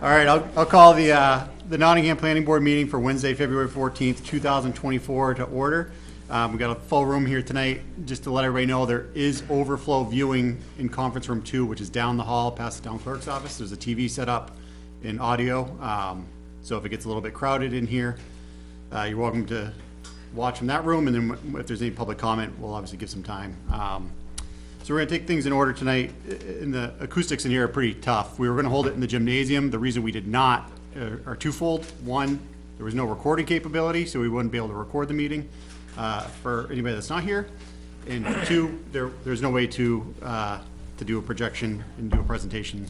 All right, I'll call the Nottingham Planning Board meeting for Wednesday, February 14th, 2024 to order. We got a full room here tonight. Just to let everybody know, there is overflow viewing in conference room 2, which is down the hall past the town clerk's office. There's a TV set up in audio. So if it gets a little bit crowded in here, you're welcome to watch from that room. And then if there's any public comment, we'll obviously give some time. So we're going to take things in order tonight. And the acoustics in here are pretty tough. We were going to hold it in the gymnasium. The reason we did not are twofold. One, there was no recording capability, so we wouldn't be able to record the meeting for anybody that's not here. And two, there's no way to do a projection and do a presentation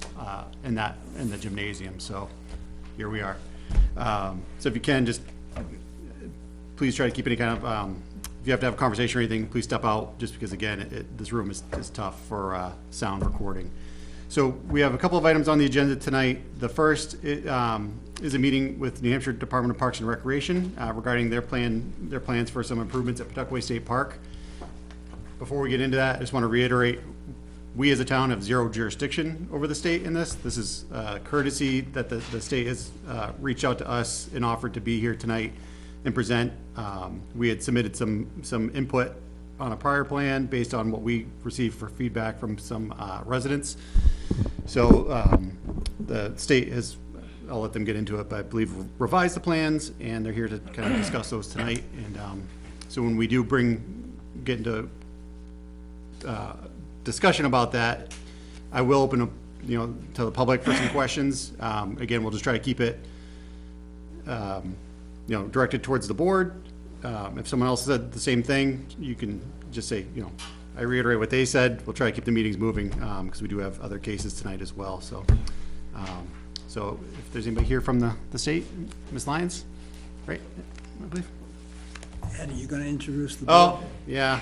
in the gymnasium. So here we are. So if you can, just please try to keep any kind of if you have to have a conversation or anything, please step out, just because, again, this room is tough for sound recording. So we have a couple of items on the agenda tonight. The first is a meeting with New Hampshire Department of Parks and Recreation regarding their plans for some improvements at Pawtucket State Park. Before we get into that, I just want to reiterate, we as a town have zero jurisdiction over the state in this. This is courtesy that the state has reached out to us and offered to be here tonight and present. We had submitted some input on a prior plan based on what we received for feedback from some residents. So the state has, I'll let them get into it, but I believe revised the plans, and they're here to kind of discuss those tonight. And so when we do get into discussion about that, I will open up, to the public for some questions. Again, we'll just try to keep it directed towards the board. If someone else said the same thing, you can just say, I reiterate what they said. We'll try to keep the meetings moving because we do have other cases tonight as well. So, so if there's anybody here from the state, Ms. Lyons, right? I believe. Ed, are you going to introduce the board? Oh, yeah,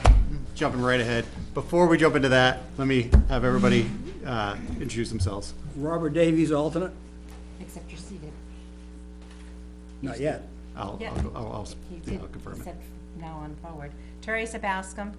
jumping right ahead. Before we jump into that, let me have everybody introduce themselves. Robert Davies, alternate? Except you're seated. Not yet. I'll confirm it. Said now on forward. Teresa Bascom.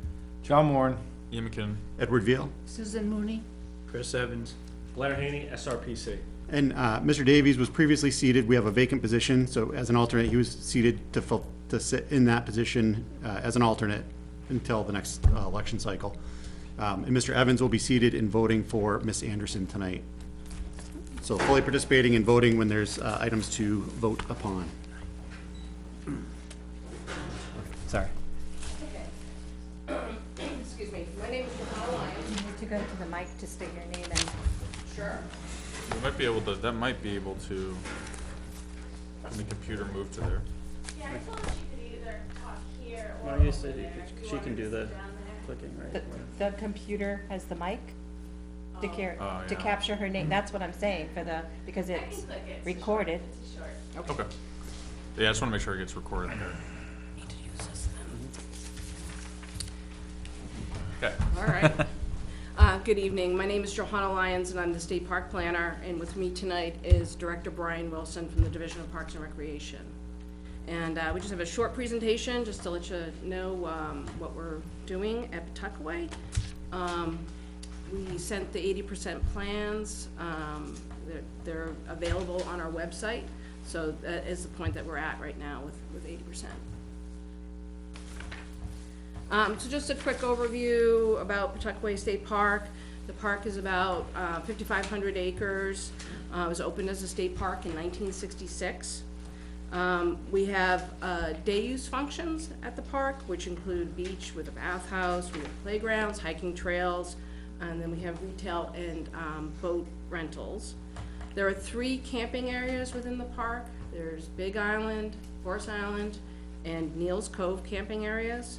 John Warren. Ian McKinnon. Edward Veal. Susan Mooney. Chris Evans. Blair Haney, SRPC. And Mr. Davies was previously seated. We have a vacant position, so as an alternate, he was seated to sit in that position as an alternate until the next election cycle. And Mr. Evans will be seated in voting for Ms. Anderson tonight. So fully participating in voting when there's items to vote upon. Sorry. Okay. Excuse me. My name is Johanna Lyons. You need to go to the mic to state your name and. Sure. You might be able to. That might be able to. Can the computer move to there? Yeah, I told her she could either talk here or. No, you said she can do the clicking, right? The computer has the mic to yeah. capture her name. That's what I'm saying because it's recorded. It's short. Okay. Yeah, I just want to make sure it gets recorded here. Okay. All right. Good evening. My name is Johanna Lyons, and I'm the State Park Planner. And with me tonight is Director Brian Wilson from the Division of Parks and Recreation. And we just have a short presentation just to let you know what we're doing at Pawtucket. We sent the 80% plans. They're available on our website. So that is the point that we're at right now with 80%. So just a quick overview about Pawtucket State Park. The park is about 5,500 acres. It was opened as a state park in 1966. We have day use functions at the park, which include beach with a bathhouse, we have playgrounds, hiking trails, and then we have retail and boat rentals. There are 3 camping areas within the park. There's Big Island, Horse Island, and Neal's Cove camping areas.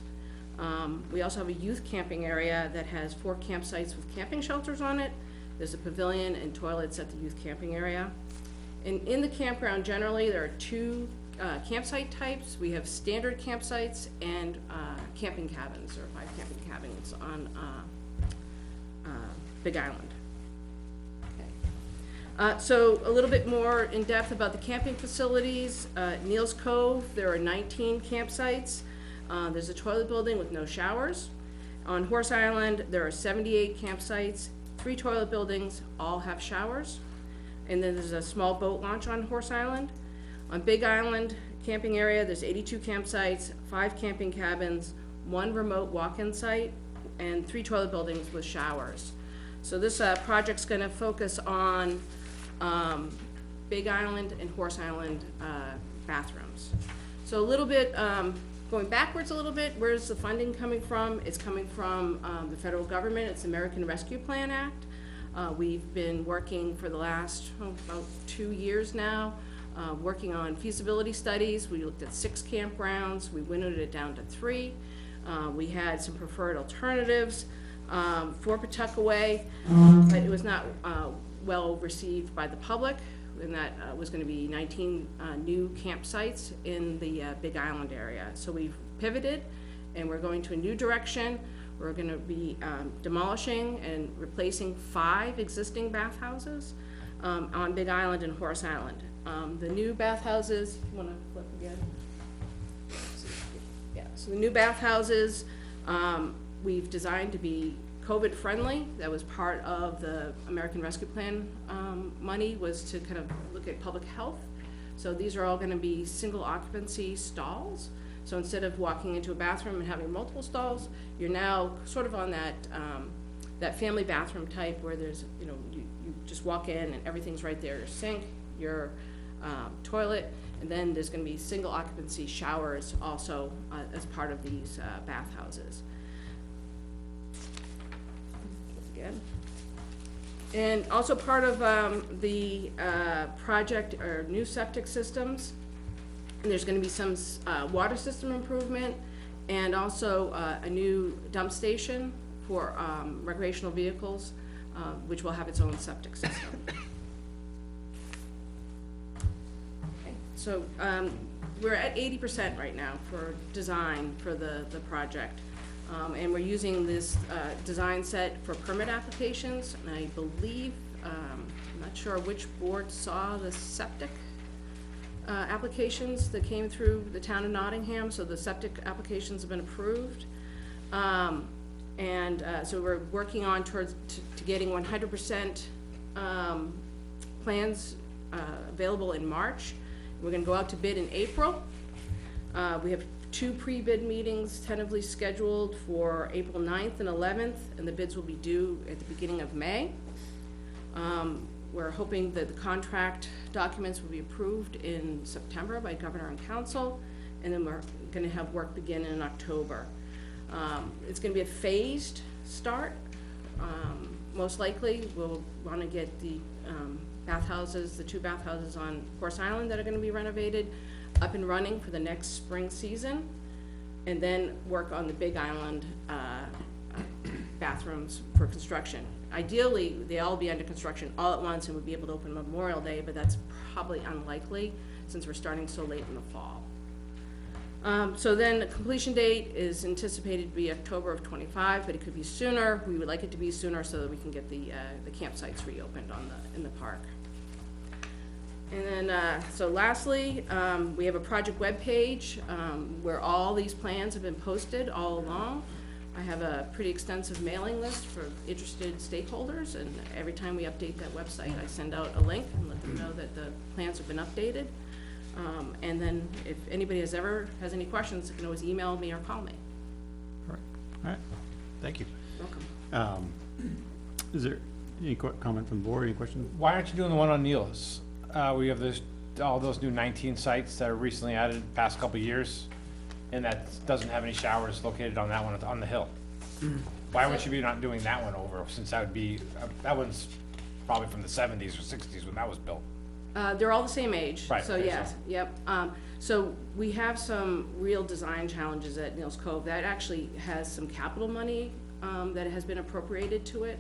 We also have a youth camping area that has 4 campsites with camping shelters on it. There's a pavilion and toilets at the youth camping area. And in the campground, generally, there are 2 campsite types. We have standard campsites and camping cabins, or 5 camping cabins on Big Island. So a little bit more in depth about the camping facilities. Neal's Cove, there are 19 campsites. There's a toilet building with no showers. On Horse Island, there are 78 campsites, 3 toilet buildings, all have showers. and then there's a small boat launch on Horse Island. On Big Island camping area, there's 82 campsites, 5 camping cabins, 1 remote walk-in site, and 3 toilet buildings with showers. So this project's gonna focus on Big Island and Horse Island bathrooms. So a little bit, going backwards a little bit, where's the funding coming from? It's coming from the federal government. It's the American Rescue Plan Act. We've been working for the last, about 2 years now, working on feasibility studies. We looked at 6 campgrounds. We winnowed it down to 3. We had some preferred alternatives for Pawtuckaway, but it was not well received by the public, and that was going to be 19 new campsites in the Big Island area. So we've pivoted, and we're going to a new direction. We're going to be demolishing and replacing 5 existing bathhouses on Big Island and Horse Island. The new bathhouses, you want to flip again? Yeah, so the new bathhouses, we've designed to be COVID friendly. That was part of the American Rescue Plan money, was to kind of look at public health. So these are all gonna be single occupancy stalls. So instead of walking into a bathroom and having multiple stalls, you're now sort of on that, that family bathroom type where there's, you know, you just walk in and everything's right there, your sink, your toilet, and then there's gonna be single occupancy showers also as part of these bathhouses. Again. And also part of the project are new septic systems. And there's gonna be some water system improvement, and also a new dump station for recreational vehicles, which will have its own septic system. Okay, so we're at 80% right now for design for the project. And we're using this design set for permit applications, and I believe, I'm not sure which board saw the septic applications that came through the town of Nottingham, so the septic applications have been approved. So we're working on towards to getting 100% plans available in March. We're gonna go out to bid in April. We have 2 pre-bid meetings tentatively scheduled for April 9th and 11th, and the bids will be due at the beginning of May. We're hoping that the contract documents will be approved in September by Governor and Council, and then we're gonna have work begin in October. It's gonna be a phased start. Most likely, we'll wanna get the bathhouses, the 2 bathhouses on Horse Island that are gonna be renovated, up and running for the next spring season, and then work on the Big Island bathrooms for construction. Ideally, they all be under construction all at once and would be able to open Memorial Day, but that's probably unlikely since we're starting so late in the fall. So then the completion date is anticipated to be October of '25, but it could be sooner. We would like it to be sooner so that we can get the campsites reopened in the park. And then, so lastly, we have a project webpage where all these plans have been posted all along. I have a pretty extensive mailing list for interested stakeholders, and every time we update that website, I send out a link and let them know that the plans have been updated. And then if anybody has any questions, they can always email me or call me. All right, thank you. Welcome. Is there any comment from the board, any questions? Why aren't you doing the one on Neela's? We have all those new 19 sites that are recently added past couple of years, and that doesn't have any showers located on that one on the hill. Why would you be not doing that one over, since that would be, that one's probably from the 70s or 60s when that was built? They're all the same age. Right, So okay, yes, so- yep. So we have some real design challenges at Neal's Cove. That actually has some capital money that has been appropriated to it.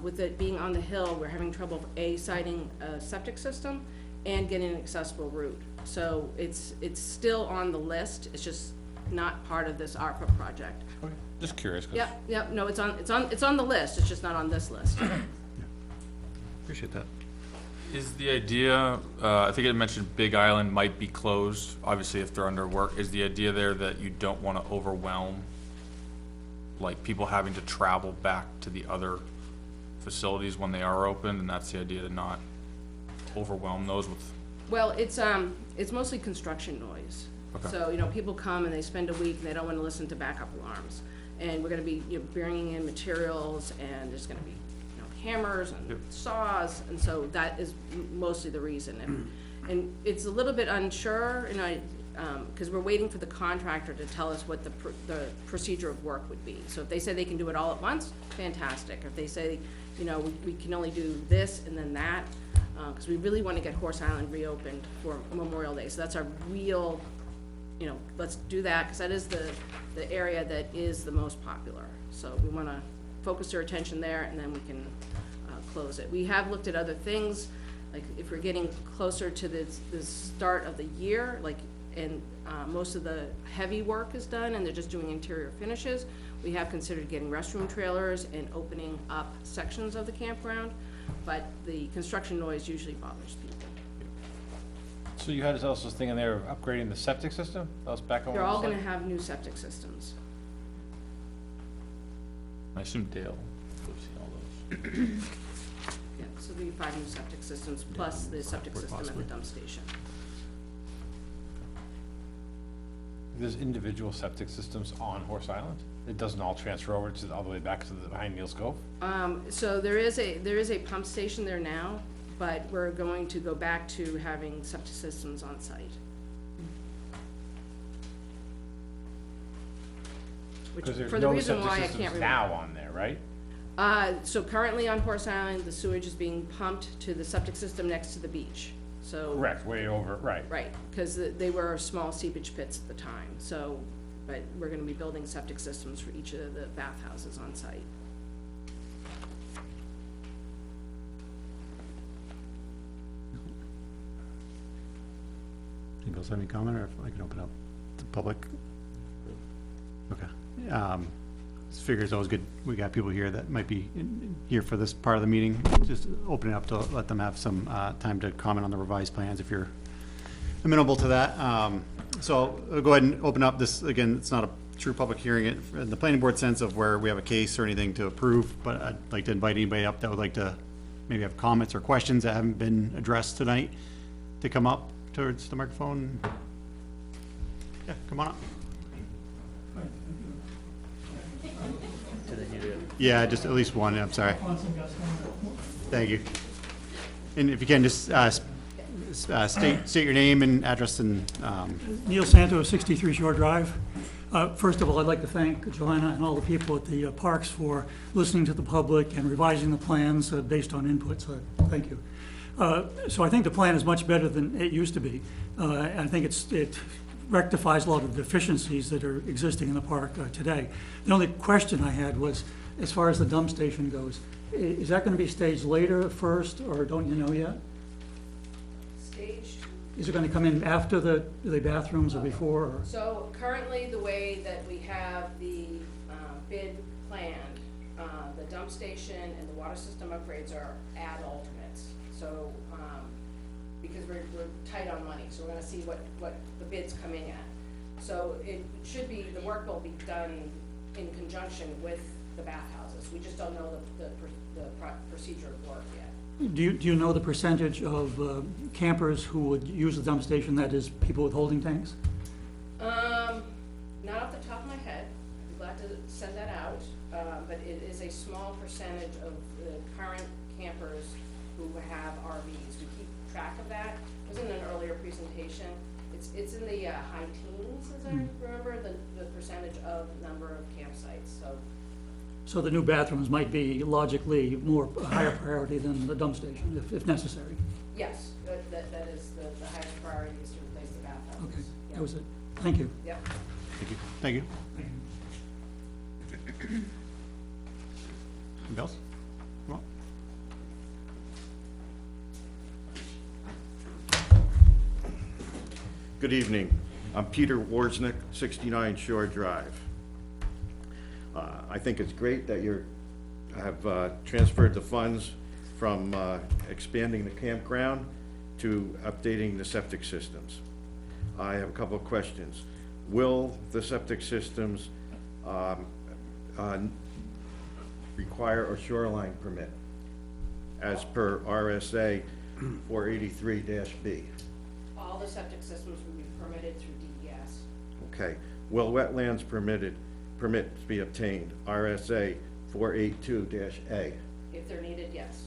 With it being on the hill, we're having trouble siting a septic system and getting an accessible route. So it's still on the list. It's just not part of this ARPA project. Okay, just curious, 'cause Yep. No, it's on the list. It's just not on this list. Appreciate that. is the idea, I think it mentioned Big Island might be closed, obviously if they're under work, is the idea there that you don't wanna overwhelm, like, people having to travel back to the other facilities when they are open, and that's the idea to not overwhelm those with, Well, it's mostly construction noise. Okay. So, you know, people come and they spend a week and they don't wanna listen to backup alarms. And we're gonna be, you know, bringing in materials, and there's gonna be, you know, hammers and saws, and so that is mostly the reason. And it's a little bit unsure, you know, cause we're waiting for the contractor to tell us what the procedure of work would be. So if they say they can do it all at once, fantastic. If they say, you know, we can only do this and then that, cause we really wanna get Horse Island reopened for Memorial Day. So that's our real, you know, let's do that, cause that is the area that is the most popular. So we wanna focus our attention there, and then we can, close it. We have looked at other things, like if we're getting closer to the start of the year, like, and, most of the heavy work is done, and they're just doing interior finishes, we have considered getting restroom trailers and opening up sections of the campground, but the construction noise usually bothers people. So you had us also thinking there of upgrading the septic system? That was back on. They're what all was gonna like? have new septic systems. I assume Dale would see all those. Yeah, so there'll be 5 new septic systems, plus the septic Where system at the possible. dump station. There's individual septic systems on Horse Island? It doesn't all transfer over to, all the way back to the, behind Neal's Cove? So there is a pump station there now, but we're going to go back to having septic systems on site. Which, Because there's for the no reason septic why I systems can't now remember. on there, right? So currently on Horse Island, the sewage is being pumped to the septic system next to the beach, so. Correct, way over, right. Right, because they were small seepage pits at the time, so, but we're gonna be building septic systems for each of the bathhouses on site. Anybody else have any comment, or if I can open up to public? Okay. Just figure it's always good, we got people here that might be here for this part of the meeting, just open it up to let them have some, time to comment on the revised plans if you're amenable to that. So I'll go ahead and open up this, again, it's not a true public hearing in the planning board sense of where we have a case or anything to approve, but I'd like to invite anybody up that would like to maybe have comments or questions that haven't been addressed tonight to come up towards the microphone. Yeah, come on up. Do they need it? Yeah, just at least one, I'm sorry. Thank you. And if you can, just state your name and address and, Neil Santo, 63 Shore Drive. First of all, I'd like to thank Joanna and all the people at the parks for listening to the public and revising the plans based on input, so thank you. So I think the plan is much better than it used to be. I think it rectifies a lot of deficiencies that are existing in the park today. The only question I had was, as far as the dump station goes, is that going to be staged later first, or don't you know yet? Staged. Is it going to come in after the bathrooms or before, or? So currently, the way that we have the bid planned, the dump station and the water system upgrades are ad alternates. So, because we're tight on money, so we're gonna see what the bids come in at. So it should be, the work will be done in conjunction with the bathhouses. We just don't know the procedure of work yet. Do you know the percentage of campers who would use the dump station, that is, people with holding tanks? Not off the top of my head, I'd be glad to send that out, but it is a small percentage of the current campers who have RVs. We keep track of that. It was in an earlier presentation. It's in the high teens, as I remember, the percentage of number of campsites, so. So the new bathrooms might be logically a higher priority than the dump station, if necessary. Yes, that is the highest priority is to replace the bathhouses. Okay, Yeah. that was it. Thank you. Yep. thank you. Anybody else? Come on. Good evening. I'm Peter Warsnick, 69 Shore Drive. I think it's great that you have transferred the funds from expanding the campground to updating the septic systems. I have a couple of questions. Will the septic systems require a shoreline permit? As per RSA 483-B. All the septic systems will be permitted through DES. Okay, will wetlands permits be obtained? RSA 482-A. If they're needed, yes.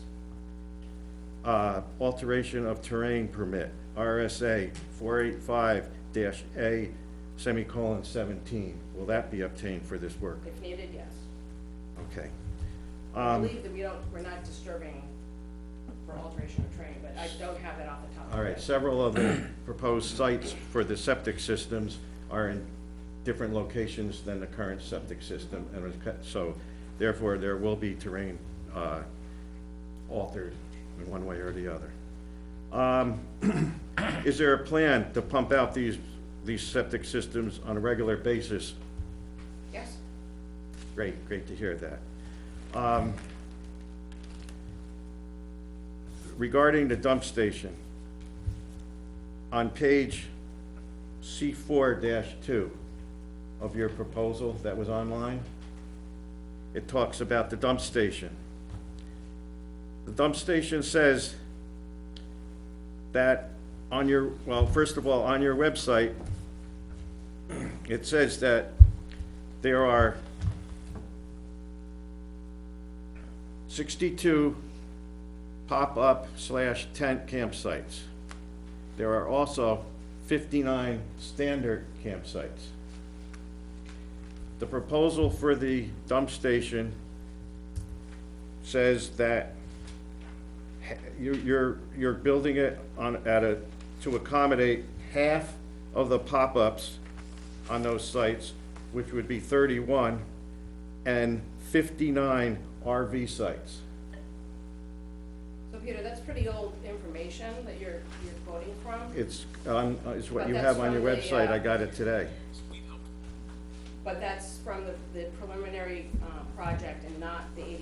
Alteration of terrain permit, RSA 485-A, semicolon 17. Will that be obtained for this work? If needed, yes. Okay. I believe that we're not disturbing for alteration of terrain, but I don't have that off the top of my All head. right, several of the proposed sites for the septic systems are in different locations than the current septic system, and so therefore there will be terrain altered in one way or the other. Is there a plan to pump out these septic systems on a regular basis? Yes? Great to hear that. Regarding the dump station, on page C4-2 of your proposal that was online, it talks about the dump station. The dump station says that on your, well, first of all, on your website, it says that there are 62 pop-up / tent campsites. There are also 59 standard campsites. The proposal for the dump station says that you're building it to accommodate half of the pop-ups on those sites, which would be 31, and 59 RV sites. So Peter, that's pretty old information that you're quoting from. It's what But you that's have on your from the, website. I got it today. But that's from the preliminary project and not the 80%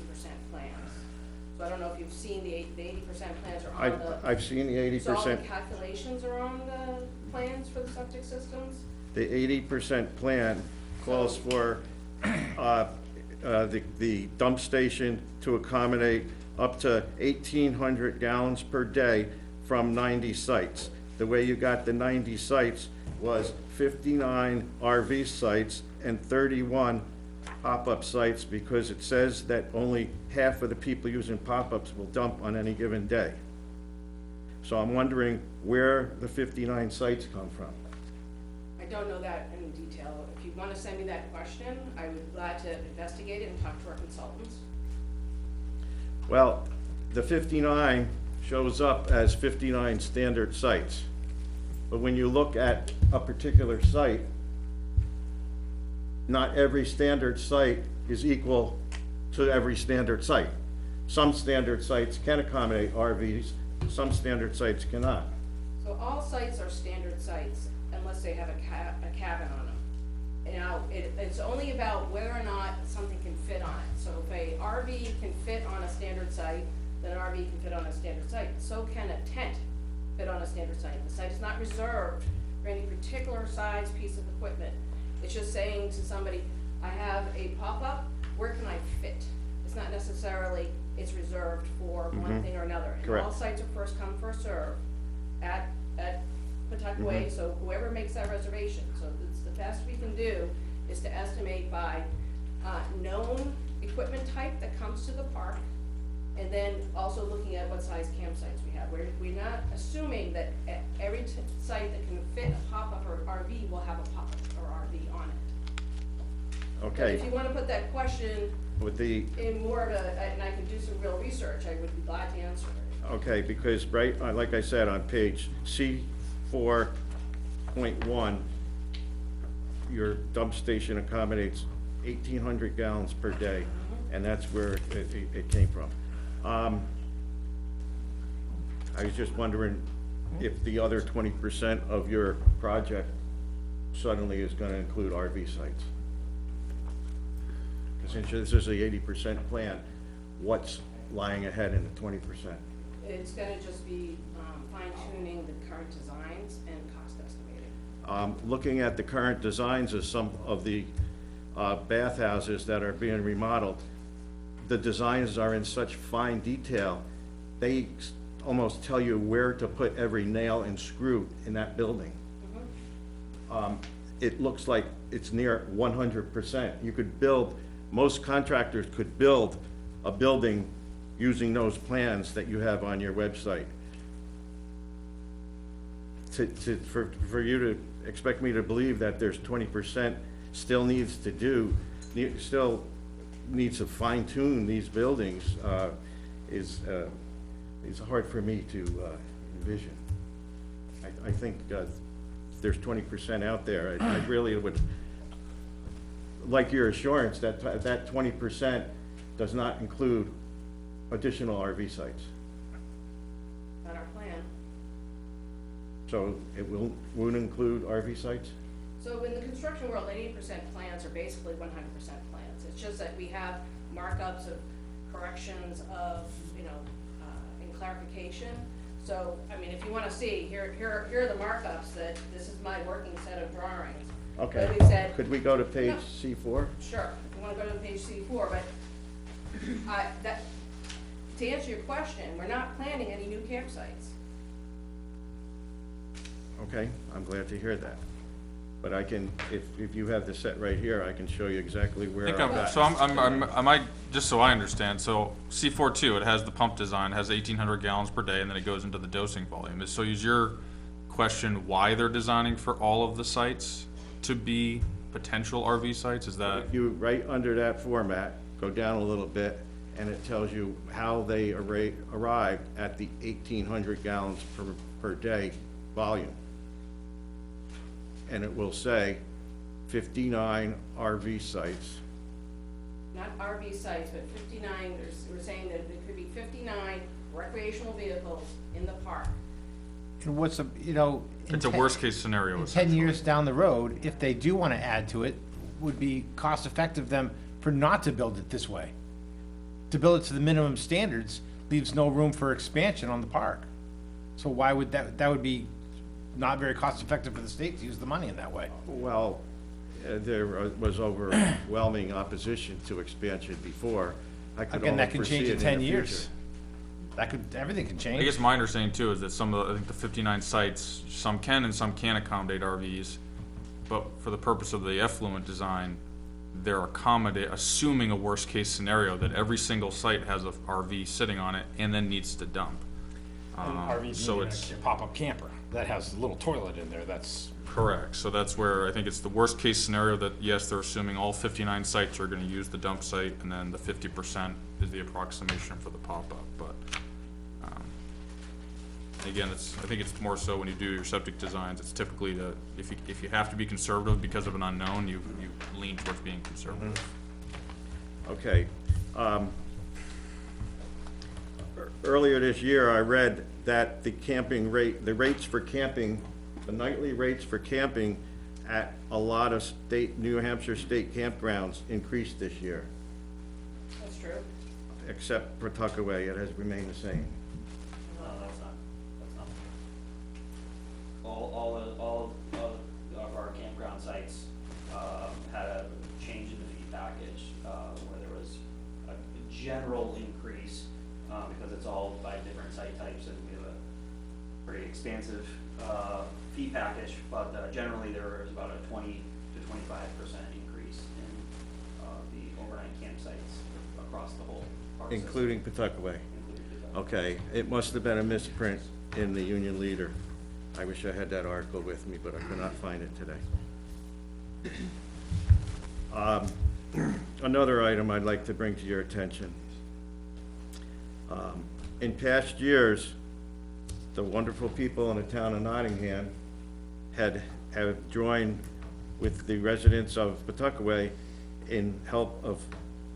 plans. So I don't know if you've seen the 80% plans are on the. I've seen the So all the 80%. calculations are on the plans for the septic systems? The 80% plan calls for the dump station to accommodate up to 1,800 gallons per day from 90 sites. The way you got the 90 sites was 59 RV sites and 31 pop-up sites, because it says that only half of the people using pop-ups will dump on any given day. So I'm wondering where the 59 sites come from. I don't know that in detail. If you want to send me that question, I would be glad to investigate it and talk to our consultants. Well, the 59 shows up as 59 standard sites. But when you look at a particular site, not every standard site is equal to every standard site. Some standard sites can accommodate RVs, some standard sites cannot. So all sites are standard sites unless they have a cabin on them. Now, it's only about whether or not something can fit on it. So if a RV can fit on a standard site, then an RV can fit on a standard site. So can a tent fit on a standard site. The site is not reserved for any particular size piece of equipment. It's just saying to somebody, I have a pop-up, where can I fit? It's not necessarily, it's reserved for one thing or another. And Correct. all sites are first come, first served at Pawtucket, so whoever makes that reservation. So it's the best we can do is to estimate by known equipment type that comes to the park, and then also looking at what size campsites we have. We're not assuming that every site that can fit a pop-up or RV will have a pop-up or RV on it. But Okay, if you wanna put that question with the, in more of a, and I can do some real research, I would be glad to answer it. okay, because like I said, on page C4.1, your dump station accommodates 1,800 gallons per day, and that's where it came from. I was just wondering if the other 20% of your project suddenly is gonna include RV sites. Since this is the 80% plan, what's lying ahead in the 20%? It's gonna just be fine tuning the current designs and cost estimating. Looking at the current designs of some of the bathhouses that are being remodeled, the designs are in such fine detail, they almost tell you where to put every nail and screw in that building. It looks like it's near 100%. You could build, most contractors could build a building using those plans that you have on your website. For you to expect me to believe that there's 20% still needs to do, still needs to fine tune these buildings, is hard for me to envision. I think there's 20% out there. I really would like your assurance that that 20% does not include additional RV sites. Not our plan. So it won't include RV sites? So in the construction world, 80% plans are basically 100% plans. It's just that we have markups of corrections of, and clarification. So, I mean, if you wanna see, here are the markups that, this is my working set of drawings. Okay. But we said, Could we go to page No. C4? sure, if you wanna go to page C4, but, to answer your question, we're not planning any new campsites. Okay, I'm glad to hear that. But I can, if you have the set right here, I can show you exactly where I think I'm I'm, at. so I might, just so I understand, so C42, it has the pump design, has 1,800 gallons per day, and then it goes into the dosing volume. So is your question why they're designing for all of the sites to be potential RV sites? Is that? You, right under that format, go down a little bit, and it tells you how they arrived at the 1,800 gallons per day volume. And it will say 59 RV sites. Not RV sites, but 59, we're saying that there could be 59 recreational vehicles in the park. And what's a, It's a worst-case scenario. in 10 essentially. years down the road, if they do want to add to it, would be cost effective them for not to build it this way. To build it to the minimum standards leaves no room for expansion on the park. So why would that would be not very cost effective for the state to use the money in that way. Well, there was overwhelming opposition to expansion before. I could Again, only that can foresee change it in the 10 future. years. Everything can change. I guess my understanding too is that some of the, I think the 59 sites, some can and some can't accommodate RVs, but for the purpose of the effluent design, they're assuming a worst-case scenario that every single site has a RV sitting on it and then needs to dump. RV so being it's- a pop-up camper that has a little toilet in there. That's Correct, so that's where I think it's the worst-case scenario that, yes, they're assuming all 59 sites are gonna use the dump site, and then the 50% is the approximation for the pop-up, but, again, I think it's more so when you do your septic designs, it's typically if you have to be conservative because of an unknown, you lean towards being conservative. Okay. Earlier this year, I read that the rates for camping, the nightly rates for camping at a lot of New Hampshire state campgrounds increased this year, That's true. except Pawtuckaway, it has remained the same. No, that's not. All of our campground sites, had a change in the fee package, where there was a general increase, because it's all by different site types, and we have a pretty expansive, fee package, but, generally there was about a 20 to 25% increase in, the overnight campsites across the whole park system, Including Pawtuckaway. including the- Okay, it must have been a misprint in the Union Leader. I wish I had that article with me, but I could not find it today. Another item I'd like to bring to your attention. In past years, the wonderful people in the town of Nottingham have joined with the residents of Pawtuckaway in help of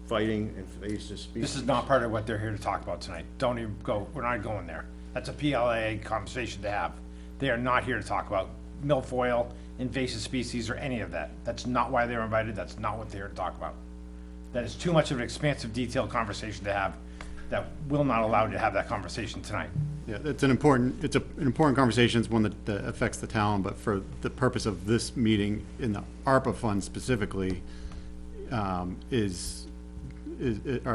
fighting invasive species. This is not part of what they're here to talk about tonight. Don't even go, we're not going there. That's a PLA conversation to have. They are not here to talk about milfoil, invasive species, or any of that. That's not why they were invited, that's not what they're here to talk about. That is too much of an expansive, detailed conversation to have, that will not allow you to have that conversation tonight. Yeah, it's an important conversation, it's one that affects the town, but for the purpose of this meeting, in the ARPA fund specifically, are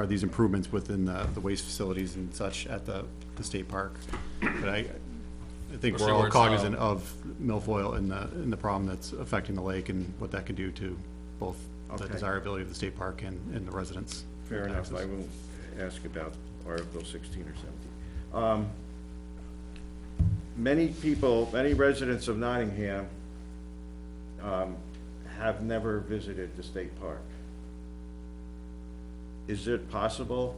these improvements within the waste facilities and such at the the state park. But I think Especially we're all where it's, cognizant of milfoil and the problem that's affecting the lake and what that could do to both the Okay. desirability of the state park and the residents. Fair enough, Taxes. I won't ask about Article 16 or 17. Many people, many residents of Nottingham have never visited the state park. Is it possible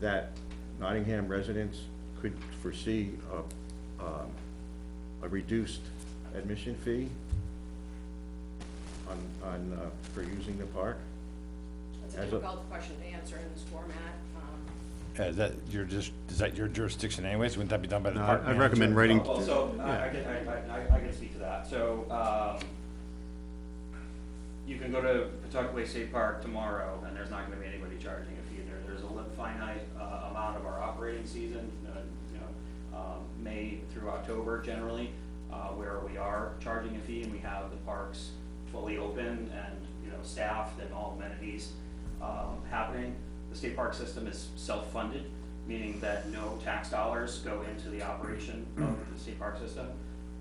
that Nottingham residents could foresee a reduced admission fee for using the park? It's a As a- difficult question to answer in this format. Is that your jurisdiction anyways? Wouldn't that be done by the No, park I'd recommend manager? writing, Well, so, I can speak to that. So, you can go to Pawtucket State Park tomorrow, and there's not gonna be anybody charging a fee there. There's a finite, amount of our operating season, May through October generally, where we are charging a fee, and we have the parks fully open and, staffed and all amenities, happening. The state park system is self-funded, meaning that no tax dollars go into the operation of the state park system.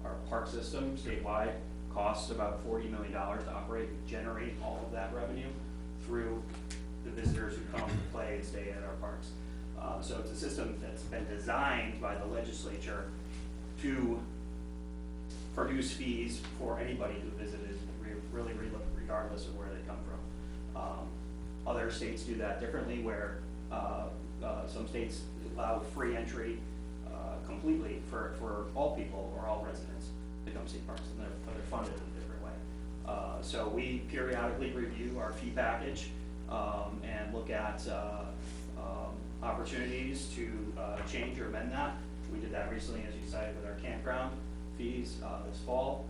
Our park system statewide costs about $40 million to operate, we generate all of that revenue through the visitors who come to play and stay at our parks. So it's a system that's been designed by the legislature to produce fees for anybody who visited, really regardless of where they come from. Other states do that differently, where some states allow free entry completely for all people or all residents to come see parks, and they're funded in a different way. So we periodically review our fee package and look at opportunities to change or amend that. We did that recently, as you cited, with our campground fees this fall.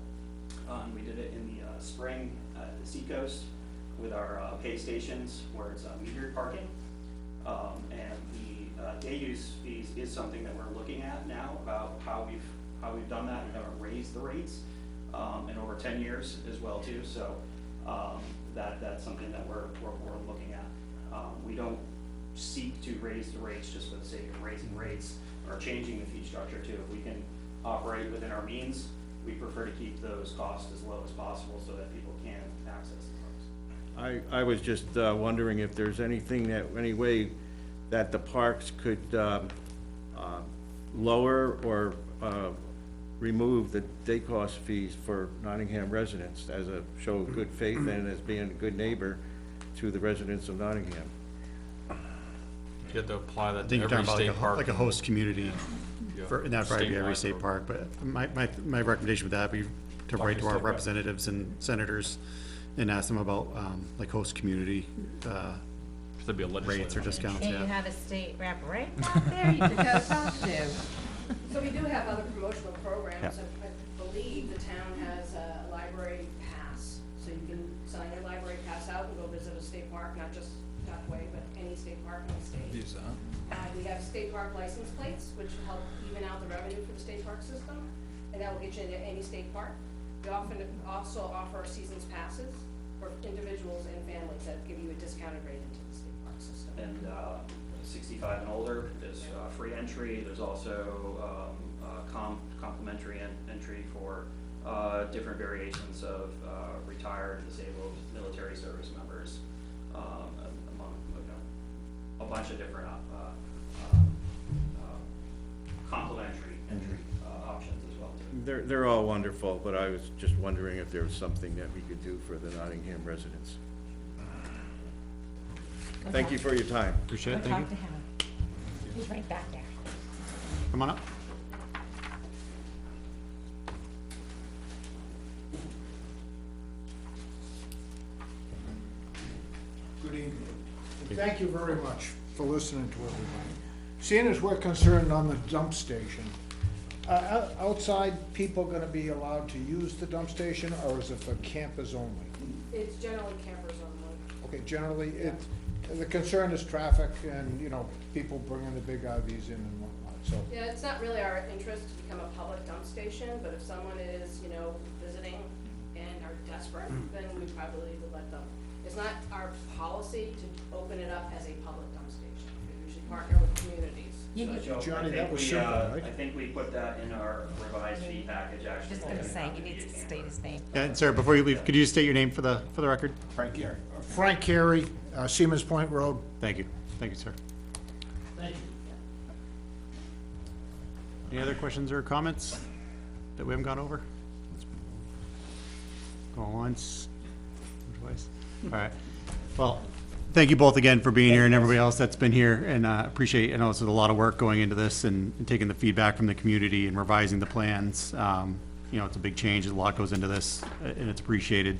We did it in the spring at the Seacoast with our pay stations where it's metered parking. And the day use fees is something that we're looking at now about how we've done that. We haven't raised the rates in over 10 years as well too. So that's something that we're looking at. We don't seek to raise the rates just for the sake of raising rates or changing the fee structure too. If we can operate within our means, we prefer to keep those costs as low as possible so that people can access the parks. I was just wondering if there's any way that the parks could lower or remove the day cost fees for Nottingham residents as a show of good faith and as being a good neighbor to the residents of Nottingham. You have to apply I that to think you're every talking state about park. like a host community, and that'd probably be every Statewide state program. park, but my recommendation would that be to write to our state rep. representatives and senators and ask them about, like host community, There'd be a rates or legislative. discounts, Can't you yeah. have a state rep right back there you just gotta talk to? So we do have other promotional programs. I believe the town has a library pass, so you can sign your library pass out and go visit a state park, not just Duckway, but any state park in the state. Use that. We have state park license plates, which help even out the revenue for the state park system, and that will get you into any state park. We often also offer seasons passes for individuals and families that give you a discounted rate into the state park system. And 65 and older, there's free entry. There's also complimentary entry for different variations of retired, disabled, military service members, among a bunch of different complimentary entry options as well too. They're all wonderful, but I was just wondering if there was something that we could do for the Nottingham residents. Thank you for your time. Appreciate Go it, thank talk to you. him. He's right back there. Come on up. Good evening. And thank you very much for listening to everybody. Seeing as we're concerned on the dump station, outside people gonna be allowed to use the dump station, or is it for campers only? It's generally campers only. Okay, generally, the concern is traffic and, people bringing the big RVs in and whatnot, so. Yeah, it's not really our interest to become a public dump station, but if someone is, visiting and are desperate, then we probably would let them. It's not our policy to open it up as a public dump station. We usually partner with communities. You need, Joe, Johnny, I think that was we, simple, right? I think we put that in our revised fee package, actually. just gonna say, you need to state his name. Yeah, and sir, before you leave, could you just state your name for the record? Frank Carey. Frank Carey, Seaman's Point Road. Thank you. Thank you, sir. Thank you. Any other questions or comments that we haven't gone over? Going once, twice. All right. Well, thank you both again for being here and everybody else that's been here, and appreciate, I know this is a lot of work going into this and taking the feedback from the community and revising the plans. You know, it's a big change, a lot goes into this, and it's appreciated.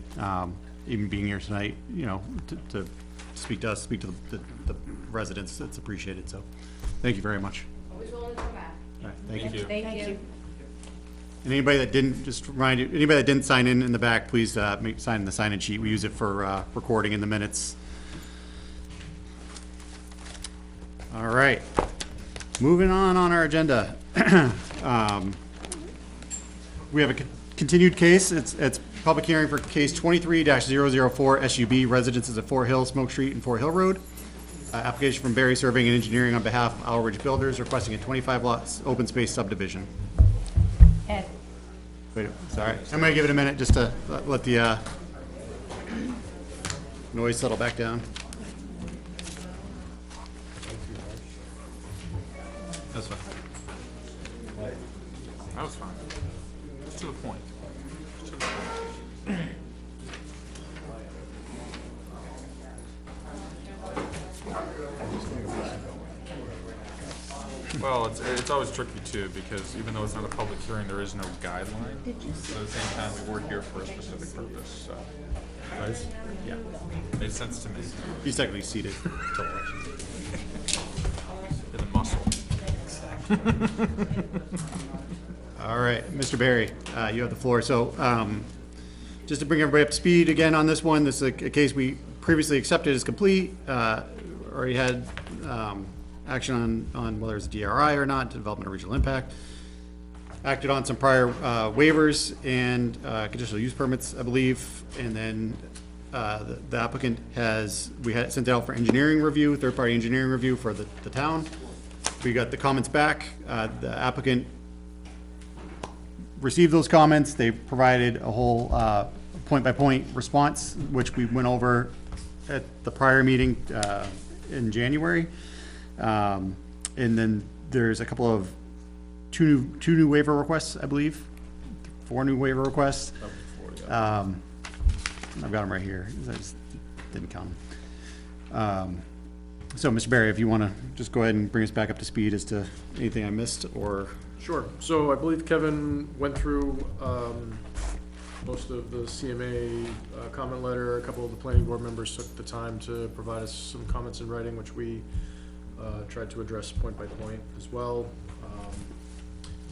Even being here tonight, you know, to speak to us, speak to the residents, it's appreciated, so thank you very much. Always willing to come back. All right, thank you. Thank you. And anybody that didn't, just remind you, anybody that didn't sign in the back, please sign the sign-in sheet. We use it for recording in the minutes. All right, moving on our agenda. We have a continued case. It's public hearing for case 23-004 SUB Residences at Fort Hill, Smoke Street and Fort Hill Road. Application from Barry Surveying and Engineering on behalf of Owl Ridge Builders requesting a 25 lots open space subdivision. Ed, Wait, sorry. I'm gonna give it a minute just to let the noise settle back down. That's fine. That was fine. Just to the point. Just to the point. Well, it's always tricky too, because even though it's not a public hearing, there is no guideline. But at the same time, we were here for a specific purpose, so. Yeah, made sense to me. He's technically seated until election. In the muscle. All right, Mr. Barry, you have the floor. So, just to bring everybody up to speed again on this one, this is a case we previously accepted as complete. Already had action on whether it's DRI or not, development of regional impact. Acted on some prior waivers and conditional use permits, I believe. And then the applicant we had sent out for engineering review, third-party engineering review for the town. We got the comments back. The applicant received those comments. They provided a whole point-by-point response, which we went over at the prior meeting in January. And then there's a couple of two new waiver requests, I believe. 4 new waiver requests. I've got them right here. I just didn't count them. So, Mr. Barry, if you want to just go ahead and bring us back up to speed as to anything I missed, or... Sure. So I believe Kevin went through most of the CMA comment letter. A couple of the planning board members took the time to provide us some comments in writing, which we tried to address point by point as well.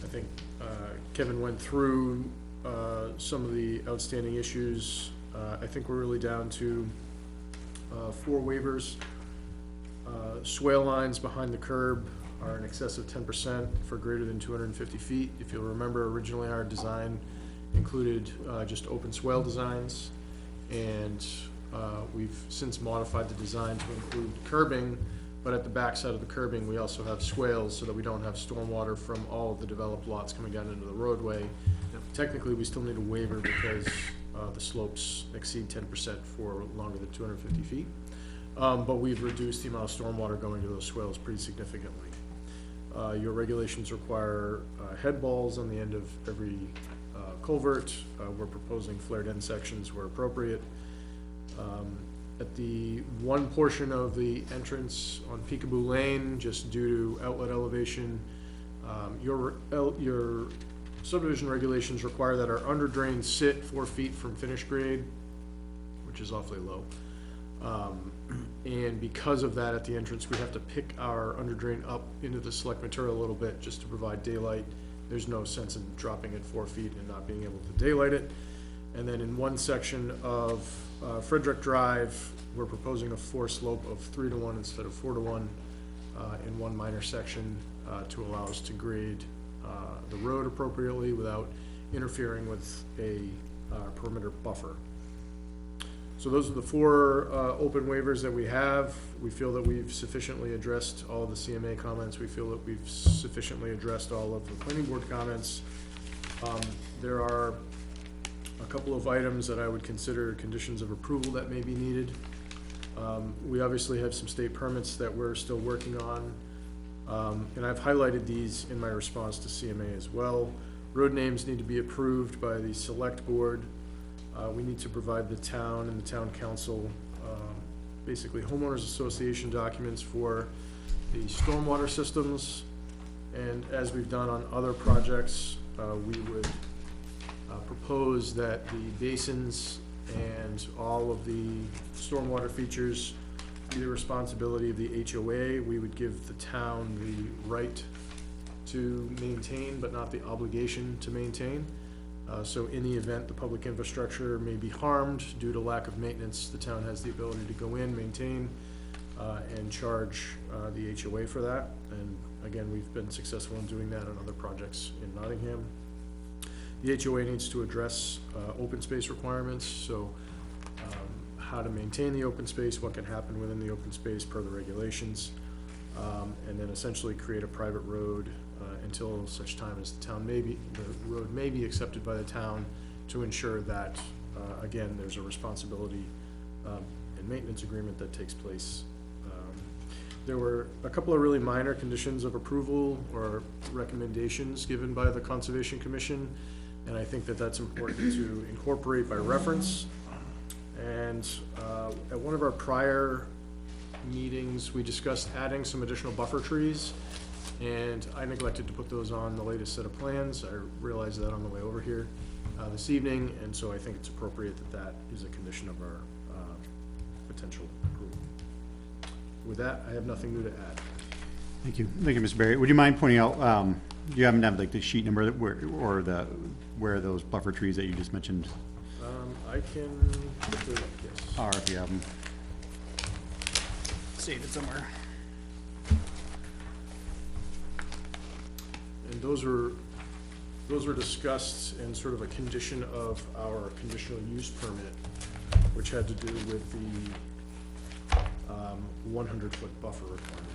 I think Kevin went through some of the outstanding issues. I think we're really down to 4 waivers. Swale lines behind the curb are in excess of 10% for greater than 250 feet. If you'll remember, originally our design included just open swale designs, and we've since modified the design to include curbing, but at the back side of the curbing we also have swales so that we don't have stormwater from all of the developed lots coming down into the roadway. Technically we still need a waiver because the slopes exceed 10% for longer than 250 feet. But we've reduced the amount of stormwater going to those swales pretty significantly. Your regulations require head balls on the end of every culvert. We're proposing flared end sections where appropriate. At the one portion of the entrance on Peekaboo Lane, just due to outlet elevation, your subdivision regulations require that our under drains sit 4 feet from finish grade, which is awfully low. And because of that, at the entrance, we have to pick our under drain up into the select material a little bit just to provide daylight. There's no sense in dropping it 4 feet and not being able to daylight it. And then in one section of Frederick Drive, we're proposing a 4 slope of 3-to-1 instead of 4-to-1 in one minor section to allow us to grade the road appropriately without interfering with a perimeter buffer. So those are the four open waivers that we have. We feel that we've sufficiently addressed all of the CMA comments. We feel that we've sufficiently addressed all of the planning board comments. There are a couple of items that I would consider conditions of approval that may be needed. We obviously have some state permits that we're still working on. And I've highlighted these in my response to CMA as well. Road names need to be approved by the select board. We need to provide the town and the town council, basically homeowners association documents for the stormwater systems. And as we've done on other projects, we would propose that the basins and all of the stormwater features be the responsibility of the HOA. We would give the town the right to maintain, but not the obligation to maintain. So in the event the public infrastructure may be harmed due to lack of maintenance, the town has the ability to go in, maintain, and charge the HOA for that. And again, we've been successful in doing that on other projects in Nottingham. The HOA needs to address open space requirements, so how to maintain the open space, what can happen within the open space per the regulations, and then essentially create a private road until such time as the road may be accepted by the town to ensure that, again, there's a responsibility and maintenance agreement that takes place. There were a couple of really minor conditions of approval or recommendations given by the Conservation Commission, and I think that that's important to incorporate by reference. And at one of our prior meetings, we discussed adding some additional buffer trees, and I neglected to put those on the latest set of plans. I realized that on the way over here this evening, and so I think it's appropriate that that is a condition of our potential approval. With that, I have nothing new to add. Thank you, Mr. Barry. Would you mind pointing out, do you happen to have like the sheet number where those buffer trees that you just mentioned I can look it up, yes. are, if you have them? Save it somewhere. And those were discussed in sort of a condition of our conditional use permit, which had to do with the 100-foot buffer requirement.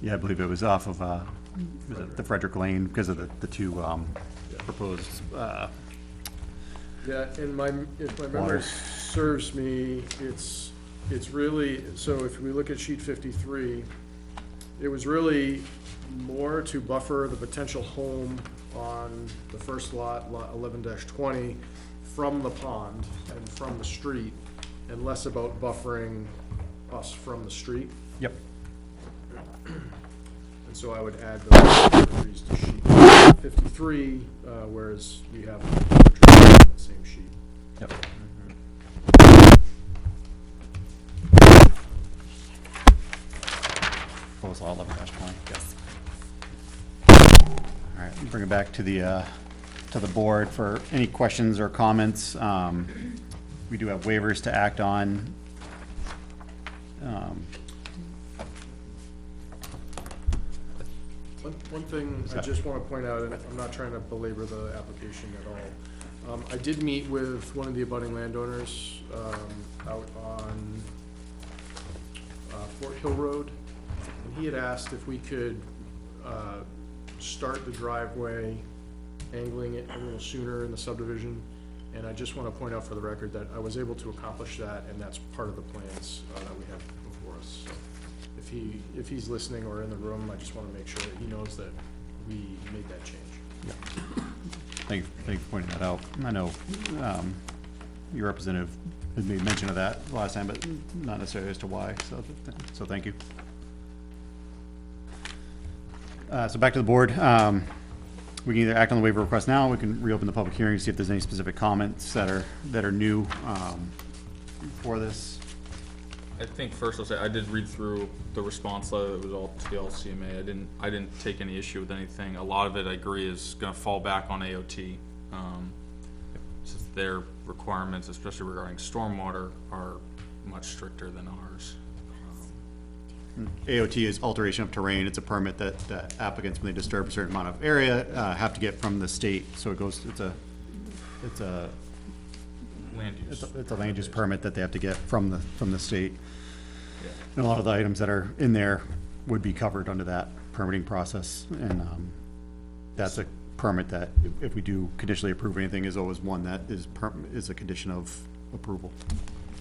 Yeah, I believe it was off of, was it the Frederick Lane, because of the two proposed, Yeah, and if my Water. memory serves me, it's really, so if we look at sheet 53, it was really more to buffer the potential home on the first lot 11-20, from the pond and from the street, and less about buffering us from the street. Yep. And so I would add those trees to sheet 53, whereas we have trees on that same sheet. Yep. Proposal 11-20. Yes. All right, bring it back to the board for any questions or comments. We do have waivers to act on. One thing I just want to point out, and I'm not trying to belabor the application at all. I did meet with one of the abutting landowners out on Fort Hill Road, and he had asked if we could start the driveway, angling it a little sooner in the subdivision. And I just want to point out for the record that I was able to accomplish that, and that's part of the plans that we have before us. So if he's listening or in the room, I just want to make sure that he knows that we made that change. Thank you for pointing that out. I know your representative had made mention of that last time, but not necessarily as to why, so thank you. So back to the board. We can either act on the waiver request now, we can reopen the public hearing, see if there's any specific comments that are new for this. I think first I'll say, I did read through the response letter that was all to the LCMA. I didn't take any issue with anything. A lot of it, I agree, is gonna fall back on AOT. Since their requirements, especially regarding stormwater, are much stricter than ours. AOT is alteration of terrain. It's a permit that applicants, when they disturb a certain amount of area, have to get from the state. So it goes, it's a Land use. It's a land use permit that they have to get from the state. And a lot of the items that are in there would be covered under that permitting process, and, that's a permit that if we do conditionally approve anything, is always one that is a condition of approval.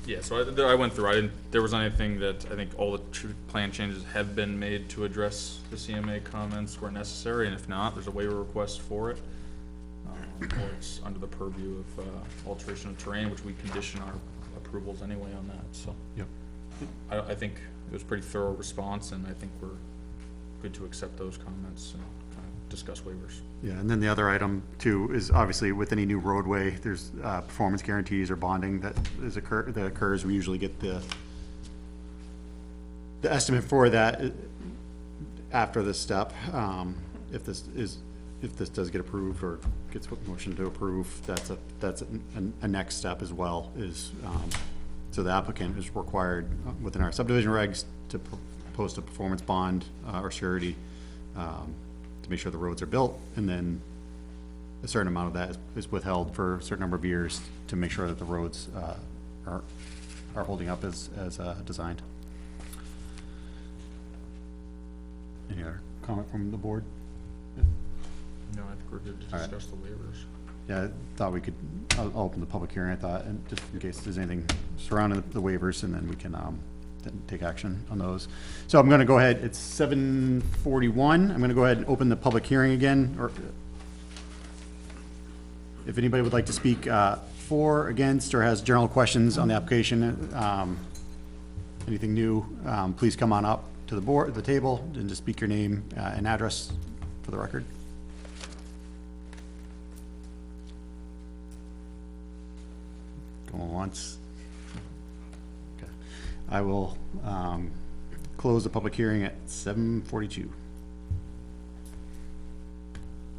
Yeah, so I went through, there was anything that, I think all the plan changes have been made to address the CMA comments where necessary, and if not, there's a waiver request for it. Or it's under the purview of, alteration of terrain, which we condition our approvals anyway on that, so. Yep. I think it was a pretty thorough response, and I think we're good to accept those comments and discuss waivers. Yeah, and then the other item too is obviously with any new roadway, there's performance guarantees or bonding that occurs. We usually get the estimate for that after this step. If this does get approved or gets motion to approve, that's a next step as well. So the applicant is required within our subdivision regs to post a performance bond or surety. To make sure the roads are built, and then a certain amount of that is withheld for a certain number of years to make sure that the roads are holding up as designed. Any other comment from the board? No, I think we're good to All right. discuss the waivers. Yeah, I thought we could, I'll open the public hearing, I thought, and just in case there's anything surrounding the waivers, and then we can then take action on those. So I'm gonna go ahead, it's 7:41, I'm gonna go ahead and open the public hearing again, or if anybody would like to speak for, against, or has general questions on the application, anything new, please come on up to the table, and just speak your name and address for the record. Going once. Okay. I will close the public hearing at 7:42.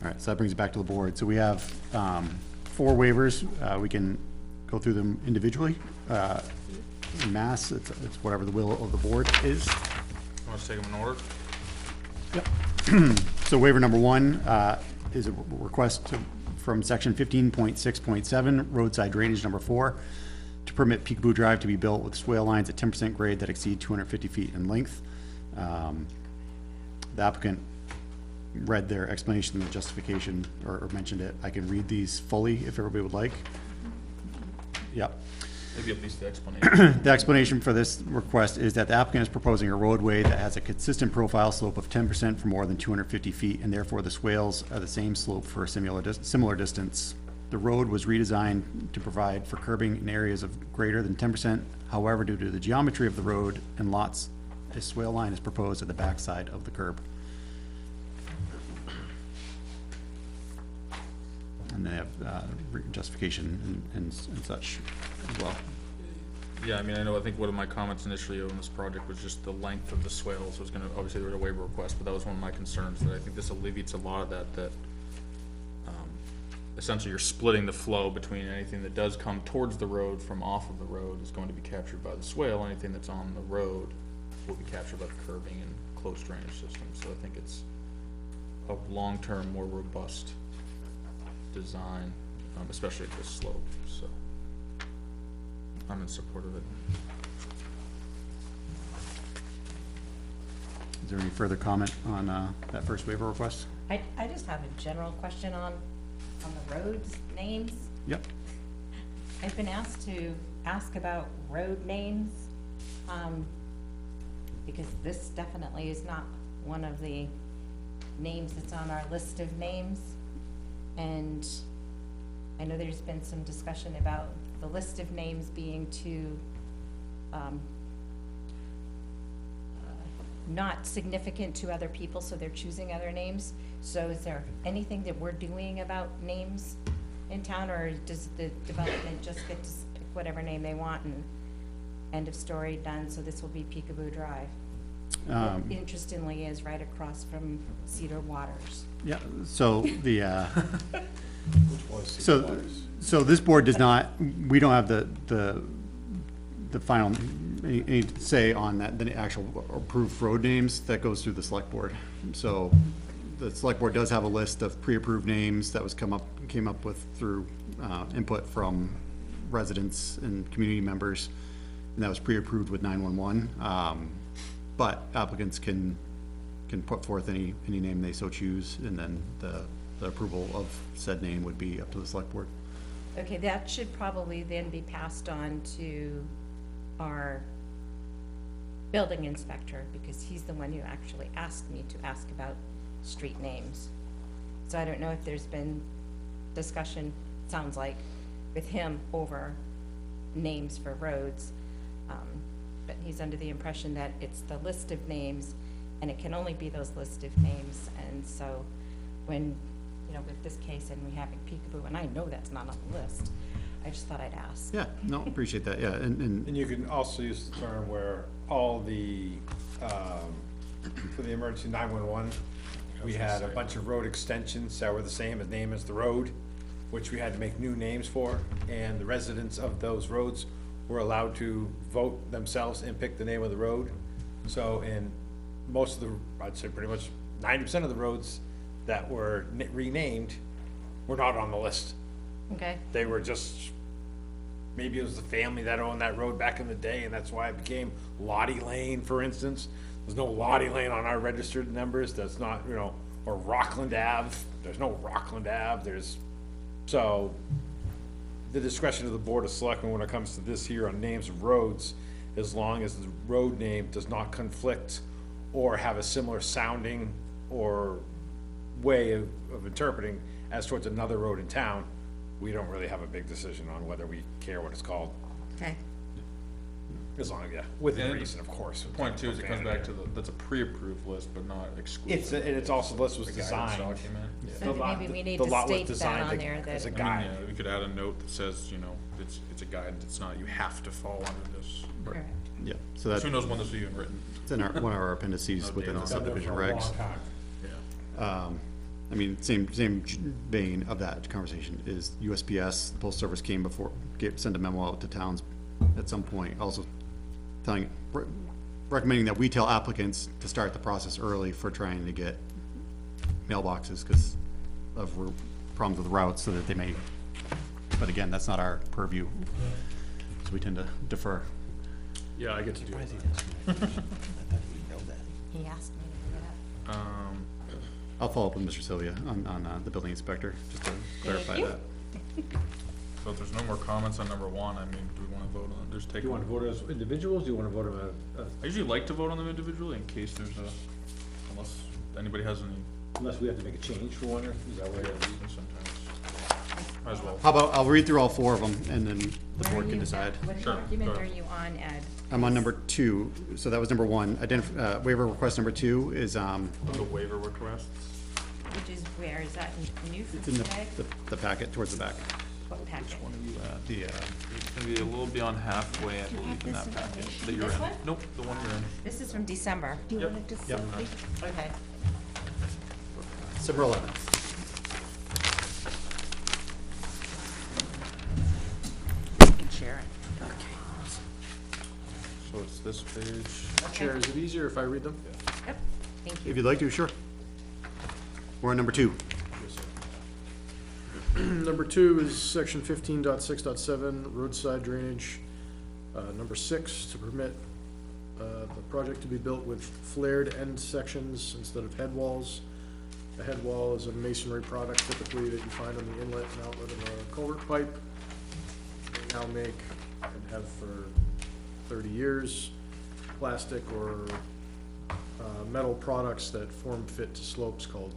All right, so that brings it back to the board. So we have 4 waivers. We can go through them individually. En masse, it's whatever the will of the board is. Want to take them in order? Yep. So waiver number 1 is a request from section 15.6.7, roadside drainage number 4, to permit Peekaboo Drive to be built with swale lines at 10% grade that exceed 250 feet in length. The applicant read their explanation and the justification, or mentioned it. I can read these fully if everybody would like. Yep. Maybe at least the explanation. The explanation for this request is that the applicant is proposing a roadway that has a consistent profile slope of 10% for more than 250 feet, and therefore the swales are the same slope for a similar distance. The road was redesigned to provide for curbing in areas of greater than 10%. However, due to the geometry of the road and lots, a swale line is proposed at the backside of the curb. And they have justification and such as well. Yeah, I mean, I think one of my comments initially on this project was just the length of the swales was gonna, obviously there was a waiver request, but that was one of my concerns, that I think this alleviates a lot of that essentially you're splitting the flow between anything that does come towards the road from off of the road is going to be captured by the swale, anything that's on the road will be captured by the curbing and closed drainage system, so I think it's a long-term, more robust design, especially at this slope, so I'm in support of it. Is there any further comment on that first waiver request? I just have a general question on the roads names. Yep. I've been asked to ask about road names, because this definitely is not one of the names that's on our list of names. And I know there's been some discussion about the list of names being too, not significant to other people, so they're choosing other names. So is there anything that we're doing about names in town, or does the development just get to pick whatever name they want and end of story, done? So this will be Peekaboo Drive. It interestingly is right across from Cedar Waters. Yeah, so the, so this board does not, we don't have the final, any say on that, the actual approved road names. That goes through the select board. So the select board does have a list of pre-approved names that was came up with through input from residents and community members, and that was pre-approved with 911. But applicants can put forth any name they so choose, and then the approval of said name would be up to the select board. Okay, that should probably then be passed on to our building inspector, because he's the one who actually asked me to ask about street names. So I don't know if there's been discussion, sounds like, with him over names for roads. But he's under the impression that it's the list of names, and it can only be those list of names. And so when, you know, with this case and we having Peekaboo, and I know that's not on the list, I just thought I'd ask. Yeah, no, appreciate that, yeah, and And you can also use the term where all the, for the emergency 911, we had a bunch of road extensions that were the same as name as the road, which we had to make new names for, and the residents of those roads were allowed to vote themselves and pick the name of the road. So in most of the, I'd say pretty much 90% of the roads that were renamed were not on the list. Okay, They were just, maybe it was the family that owned that road back in the day, and that's why it became Lottie Lane, for instance. There's no Lottie Lane on our registered numbers, that's not, you know, or Rockland Ave, there's no Rockland Ave, so, the discretion of the Board of Selectmen when it comes to this here on names of roads, as long as the road name does not conflict or have a similar sounding or way of interpreting as towards another road in town, we don't really have a big decision on whether we care what it's called, okay. as long as, yeah, within And reason, of course. Point two is it comes back to that's a pre-approved list, but not exclusive. And it's also, this was The guidance designed. document. So The lot- maybe we need the to lot was state that designed on there, as a that, guide. Yeah, we could add a note that says, you know, it's a guidance, it's not, you have to fall under this. correct. yeah, so that's Who knows when this will be even written? it's in our, one of our appendices within the subdivision regs. Yeah. I mean, same vein of that conversation is USPS, the Postal Service came before, sent a memo out to towns at some point, also recommending that we tell applicants to start the process early for trying to get mailboxes, because of problems with routes, so that they may, but again, that's not our purview, so we tend to defer. Yeah, I get to do it. He asked me to bring it up. I'll follow up with Mr. Sylvia on the building inspector, just to clarify you. that. So if there's no more comments on number one, I mean, do we wanna vote on, just take. Do you want to vote as individuals, do you want to vote them I usually like to vote on them individually in case there's unless anybody has any, unless we have to make a change for one, or is that way? sometimes, might as well. How about, I'll read through all four of them, and then the Where are board can you- decide. What Sure, document go are ahead. you on, Ed? I'm on number 2, so that was number 1. Waiver request number 2 is, The waiver requests. Which is, where is that, in new it's in today? the packet, towards the back. What packet? It's gonna be a little beyond halfway, I believe, in that package that you're This in. one? Nope, the one you're in. This is from December. Do you Yep. want it to Yep. Okay. December 11th. You can share it. So it's this page. Chair, is it easier if I read them? Yep, thank If you. you'd like to, sure. We're on number 2. Number 2 is section 15.6.7, roadside drainage. Number 6, to permit the project to be built with flared end sections instead of head walls. A head wall is a masonry product typically that you find on the inlet and outlet of a culvert pipe. They now make, and have for 30 years, plastic or metal products that form fit to slopes called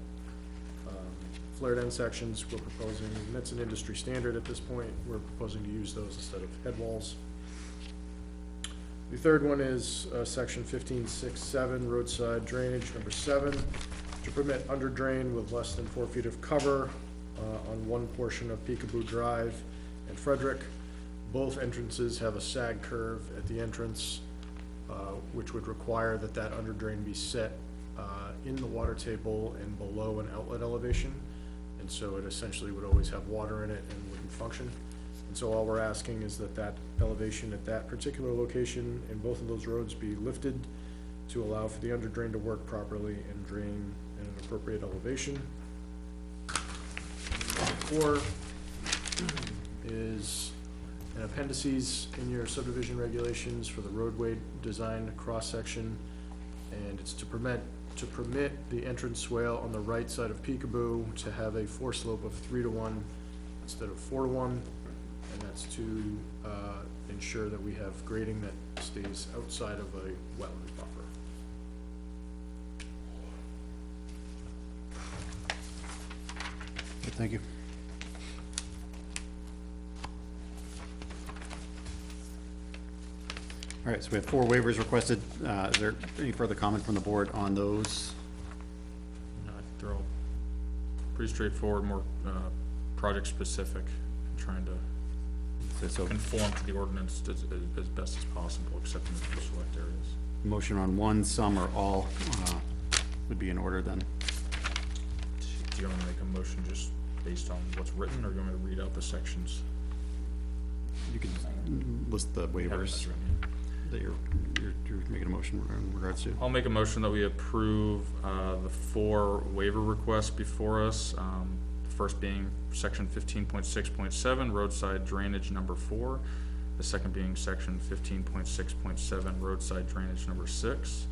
flared end sections. We're proposing, and that's an industry standard at this point, we're proposing to use those instead of head walls. The third one is section 15.6.7, roadside drainage. Number 7, to permit under drain with less than 4 feet of cover on one portion of Peekaboo Drive and Frederick. Both entrances have a sag curve at the entrance, which would require that that under drain be set in the water table and below an outlet elevation. And so it essentially would always have water in it and wouldn't function. And so all we're asking is that that elevation at that particular location in both of those roads be lifted to allow for the under drain to work properly and drain at an appropriate elevation. 4 is and appendices in your subdivision regulations for the roadway design cross-section. And it's to permit the entrance swale on the right side of Peekaboo to have a four-slope of 3-to-1 instead of 4-to-1. And that's to ensure that we have grading that stays outside of a wetlands buffer. Thank you. All right, so we have 4 waivers requested. Is there any further comment from the board on those? No, I think they're all pretty straightforward, more, project specific, trying to So conform to the ordinance as best as possible, except in the few select areas. motion on one, some, or all would be in order then. Do you want to make a motion just based on what's written, or do you want me to read out the sections? You could list the Have it waivers as written, yeah. that you're making a motion in regards to. I'll make a motion that we approve the 4 waiver requests before us. The first being section 15.6.7 roadside drainage number 4. The second being section 15.6.7 roadside drainage number 6.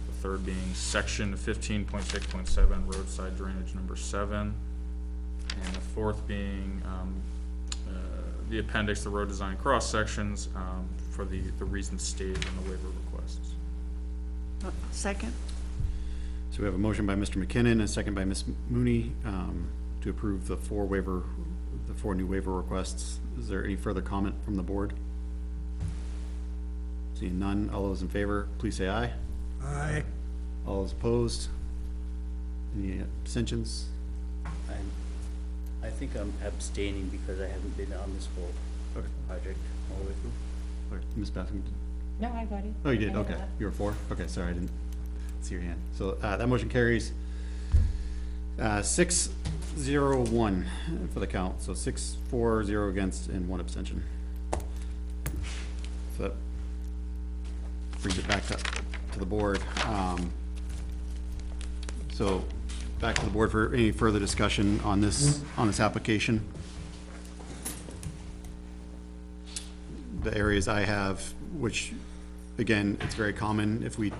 The third being section 15.6.7 roadside drainage number 7. And the fourth being the appendix, the road design cross sections, for the reasons stated in the waiver requests. Second? So we have a motion by Mr. McKinnon and a second by Ms. Mooney to approve the 4 new waiver requests. Is there any further comment from the board? Seeing none, all those in favor, please say aye. Aye. All those opposed? Any abstentions? I think I'm abstaining because I haven't been on this whole Okay. project all the way through. All right, Ms. Bassington? No, I voted. Oh, you did, I know okay. that. You were 4? Okay, sorry, I didn't see your hand. So, that motion carries 6-0-1 for the count, so 6-4-0 against and 1 abstention. So that brings it back to the board. So, back to the board for any further discussion on this application. The areas I have, which, again, it's very common if we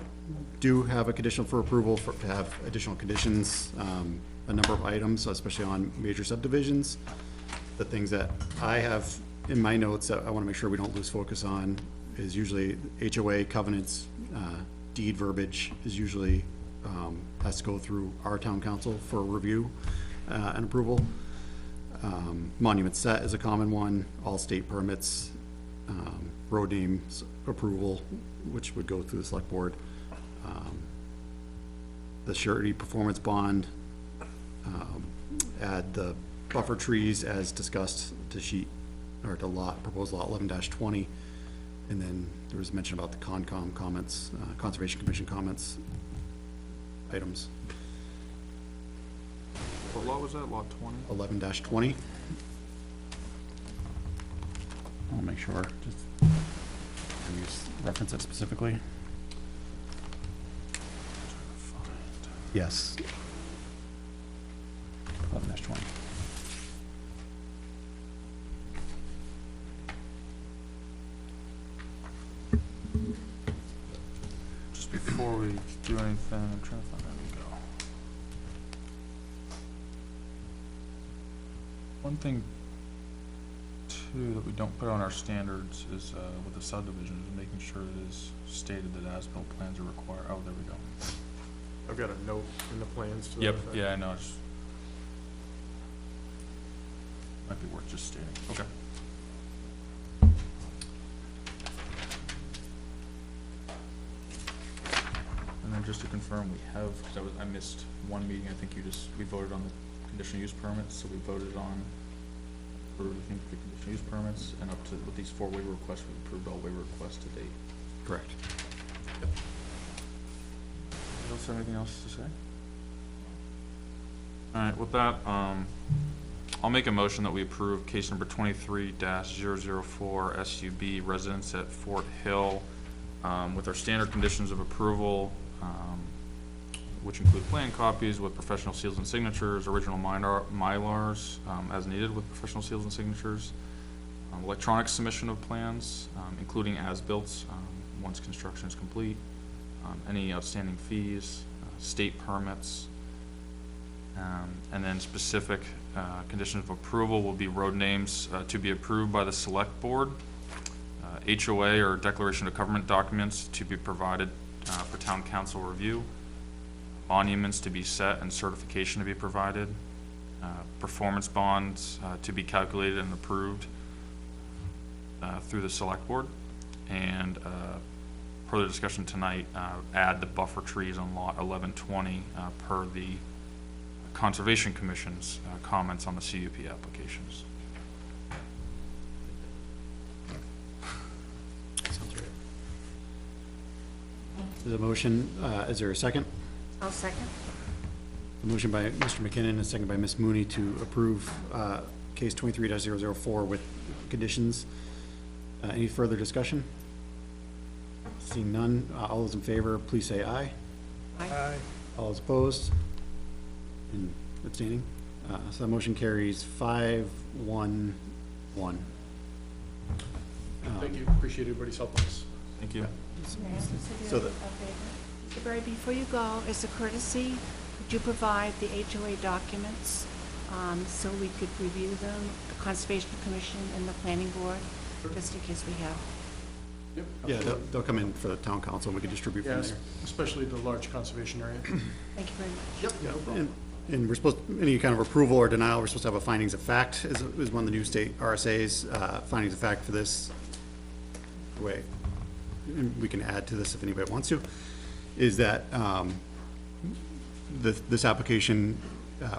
do have a conditional for approval to have additional conditions, a number of items, especially on major subdivisions. The things that I have in my notes that I wanna make sure we don't lose focus on is usually HOA covenants, deed verbiage is usually, has to go through our town council for review, and approval. Monument set is a common one, all state permits, road names approval, which would go through the select board. The surety performance bond, add the buffer trees as discussed to sheet, or to proposed lot 11-20. And then there was mention about the Concom comments, Conservation Commission comments, items. What lot was that, lot 20? 11-20. I'll make sure, just, can you reference it specifically? Yes. 11-20. Just before we do anything, I'm trying to find where we go. One thing too that we don't put on our standards is with the subdivisions, making sure it is stated that as-built plans are required. Oh, there we go. I've got a note in the plans to that Yep, effect. yeah, I know. Might be worth just stating. Okay. And then just to confirm, we have, because I missed one meeting, I think we voted on the conditional use permits, so we voted on, approved, I think, the conditional use permits, and up to, with these 4 waiver requests, we approved all waiver requests to date. Correct. Anyone else have anything else to say? Alright, with that, I'll make a motion that we approve case number 23-004 SUB residence at Fort Hill, with our standard conditions of approval, which include plan copies with professional seals and signatures, original Mylars, as needed with professional seals and signatures, electronic submission of plans, including as-built, once construction is complete, any outstanding fees, state permits, and then specific conditions of approval will be road names to be approved by the select board, HOA or declaration of government documents to be provided for town council review, monuments to be set and certification to be provided, performance bonds to be calculated and approved through the select board, and per the discussion tonight, add the buffer trees on lot 1120 per the Conservation Commission's comments on the CUP applications. Sounds right. There's a motion, is there a second? I'll second. A motion by Mr. McKinnon and a second by Ms. Mooney to approve case 23-004 with conditions. Any further discussion? Seeing none, all those in favor, please say aye. Aye. All those opposed and abstaining? So that motion carries 5-1-1. Thank you, appreciate everybody's help on this. Thank you. So the, Mr. Barry, before you go, as a courtesy, would you provide the HOA documents so we could review them, the Conservation Commission and the Planning Board, just in case we have? Yep. yeah, they'll come in for the town council and we can distribute from Yes, there. especially the large conservation area. Thank you very much. Yep, no problem. And we're supposed, any kind of approval or denial, we're supposed to have a findings of fact, is one of the new state RSAs, findings of fact for this way. And we can add to this if anybody wants to, is that, this application,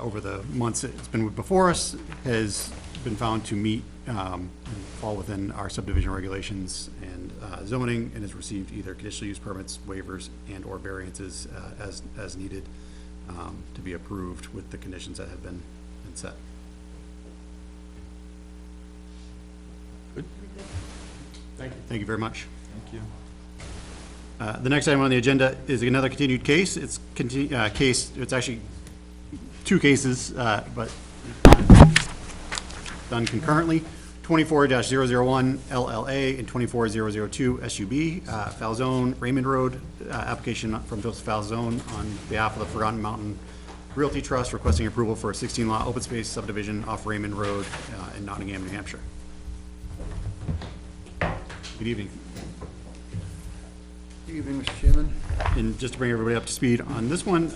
over the months it's been before us, has been found to meet, and fall within our subdivision regulations and zoning, and has received either conditional use permits, waivers, and or variances, as needed, to be approved with the conditions that have been set. Thank you. Thank you very much. Thank you. The next item on the agenda is another continued case. It's it's actually two cases, but done concurrently. 24-001 LLA and 24-002 SUB, Falzone, Raymond Road, application from Joseph Falzone on behalf of the Forgotten Mountain Realty Trust requesting approval for a 16-lot open space subdivision off Raymond Road in Nottingham, New Hampshire. Good evening. Good evening, Mr. Chairman. And just to bring everybody up to speed on this one,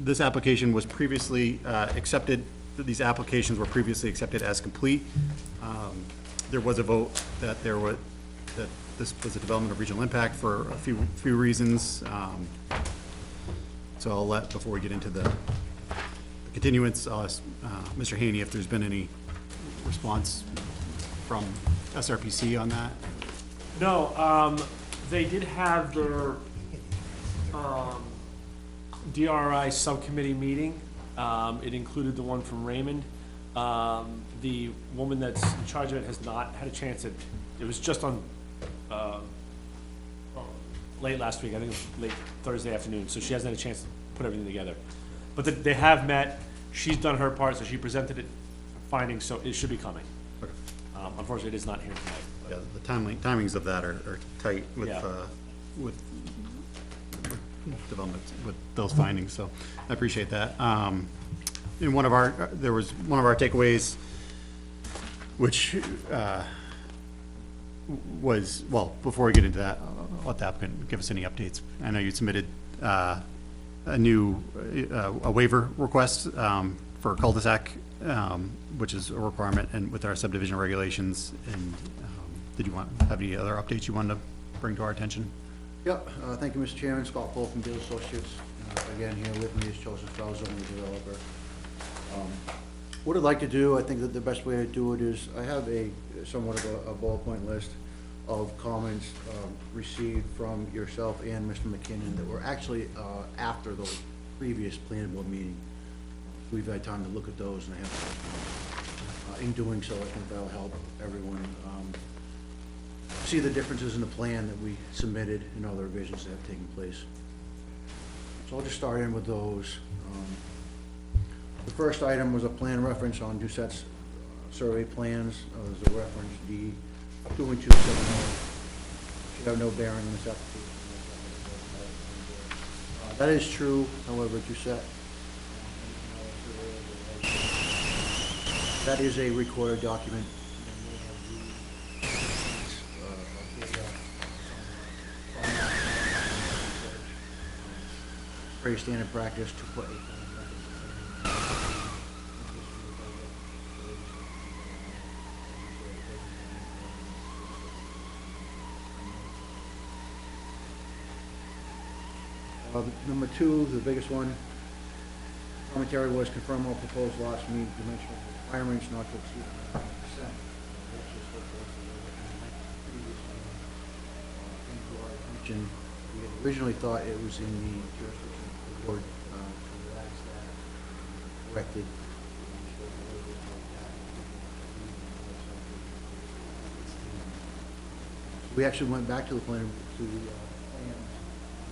this application was previously accepted, these applications were previously accepted as complete. There was a vote that that this was a development of regional impact for a few reasons. So I'll let, before we get into the continuance, I'll ask Mr. Haney if there's been any response from SRPC on that. No, they did have their DRI subcommittee meeting. It included the one from Raymond. The woman that's in charge of it has not had a chance to, it was just on late last week, I think it was late Thursday afternoon, so she hasn't had a chance to put everything together. But they have met, she's done her part, so she presented it, findings, so it should be coming. Okay. Unfortunately, it is not here tonight. Yeah, the timings of that are tight with, Yeah. with development, with those findings, so I appreciate that. In one of our takeaways, which, was, well, before we get into that, I'll let the applicant give us any updates. I know you submitted, a new, a waiver request, for cul-de-sac, which is a requirement and with our subdivision regulations, and, did you have any other updates you wanted to bring to our attention? Yep, thank you, Mr. Chairman. Scott Paul from Beal Associates. Again, here with me is Joseph Falzone, the developer. What I'd like to do, I think that the best way to do it is, I have somewhat of a bullet point list of comments received from yourself and Mr. McKinnon that were actually after the previous planning board meeting. We've had time to look at those, and I have, in doing so, I think that'll help everyone see the differences in the plan that we submitted and all the revisions that have taken place. So I'll just start in with those. The first item was a plan reference on Doucette's survey plans, there's a reference D 21270. Should have no bearing on this application. That is true, however, to set. That is a recorded document. Very standard practice to put a. Number two, the biggest one, commentary was confirm all proposed lots meet dimensional requirements not to exceed 100%. We had originally thought it was in the jurisdiction of the board to relax that, corrected. We actually went back to the plan, to the plans.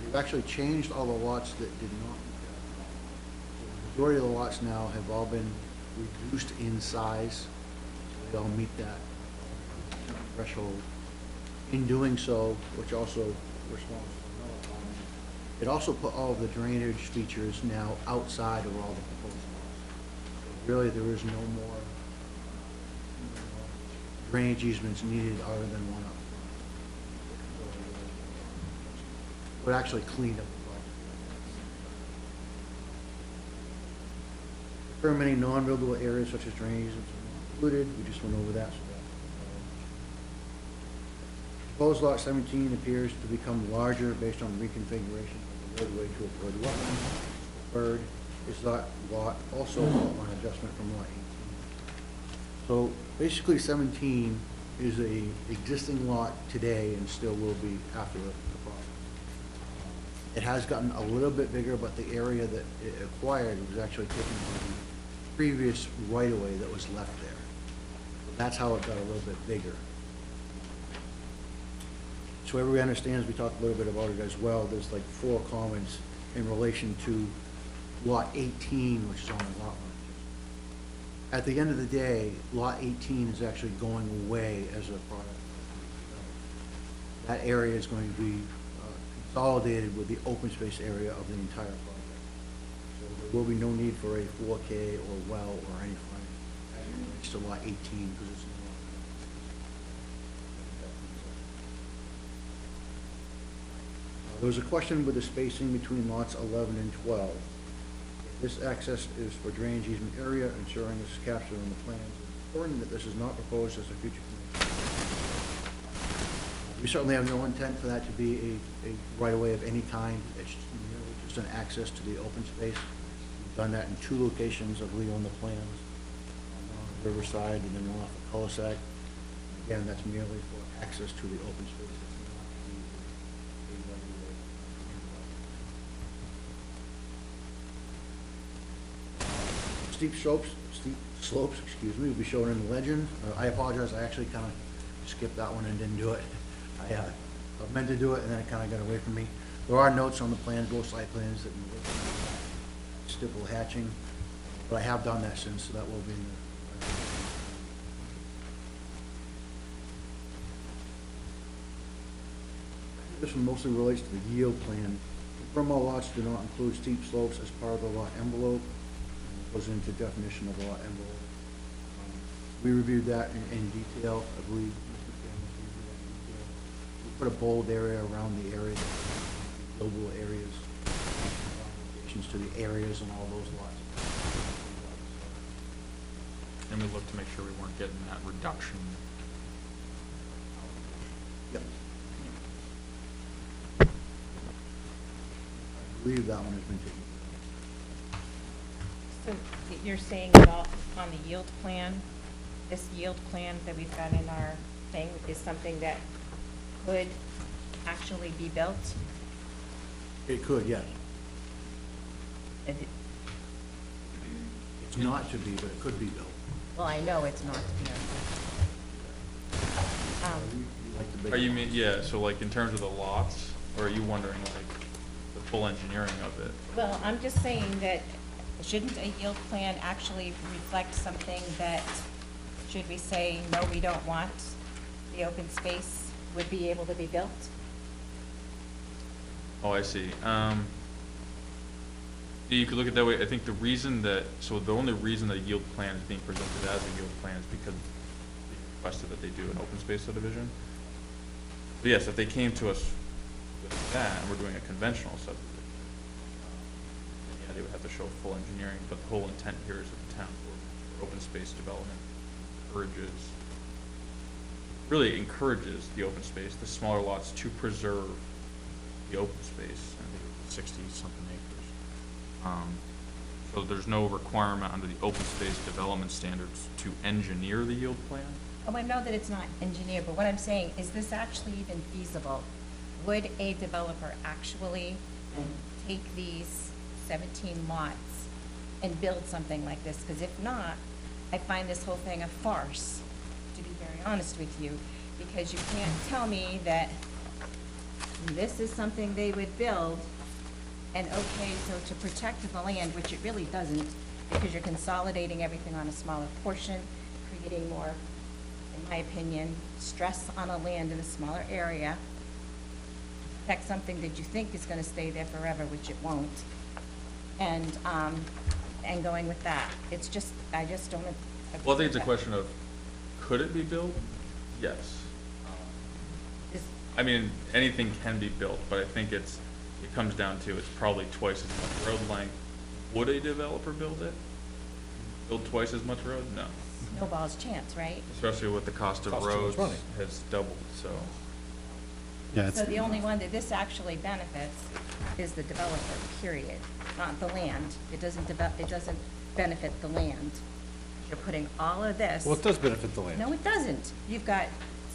We've actually changed all the lots that did not. The majority of the lots now have all been reduced in size. So they all meet that threshold. In doing so, which also responds to another comment, it also put all of the drainage features now outside of all the proposed lots. Really, there is no more drainage easements needed other than one up front. Would actually clean up the project. There are many non-buildable areas such as drainage easements are included. We just went over that. Proposed lot 17 appears to become larger based on reconfiguration of the roadway to avoid wetlands. Third is that lot also an adjustment from lot 18. So basically 17 is a existing lot today and still will be after the process. It has gotten a little bit bigger, but the area that it acquired was actually taken from the previous right-of-way that was left there. That's how it got a little bit bigger. So everybody understands, we talked a little bit about it as well, there's like 4 comments in relation to lot 18, which is on the lot line. At the end of the day, lot 18 is actually going away as a product. That area is going to be consolidated with the open space area of the entire project. So there will be no need for a 4K or well or any frontage as it relates to lot 18 because it's no longer. There was a question with the spacing between lots 11 and 12. This access is for drainage easement area, ensuring this is captured on the plans. It's important that this is not proposed as a future connection. We certainly have no intent for that to be a right-of-way of any kind. It's merely just an access to the open space. We've done that in 2 locations, I believe, on the plans, one on the riverside and then one off the cul-de-sac. Again, that's merely for access to the open space. It's not to be a right-of-way. Steep slopes, excuse me, will be shown in the legend. I apologize, I actually kind of skipped that one and didn't do it. I meant to do it and then it kind of got away from me. There are notes on the plans, both site plans, that stipple hatching, but I have done that since, so that will be in the. This one mostly relates to the yield plan. Confirm all lots do not include steep slopes as part of the lot envelope. Goes into definition of the lot envelope. We reviewed that in detail, I believe. We put a bold area around the area, buildable areas, allocations to the areas and all those lots. And we looked to make sure we weren't getting that reduction. Yep. I believe that one has been taken. So you're saying that all, on the yield plan, this yield plan that we've got in our thing is something that could actually be built? It could, yes. And It's not to be, but it could be built. well, I know it's not to be. Like the big Are you ones. mean, yeah, so like in terms of the lots, or are you wondering like the full engineering of it? Well, I'm just saying that shouldn't a yield plan actually reflect something that should we say, no, we don't want the open space would be able to be built? Oh, I see. You could look at it that way. I think the reason that, so the only reason that a yield plan is being presented as a yield plan is because they requested that they do an open space subdivision. But yes, if they came to us with that, and we're doing a conventional subdivision, then yeah, they would have to show full engineering, but the whole intent here is that the town for open space development really encourages the open space, the smaller lots, to preserve the open space. I think it was 60-something acres. So there's no requirement under the open space development standards to engineer the yield plan? Oh, I know that it's not engineered, but what I'm saying, is this actually even feasible? Would a developer actually take these 17 lots and build something like this? Because if not, I find this whole thing a farce, to be very honest with you, because you can't tell me that this is something they would build, and okay, so to protect the land, which it really doesn't, because you're consolidating everything on a smaller portion, creating more, in my opinion, stress on a land in a smaller area, protect something that you think is gonna stay there forever, which it won't, and going with that. It's just, I just don't. Well, I think it's a question of, could it be built? Yes. I mean, anything can be built, but I think it comes down to, it's probably twice as much road length. Would a developer build it? Build twice as much road? No. Snowball's chance, right? Especially with the cost of Cost of roads running. has doubled, so. Yeah, So the only one that this actually benefits is the developer, period, not the land. It doesn't benefit the land. You're putting all of this. Well, it does benefit the land. No, it doesn't. You've got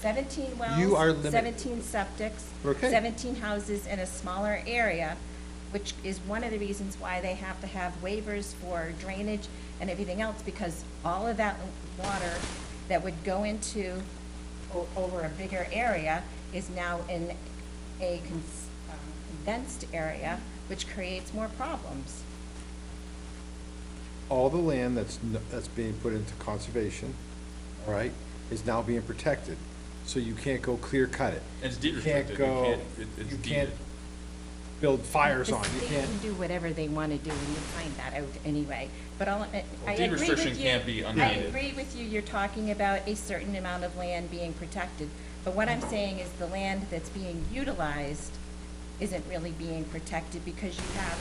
17 You are wells, 17 septics, Okay. 17 houses in a smaller area, which is one of the reasons why they have to have waivers for drainage and everything else, because all of that water that would go into, over a bigger area is now in a condensed area, which creates more problems. All the land that's being put into conservation, all right, is now being protected. So you can't go clear cut it. It's deed You can't restricted. go, It's you deeded. can't build fires on, The you state can't. can do whatever they want to do, and you'll find that out anyway. But I deed agree restriction with you. can't be I undeeded. agree with you, you're talking about a certain amount of land being protected. But what I'm saying is the land that's being utilized isn't really being protected, because you have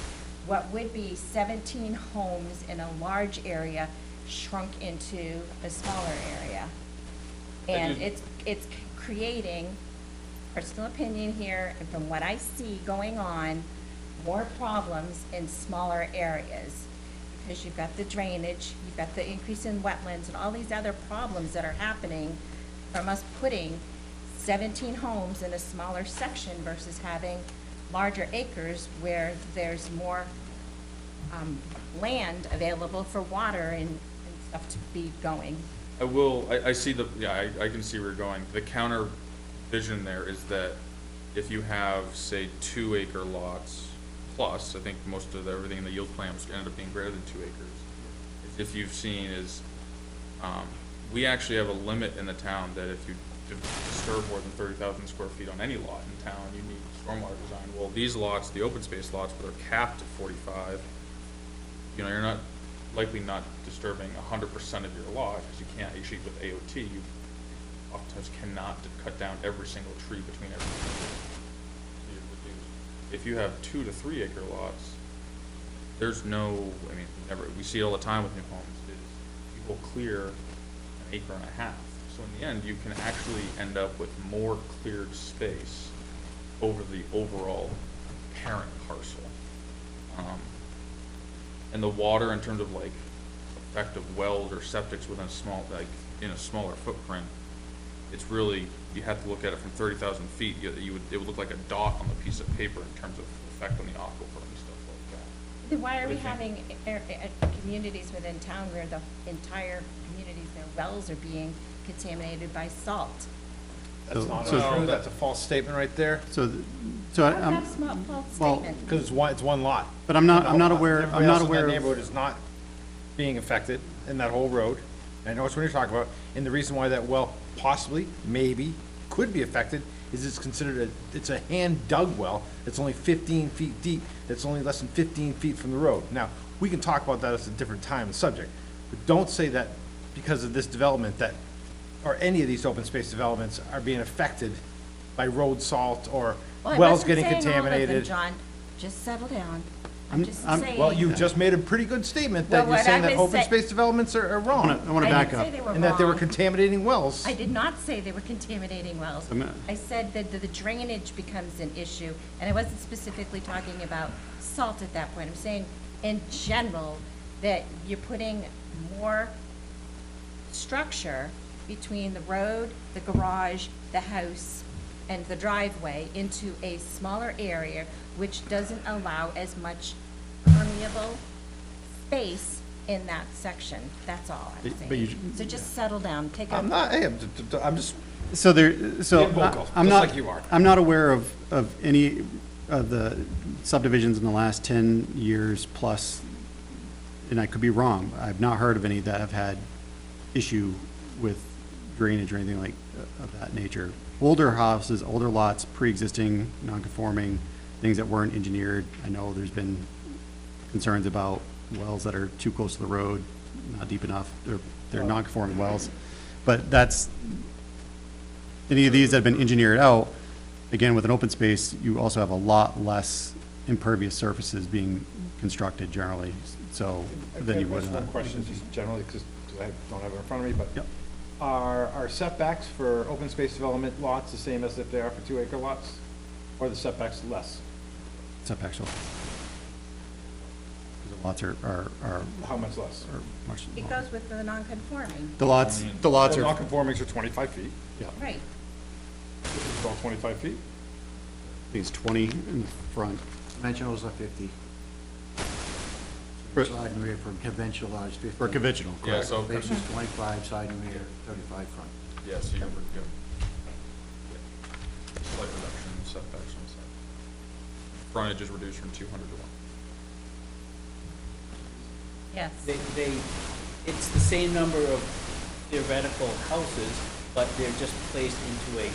what would be 17 homes in a large area shrunk into a smaller area. And it's creating, personal opinion here, and from what I see going on, more problems in smaller areas. Because you've got the drainage, you've got the increase in wetlands, and all these other problems that are happening from us putting 17 homes in a smaller section versus having larger acres where there's more land available for water and stuff to be going. I see I can see where you're going. The counter vision there is that if you have, say, 2 acre lots plus, I think most of everything in the yield plan was ended up being greater than 2 acres. If you've seen is, we actually have a limit in the town that if you disturb more than 30,000 square feet on any lot in town, you need stormwater design. Well, these lots, the open space lots, where they're capped at 45, you know, you're not likely not disturbing 100% of your lot, because you can't actually, with AOT, you oftentimes cannot cut down every single tree between every if you have 2 to 3 acre lots, there's no, I mean, we see it all the time with new homes, is people clear an acre and a half. So in the end, you can actually end up with more cleared space over the overall parent parcel. And the water, in terms of like effective wells or septics within a small, like in a smaller footprint, it's really, you have to look at it from 30,000 feet. It would look like a dot on the piece of paper in terms of effect on the aquifer and stuff like that. Then why are we having communities within town where the entire communities, their wells are being contaminated by salt? That's not true, that's a false statement right there, So How's that a small false well, statement? because it's one lot. but I'm not aware, Everybody else in that of. neighborhood is not being affected in that whole road. I know it's what you're talking about, and the reason why that well possibly, maybe, could be affected is it's considered it's a hand-dug well, it's only 15 feet deep, it's only less than 15 feet from the road. Now, we can talk about that at a different time and subject, but don't say that because of this development that, or any of these open space developments are being affected by road salt or wells getting contaminated. John, just settle down. I'm just saying. Well, you just made a pretty good statement that Well, you're what saying I that was open say- space developments are wrong. I want to back up. I didn't say they were And that they were wrong. contaminating wells. I did not say they were contaminating wells. I'm not- I said that the drainage becomes an issue, and I wasn't specifically talking about salt at that point. I'm saying, in general, that you're putting more structure between the road, the garage, the house, and the driveway into a smaller area, which doesn't allow as much permeable space in that section. That's all I'm But you- saying. So just settle down, take a. I'm not, hey, I'm just, So there, so Get vocal, I'm just not, like you are. I'm not aware of any of the subdivisions in the last 10 years plus, and I could be wrong, I've not heard of any that have had issue with drainage or anything like of that nature. Older houses, older lots, pre-existing, non-conforming, things that weren't engineered. I know there's been concerns about wells that are too close to the road, not deep enough, they're non-conforming wells. But that's, any of these that have been engineered out, again, with an open space, you also have a lot less impervious surfaces being constructed generally, so, than you would in one a. question, just generally, because I don't have it in front of me, but Yep. are setbacks for open space development lots the same as if they are for 2-acre lots? Or are the setbacks less? Setbacks. The lots are How much less? much. It goes with the non-conforming. The lots Well, are, non-conformings are 25 feet. Right. This is about 25 feet. I think it's 20 in the front. Conventionals are 50. For- Side and rear for conventional lot is 50. For conventional, Yeah, correct. so, Base is 25, side and rear, 35 front. yeah, so you're good. Slight reduction in setbacks on the side. Frontage is reduced from 200 to 1. Yes. It's the same number of theoretical houses, but they're just placed into a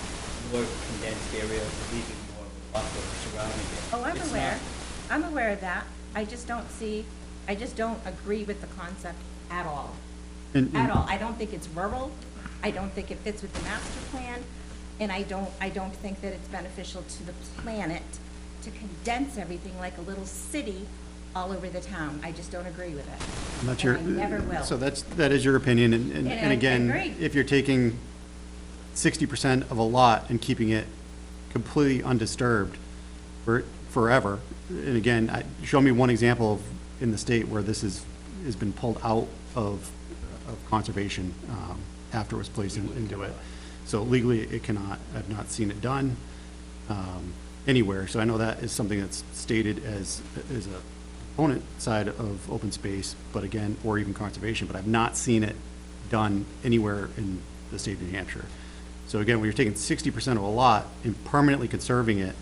more condensed area, leaving more buffer surrounding it. Oh, I'm It's aware. not- I'm aware of that. I just don't agree with the concept at all. And- At all. I don't think it's rural. I don't think it fits with the master plan. And I don't think that it's beneficial to the planet to condense everything like a little city all over the town. I just don't agree with it. And that's your, And I never will. so that is your opinion, And I and again, agree. if you're taking 60% of a lot and keeping it completely undisturbed for forever, and again, show me one example in the state where this has been pulled out of conservation, after it was placed into it. So legally, it cannot, I've not seen it done, anywhere, so I know that is something that's stated as a opponent side of open space, but again, or even conservation, but I've not seen it done anywhere in the state of New Hampshire. So again, when you're taking 60% of a lot and permanently conserving it,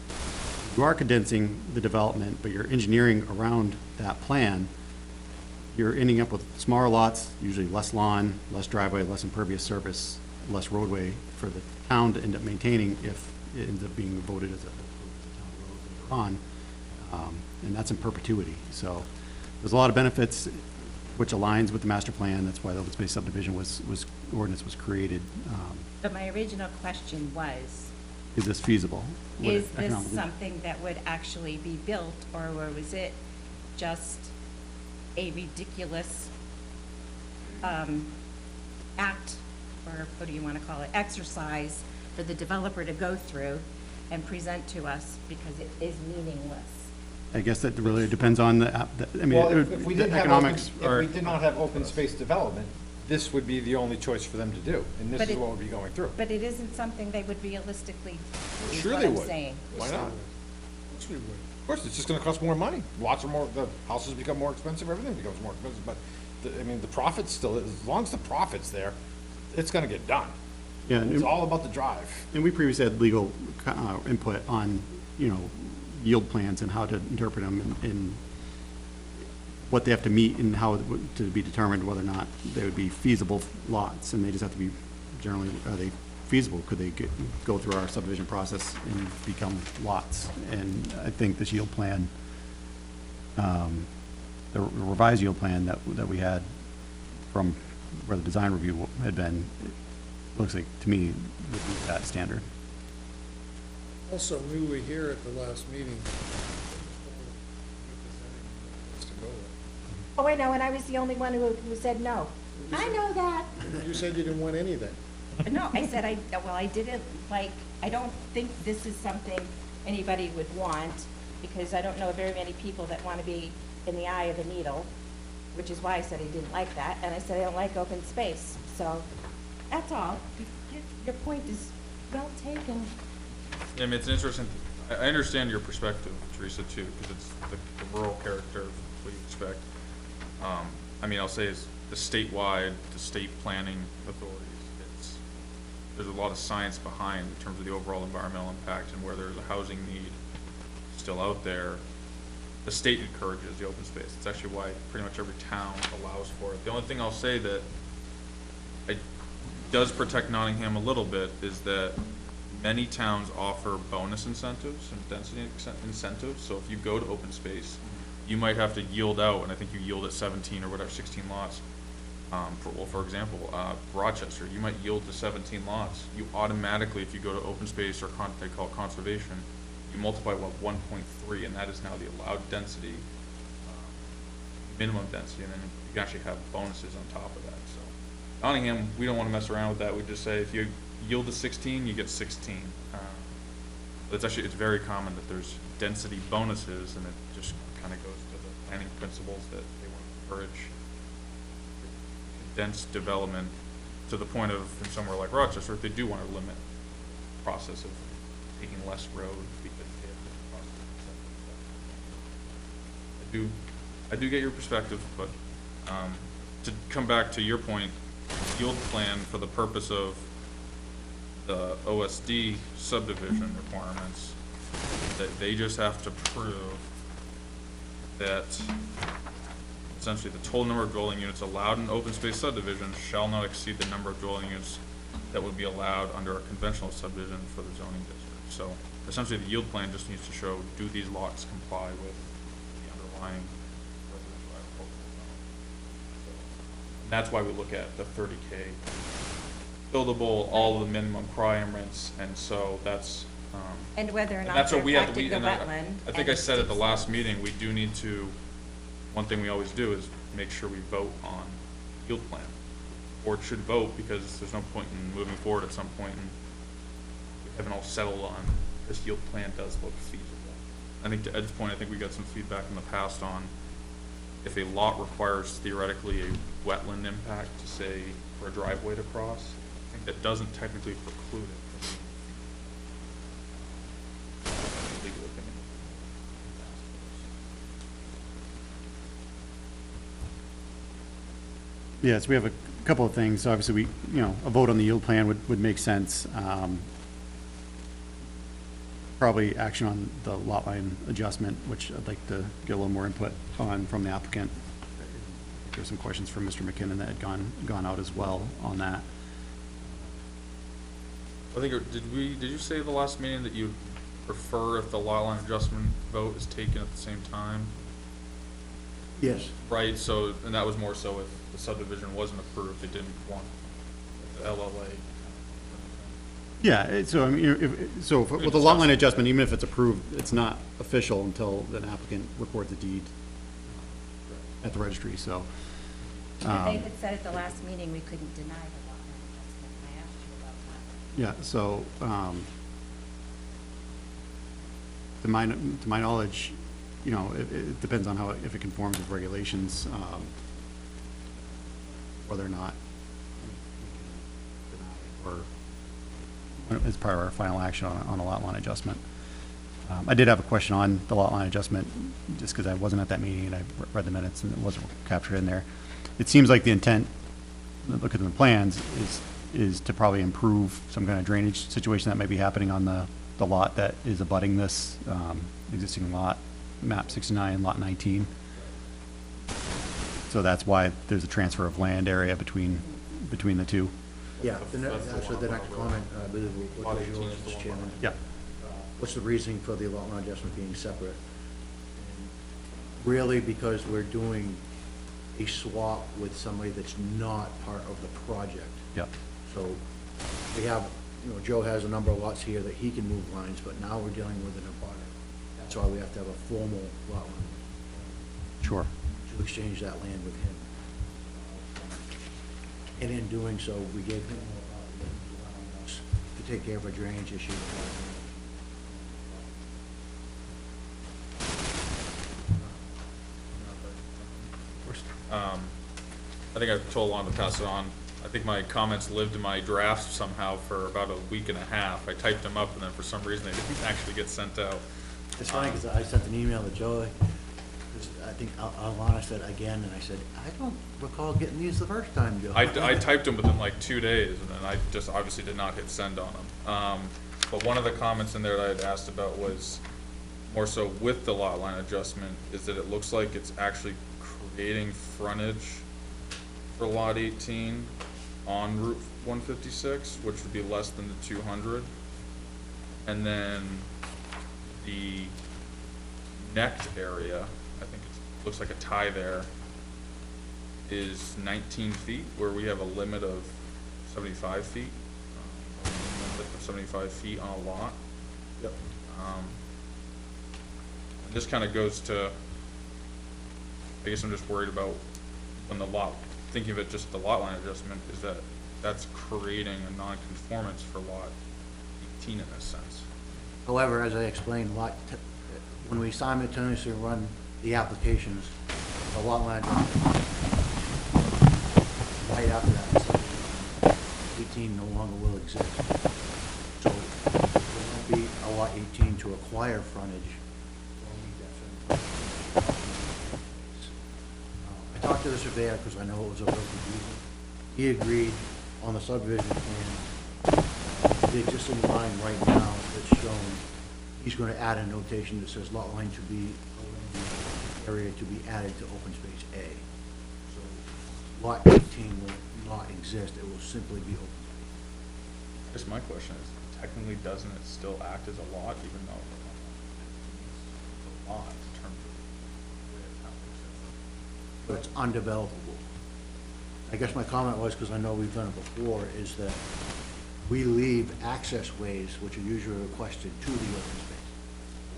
you are condensing the development, but you're engineering around that plan. You're ending up with smaller lots, usually less lawn, less driveway, less impervious surface, less roadway for the town to end up maintaining if it ends up being voted as a town road later on. And that's in perpetuity. So there's a lot of benefits, which aligns with the master plan. That's why the open space subdivision ordinance was created. But my original question was, Is this feasible? Would it is this economically- something that would actually be built, or was it just a ridiculous act, or what do you want to call it, exercise for the developer to go through and present to us, because it is meaningless? I guess that really depends on I mean, Well, if we the didn't have economics if are. we did not have open space development, this would be the only choice for them to do, and this But is it- what would be going through. But it isn't something they would realistically do, is Sure what they I'm would. saying. Why not? Of course, it's just gonna cost more money. Lots are more, the houses become more expensive, everything becomes more expensive, but, I mean, the profit's still, as long as the profit's there, it's gonna get done. Yeah, and- It's all about the drive. And we previously had legal input on, yield plans and how to interpret them, and what they have to meet and how, to be determined whether or not they would be feasible lots, and they just have to be, generally, are they feasible? Could they go through our subdivision process and become lots? And I think this yield plan, the revised yield plan that we had from where the design review had been, looks like, to me, would be that standard. Also, we were here at the last meeting. Oh, I know, and I was the only one who said no. I know that. You said you didn't want anything. No, I said I didn't like, I don't think this is something anybody would want, because I don't know very many people that want to be in the eye of the needle, which is why I said I didn't like that, and I said I don't like open space, so, that's all. Your point is well taken. I mean, it's an interesting, I understand your perspective, Teresa, too, because it's the rural character of what you expect. I mean, I'll say is the statewide, the state planning authorities, there's a lot of science behind in terms of the overall environmental impact and where there's a housing need still out there. The state encourages the open space. It's actually why pretty much every town allows for it. The only thing I'll say that does protect Nottingham a little bit is that many towns offer bonus incentives and density incentives. So if you go to open space, you might have to yield out, and I think you yield at 17 or whatever, 16 lots. For example, Rochester, you might yield to 17 lots. You automatically, if you go to open space or they call it conservation, you multiply with 1.3, and that is now the allowed density, minimum density, and then you can actually have bonuses on top of that. So Nottingham, we don't want to mess around with that. We just say if you yield to 16, you get 16. But it's very common that there's density bonuses, and it just kind of goes to the planning principles that they want to encourage condensed development to the point of, in somewhere like Rochester, if they do want to limit the process of taking less road because they have different processes. I do get your perspective, but to come back to your point, yield plan for the purpose of the OSD subdivision requirements, that they just have to prove that essentially the total number of dwelling units allowed in open space subdivision shall not exceed the number of dwelling units that would be allowed under a conventional subdivision for the zoning district. So essentially the yield plan just needs to show, do these lots comply with the underlying residential agricultural zone? And that's why we look at the 30K buildable, all of the minimum requirements, and so that's, And whether or and not that's they're what we have to, affecting the wetland. I think I said at the last meeting, we do need to, one thing we always do is make sure we vote on yield plan. Board should vote, because there's no point in moving forward at some point and we haven't all settled on this yield plan does look feasible. I think to Ed's point, I think we got some feedback in the past on if a lot requires theoretically a wetland impact to say for a driveway to cross, I think that doesn't technically preclude it from legal opinion. Yes, we have a couple of things. Obviously, a vote on the yield plan would make sense. Probably action on the lot line adjustment, which I'd like to get a little more input on from the applicant. There's some questions from Mr. McKinnon that had gone out as well on that. I think, did you say at the last meeting that you prefer if the lot line adjustment vote is taken at the same time? Yes. Right, so, and that was more so if the subdivision wasn't approved, they didn't want the LLA. Yeah, so, I mean, with the lot line adjustment, even if it's approved, it's not official until the applicant records a deed at the registry, so. They had said at the last meeting we couldn't deny the lot line adjustment, and I asked you about that. Yeah, so, to my knowledge, it depends on if it conforms with regulations, whether or not we can deny or as part of our final action on a lot line adjustment. I did have a question on the lot line adjustment, just because I wasn't at that meeting and I read the minutes and it wasn't captured in there. It seems like the intent, look at the plans, is to probably improve some kind of drainage situation that might be happening on the lot that is abutting this existing lot, map 69, lot 19. So that's why there's a transfer of land area between the two. Yeah, actually, the next comment, I believe, what was yours, Mr. Chairman? Yeah. What's the reasoning for the lot line adjustment being separate? Really, because we're doing a swap with somebody that's not part of the project. Yeah. So we have, Joe has a number of lots here that he can move lines, but now we're dealing with an abutter. That's why we have to have a formal lot line Sure. to exchange that land with him. And in doing so, we gave him more property than allowing us to take care of a drainage issue. I think I've told Lon to pass it on. I think my comments lived in my drafts somehow for about a week and a half. I typed them up and then for some reason they didn't actually get sent out. It's funny, because I sent an email to Joe, 'cause I think Alana said again, and I said, I don't recall getting these the first time, Joe. I typed them within like 2 days, and then I just obviously did not hit send on them. But one of the comments in there that I had asked about was more so with the lot line adjustment, is that it looks like it's actually creating frontage for lot 18 on Route 156, which would be less than the 200. And then the necked area, I think it looks like a tie there, is 19 feet, where we have a limit of 75 feet. Limit of 75 feet on a lot. Yep. And this kind of goes to, I guess I'm just worried about when the lot, thinking of it just the lot line adjustment, is that that's creating a non-conformance for lot 18 in this sense. However, as I explained, when we simultaneously run the applications, the lot line, right after that, 18 no longer will exist. So there won't be a lot 18 to acquire frontage. I talked to the surveyor because I know it was a little confusing. He agreed on the subdivision plan, the existing line right now that's shown, he's going to add a notation that says lot line to be, area to be added to open space A. So lot 18 will not exist, it will simply be open space. I guess my question is, technically doesn't it still act as a lot, even though it's a lot in terms of But it's undevelopable. I guess my comment was, because I know we've done it before, is that we leave access ways, which are usually requested, to the open space.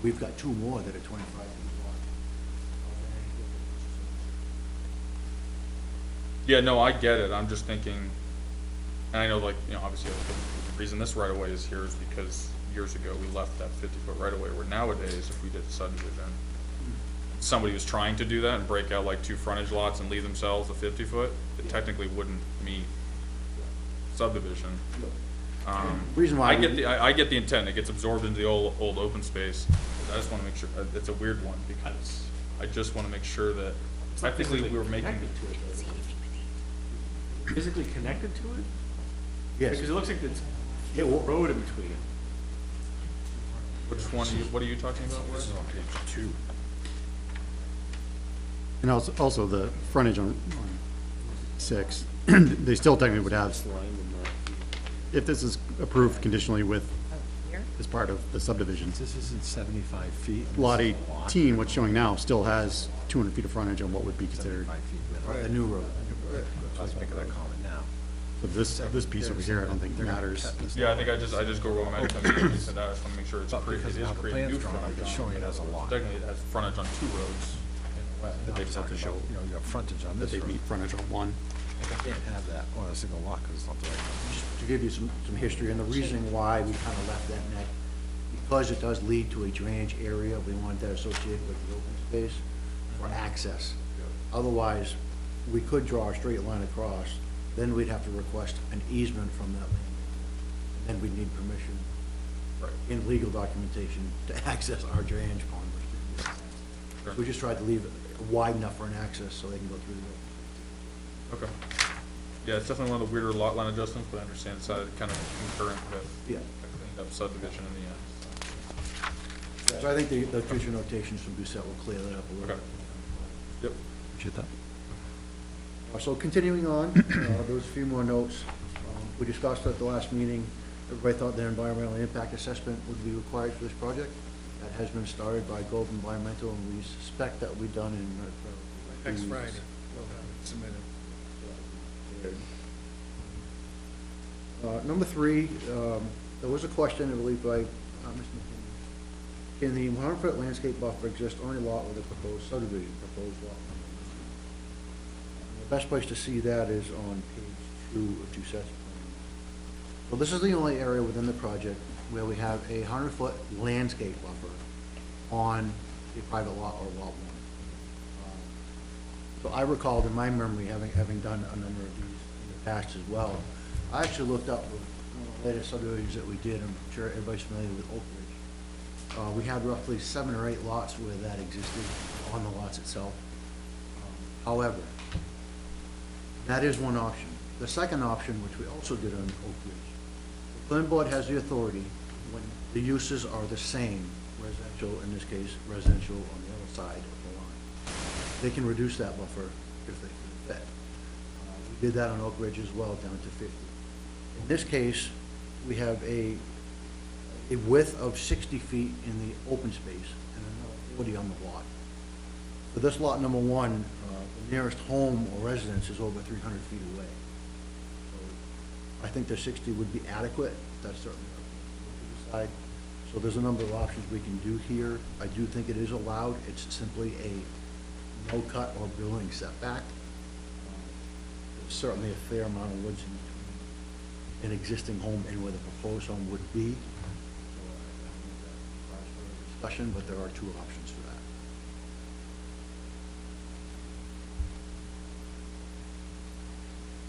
We've got 2 more that are 25 feet wide. Yeah, no, I get it, I'm just thinking, and I know, like, obviously, the reason this right of way is here is because years ago, we left that 50-foot right of way, where nowadays, if we did a subdivision, somebody was trying to do that and break out like 2 frontage lots and leave themselves a 50-foot, it technically wouldn't meet subdivision. Reason why I get the intent, it gets absorbed into the old open space, I just wanna make sure, it's a weird one, because I just wanna make sure that technically we were making. Physically connected to it? Yes. Because it looks like it's a It will- road in between. Which one, what are you talking about? This is on page 2. And also the frontage on 6, they still technically would have, if this is approved conditionally with, as part of the subdivision, This isn't 75 feet. lot 18, what's showing now, still has 200 feet of frontage on what would be considered, A new road. Let's make that comment now. but this piece over here, I don't think matters. Yeah, I think I just go romantic, I said that, I just wanna make sure it's But it because of is how the creating new plan's drawn, frontage it's on, showing it as a lot. technically it has frontage on 2 roads. That they just have to show, you got frontage on That this they road. meet frontage on 1. They can't have that on a single lot because it's not the right one. Just to give you some history, and the reason why we kind of left that neck, because it does lead to a drainage area, we wanted that associated with the open space for access. Otherwise, we could draw a straight line across, then we'd have to request an easement from that land. Then we'd need permission in legal documentation to access our drainage pond. So we just tried to leave it wide enough for an access so they can go through the. Okay. Yeah, it's definitely one of the weirder lot line adjustments, but I understand it's kind of concurrent with Yeah. a cleaned up subdivision in the end. So I think the future notations from Doucette will clear that up a little Okay. bit. Yep. Appreciate that. So continuing on, there was a few more notes. We discussed at the last meeting, everybody thought their environmental impact assessment would be required for this project. That has been started by Gove Environmental, and we suspect that will be done in Next Friday, we'll have it submitted. Number three, there was a question, I believe, by Mr. McKinney. Can the 100-foot landscape buffer exist on a lot with a proposed subdivision, proposed lot? The best place to see that is on page 2 of 2 sets of plans. So this is the only area within the project where we have a 100-foot landscape buffer on a private lot or lot 1. So I recalled in my memory, having done a number of these in the past as well, I actually looked up with one of the latest subdivisions that we did. I'm sure everybody's familiar with Oak Ridge. We had roughly 7 or 8 lots where that existed on the lots itself. However, that is one option. The second option, which we also did on Oak Ridge, the planning board has the authority when the uses are the same, residential, in this case, residential on the other side of the line. They can reduce that buffer if they can fit. We did that on Oak Ridge as well, down to 50. In this case, we have a width of 60 feet in the open space and another 40 on the lot. For this lot number 1, the nearest home or residence is over 300 feet away. So I think the 60 would be adequate. That's certainly up to decide. So there's a number of options we can do here. I do think it is allowed. It's simply a no-cut or building setback. There's certainly a fair amount of woods in between an existing home and where the proposed home would be. So I don't think that requires further discussion, but there are 2 options for that.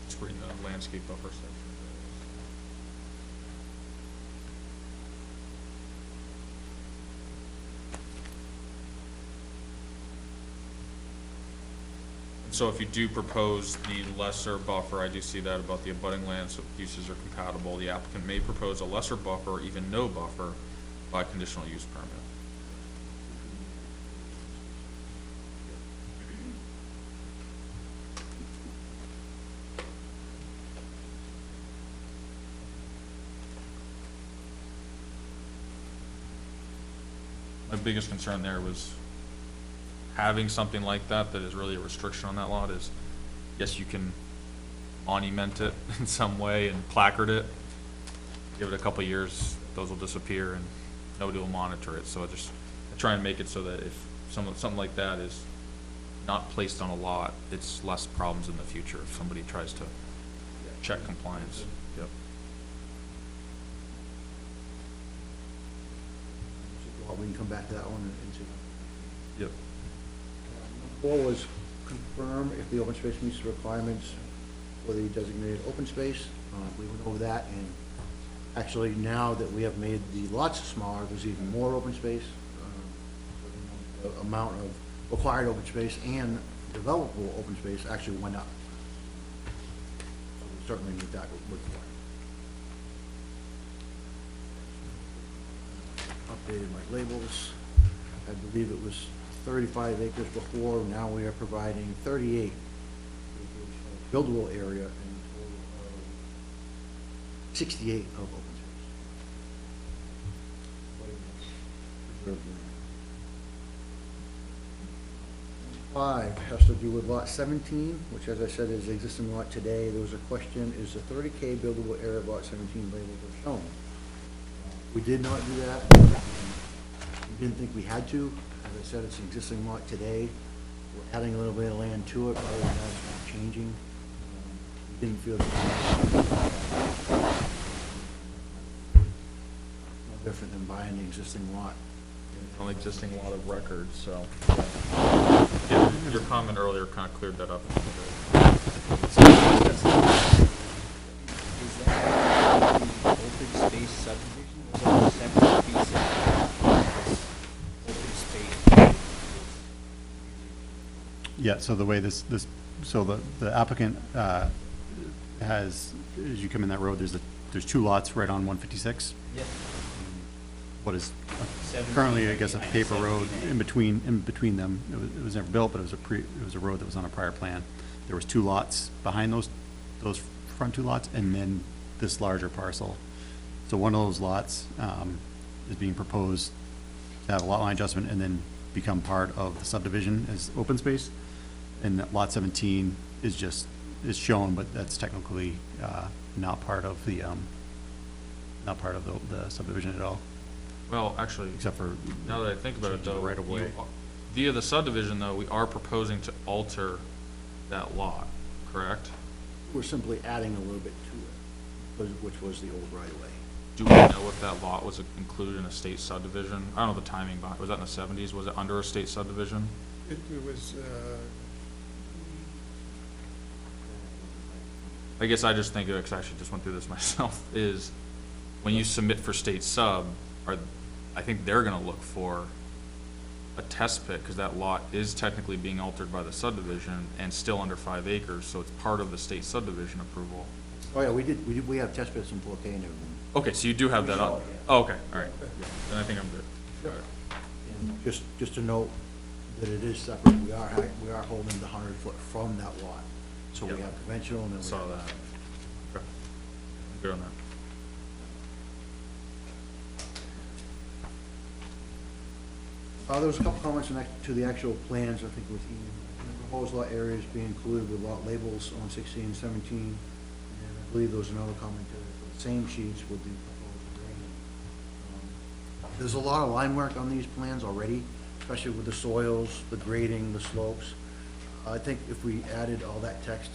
Just reading the landscape buffer section. So if you do propose the lesser buffer, I do see that about the abutting lands, so uses are compatible. The applicant may propose a lesser buffer or even no buffer by conditional use permit. My biggest concern there was having something like that that is really a restriction on that lot is, yes, you can monument it in some way and placard it. Give it a couple of years, those will disappear and nobody will monitor it. So I try and make it so that if something like that is not placed on a lot, it's less problems in the future if somebody tries to check compliance. Yep. We can come back to that one and see. Yep. 4 was confirm if the open space meets the requirements for the designated open space. We went over that, and actually now that we have made the lots smaller, there's even more open space. The amount of required open space and developable open space actually went up. So we certainly need that requirement. Updated my labels. I believe it was 35 acres before, now we are providing 38 acres of buildable area and a total of 68 of open space. Reserved land. 5 has to do with lot 17, which, as I said, is the existing lot today. There was a question, is the 30K buildable area of lot 17 labeled or shown? We did not do that. We didn't think we had to. As I said, it's an existing lot today. We're adding a little bit of land to it, other than that, it's not changing. We didn't feel no different than buying the existing lot. On the existing lot of record, so. Yeah, your comment earlier kind of cleared that up. Is that open space subdivision, or is that a separate piece of open space? Yeah, so the way so the applicant has, as you come in that road, there's 2 lots right on 156. Yeah. What is currently, I guess, a paper road in between them. It was never built, but it was a road that was on a prior plan. there was two lots behind those front two lots, and then this larger parcel. So one of those lots, is being proposed to have a lot line adjustment and then become part of the subdivision as open space. And that lot 17 is shown, but that's technically, not part of the subdivision at all, Well, actually, except for, now that I think about it though, Right of way. via the subdivision though, we are proposing to alter that lot, correct? We're simply adding a little bit to it, which was the old right-of-way. Do we know if that lot was included in a state subdivision? I don't know the timing behind, was that in the seventies? Was it under a state subdivision? It was, I guess I just think, because I actually just went through this myself, is when you submit for state sub, I think they're gonna look for a test pit, because that lot is technically being altered by the subdivision and still under 5 acres, so it's part of the state subdivision approval. Oh, yeah, we have test pits in 4K and everything. Okay, so you do have that up? Oh, okay, all right. Then I think I'm good. All right. And just to note that it is separate, we are holding the 100-foot from that lot. So we Yep. have conventional and then we Saw have. that. Okay. I'm good on that. There was a couple comments to the actual plans, I think with Ian. The proposed lot areas being included with lot labels on 16 and 17. And I believe there was another comment to the same sheets with the proposed grading. There's a lot of line work on these plans already, especially with the soils, the grading, the slopes. I think if we added all that text,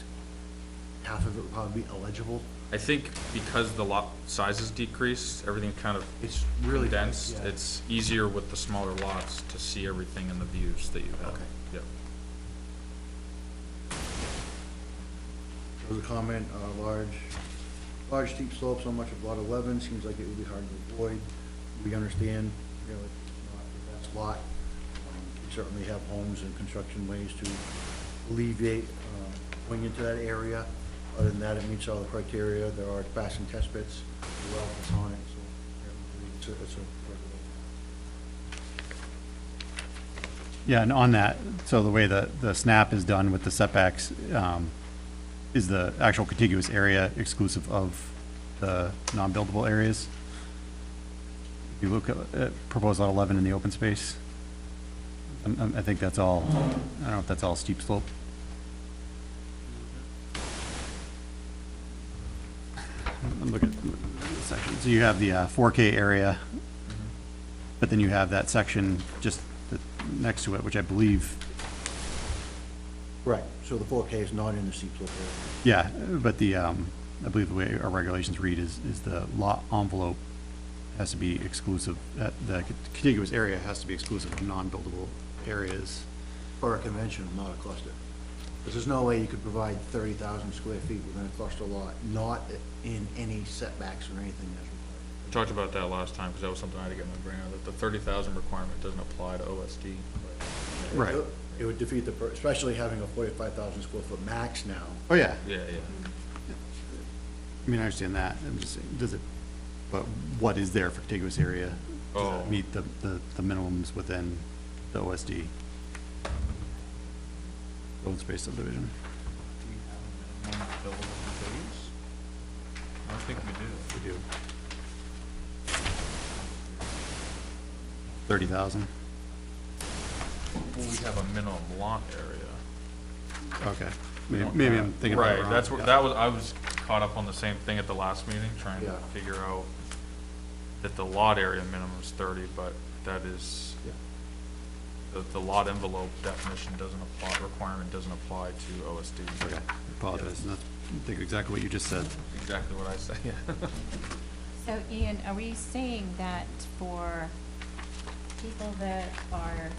half of it would probably be illegible. I think because the lot sizes decreased, everything kind of It's really condensed. yeah. It's easier with the smaller lots to see everything in the views that you have. Okay. Yep. There was a comment, large steep slopes on much of lot 11, seems like it would be hard to avoid. We understand, you know, it's not the best lot. We certainly have homes and construction ways to alleviate going into that area. Other than that, it meets all the criteria. There are passing test pits, the well is on it, so it's a yeah, and on that, so the way the snap is done with the setbacks, is the actual contiguous area exclusive of the non-buildable areas? If you look at proposed lot 11 in the open space, I think that's all, I don't know if that's all steep slope. I'm looking at the section. So you have the 4K area, but then you have that section just next to it, which I believe, right. So the 4K is not in the steep slope area. yeah, but I believe the way our regulations read is the lot envelope has to be exclusive, the contiguous area has to be exclusive of non-buildable areas. Or a conventional, not a cluster. Because there's no way you could provide 30,000 square feet within a cluster lot, not in any setbacks or anything that's required. We talked about that last time, because that was something I had to get my brain on, that the 30,000 requirement doesn't apply to OSD. Right. It would defeat especially having a 45,000 square foot max now. Oh, yeah. Yeah, yeah. I mean, I understand that. I'm just saying, but what is there for contiguous area? Does Oh. it meet the minimums within the OSD? Open space subdivision. Do we have a minimum buildable phase? I don't think we do. We do. 30,000. Well, we have a minimum lot area. Okay. Maybe I'm thinking about it Right, wrong. that's where, that was, I was caught up on the same thing at the last meeting, trying to Yeah. figure out that the lot area minimum is 30, but that is, the lot envelope definition doesn't apply, requirement doesn't apply to OSD. Okay, I apologize. I think exactly what you just said. Exactly what I say, yeah. So Ian, are we saying that for people that are,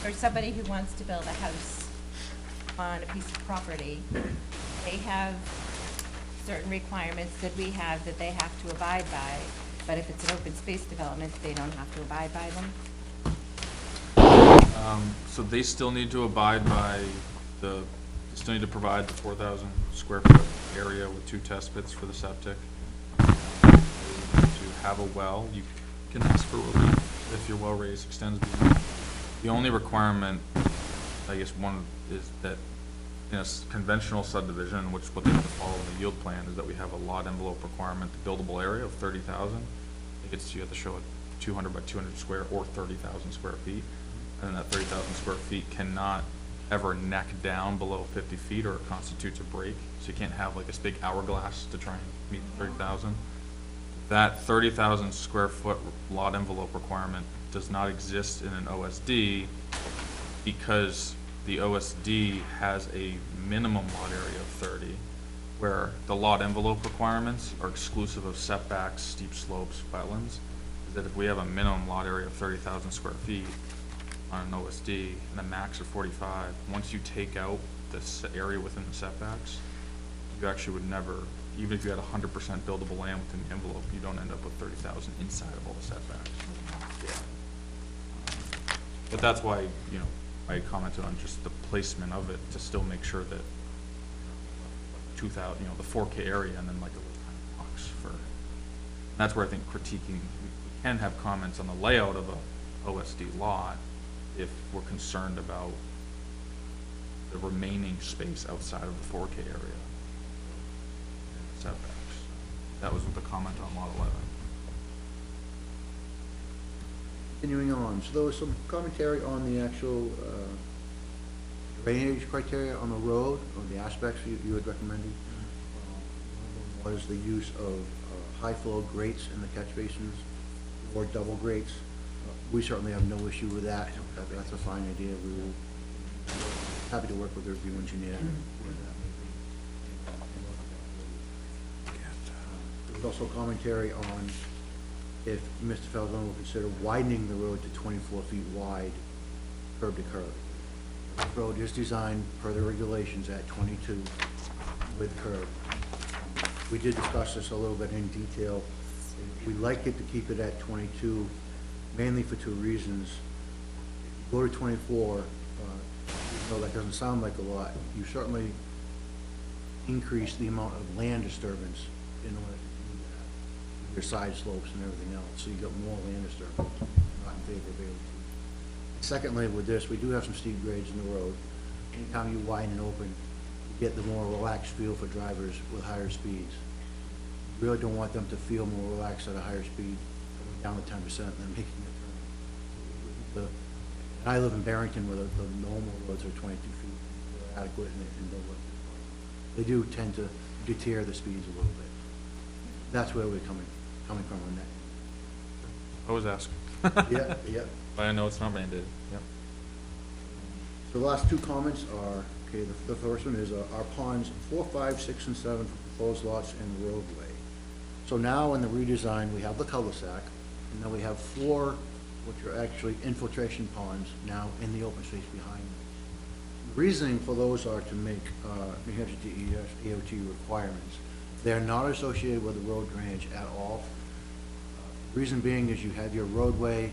or somebody who wants to build a house on a piece of property, they have certain requirements that we have that they have to abide by, but if it's an open space development, they don't have to abide by them? So they still need to abide by they still need to provide the 4,000 square foot area with 2 test pits for the septic. To have a well, you can ask for relief if your well raise extends beyond. The only requirement I guess one is that in a conventional subdivision, which what they have to follow in the yield plan is that we have a lot envelope requirement, the buildable area of 30,000. I think it's, you have to show a 200 by 200 square or 30,000 square feet. And then that 30,000 square feet cannot ever neck down below 50 feet or it constitutes a break. So you can't have like this big hourglass to try and meet 30,000. That 30,000 square foot lot envelope requirement does not exist in an OSD because the OSD has a minimum lot area of 30, where the lot envelope requirements are exclusive of setbacks, steep slopes, wetlands. Is that if we have a minimum lot area of 30,000 square feet on an OSD and a max of 45, once you take out this area within the setbacks, you actually would never, even if you had 100% buildable land within the envelope, you don't end up with 30,000 inside of all the setbacks. Yeah. But that's why, you know, I commented on just the placement of it to still make sure that 2,000, you know, the 4K area and then like a little tiny box for, that's where I think critiquing, we can have comments on the layout of a OSD lot if we're concerned about the remaining space outside of the 4K area. Setbacks. That was the comment on lot 11. Continuing on, so there was some commentary on the actual drainage criteria on the road, or the aspects you had recommended. Was the use of high flow grates in the catch basins or double grates. We certainly have no issue with that. That's a fine idea. We will happy to work with the review engineer. There's also commentary on if Mr. Falzone will consider widening the road to 24 feet wide, curb to curb. The road is designed per the regulations at 22 with curb. We did discuss this a little bit in detail. We like it to keep it at 22, mainly for two reasons. If you go to 24, even though that doesn't sound like a lot, you certainly increase the amount of land disturbance in order to do that. Your side slopes and everything else, so you get more land disturbance, not in favor of able to. Secondly, with this, we do have some steep grades in the road. Anytime you widen and open, you get the more relaxed feel for drivers with higher speeds. You really don't want them to feel more relaxed at a higher speed, going down to 10% and then making a turn. And I live in Barrington where the normal roads are 22 feet, they're adequate and they do tend to deter the speeds a little bit. That's where we're coming from on that. I was asking. Yeah, yeah. But I know it's not mandated, yep. So the last two comments are, okay, the first one is our ponds 4, 5, 6, and 7 for proposed lots and roadway. So now in the redesign, we have the cul-de-sac, and then we have 4, which are actually infiltration ponds now in the open space behind them. The reasoning for those are to make New Hampshire DES AOT requirements. They're not associated with the road drainage at all. Reason being is you have your roadway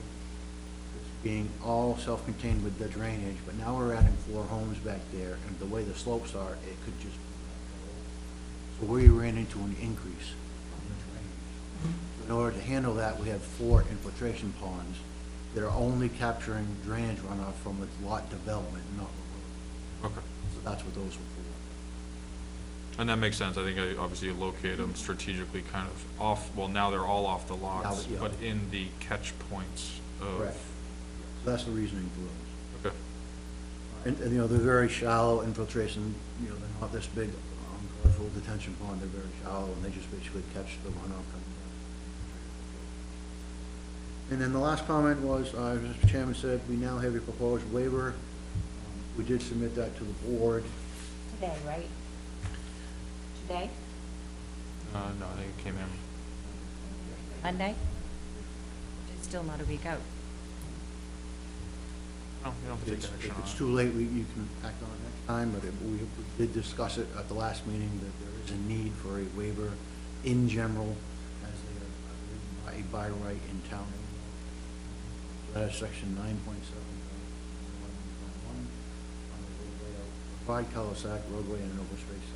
being all self-contained with the drainage, but now we're adding 4 homes back there, and the way the slopes are, it could just, so we ran into an increase in drainage. In order to handle that, we have 4 infiltration ponds that are only capturing drainage runoff from its lot development, not the road. Okay. So that's what those were for. And that makes sense. I think obviously you locate them strategically kind of off, well, now they're all off the lots, Yeah. but in the catch points of. Correct. So that's the reasoning for those. Okay. And, you know, they're very shallow infiltration, you know, they're not this big, colorful detention pond, they're very shallow, and they just basically catch the runoff coming down. And then the last comment was, as Mr. Chairman said, we now have a proposed waiver. We did submit that to the board. Today, right? Today? No, I think it came in. Monday? It's still not a week out. No, you don't have to take action If on it's it. too late, you can act on it next time, but we did discuss it at the last meeting, that there is a need for a waiver in general, as they are by right in town. That is section 9.7. Provide cul-de-sac, roadway, and an open space.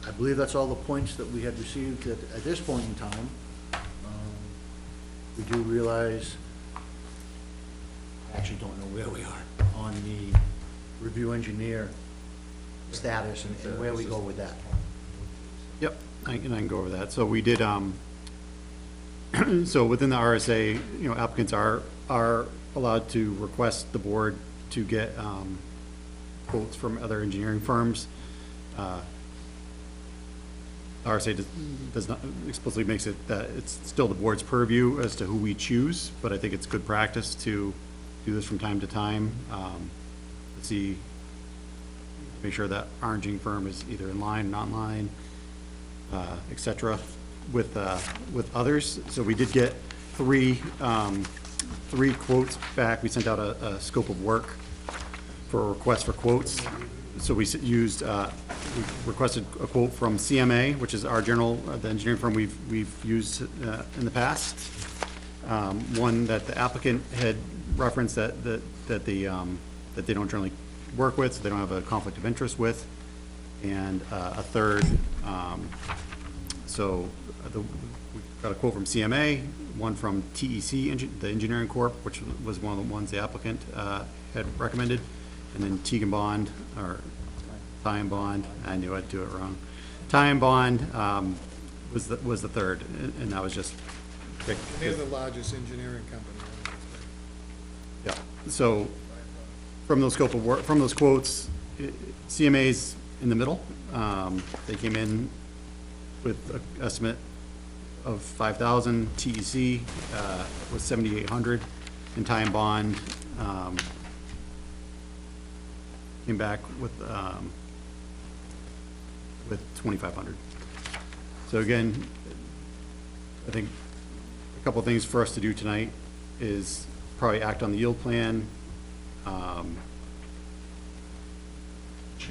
I believe that's all the points that we had received at this point in time. We do realize actually don't know where we are on the review engineer status and where we go with that. Yep, I can go over that. So we did, so within the RSA, you know, applicants are allowed to request the board to get, quotes from other engineering firms. RSA does not explicitly makes it that it's still the board's purview as to who we choose, but I think it's good practice to do this from time to time. See, make sure that our engineering firm is either in line, not in line, et cetera, with others. So we did get three quotes back. We sent out a scope of work for a request for quotes. So we used, we requested a quote from CMA, which is our the engineering firm we've used in the past. One that the applicant had referenced that they don't generally work with, so they don't have a conflict of interest with, and a third. We got a quote from CMA, one from TEC, the Engineering Corp, which was one of the ones the applicant had recommended, and then Teague and Bond, or Ty and Bond. I knew I'd do it wrong. Ty and Bond was the third, and that was just. They're the largest engineering company. Yeah. So from those scope of work, from those quotes, CMA's in the middle. They came in with an estimate of 5,000. TEC was 7,800, and Ty and Bond came back with 2,500. So again, I think a couple of things for us to do tonight is probably act on the yield plan,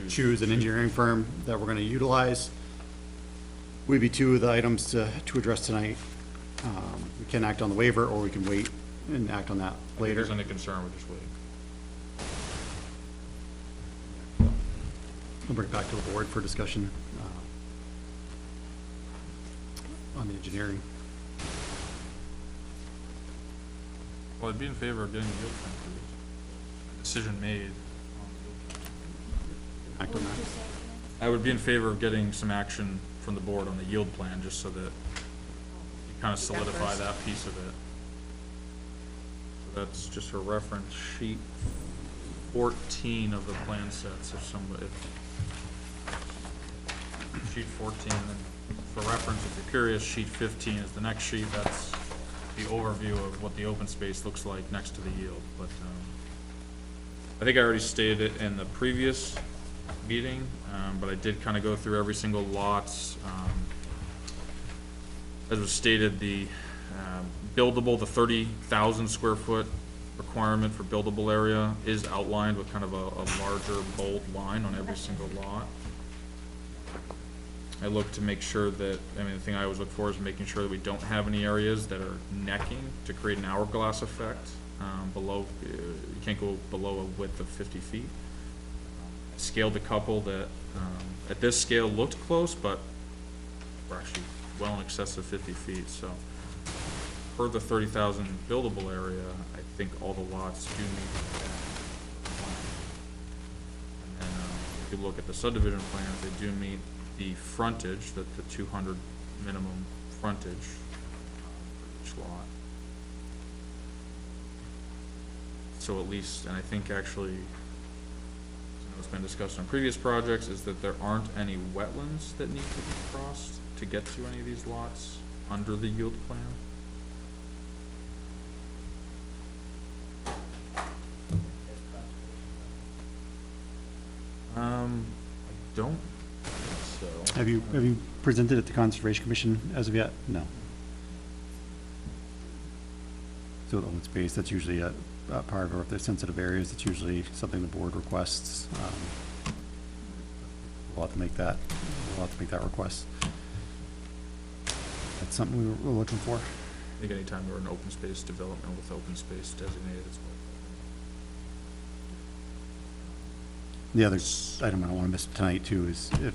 choose an engineering firm that we're going to utilize. Would be two of the items to address tonight. We can act on the waiver, or we can wait and act on that later. If there's any concern, we'll just wait. We'll bring it back to the board for discussion on the engineering. Well, I'd be in favor of getting the yield plan approved. A decision made on the yield plan. Act on that. I would be in favor of getting some action from the board on the yield plan, just so that you kind of solidify that piece of it. So that's just for reference, sheet 14 of the plan sets, if somebody, sheet 14, and for reference, if you're curious, sheet 15 is the next sheet. That's the overview of what the open space looks like next to the yield. But I think I already stated it in the previous meeting, but I did kind of go through every single lots. As was stated, the buildable, the 30,000 square foot requirement for buildable area is outlined with kind of a larger bold line on every single lot. I look to make sure that, I mean, the thing I always look for is making sure that we don't have any areas that are necking to create an hourglass effect. Below, you can't go below a width of 50 feet. I scaled a couple that, at this scale looked close, but we're actually well in excess of 50 feet, so. For the 30,000 buildable area, I think all the lots do meet that. And if you look at the subdivision plans, they do meet the frontage, the 200 minimum frontage for each lot. So at least, and I think actually, what's been discussed on previous projects is that there aren't any wetlands that need to be crossed to get to any of these lots under the yield plan. I don't think so. Have you presented it to Conservation Commission as of yet? No. So the open space, that's usually a part of, or if there's sensitive areas, it's usually something the board requests. We'll have to make that request. That's something we're looking for. I think anytime we're in open space development with open space designated, it's The other item I don't want to miss tonight too is if,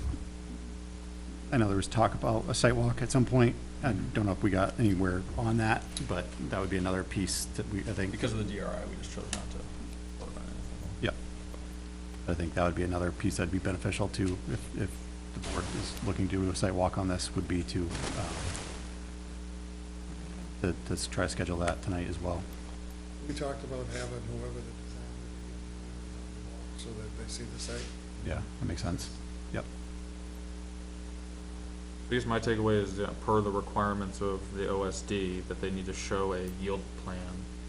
I know there was talk about a site walk at some point. I don't know if we got anywhere on that, but that would be another piece that I think. because of the DRI, we just chose not to. I think that would be another piece that'd be beneficial to, if the board is looking to do a site walk on this, would be to try to schedule that tonight as well. We talked about having whoever the designer so that they see the site. Yeah, that makes sense. Yep. I guess my takeaway is that per the requirements of the OSD, that they need to show a yield plan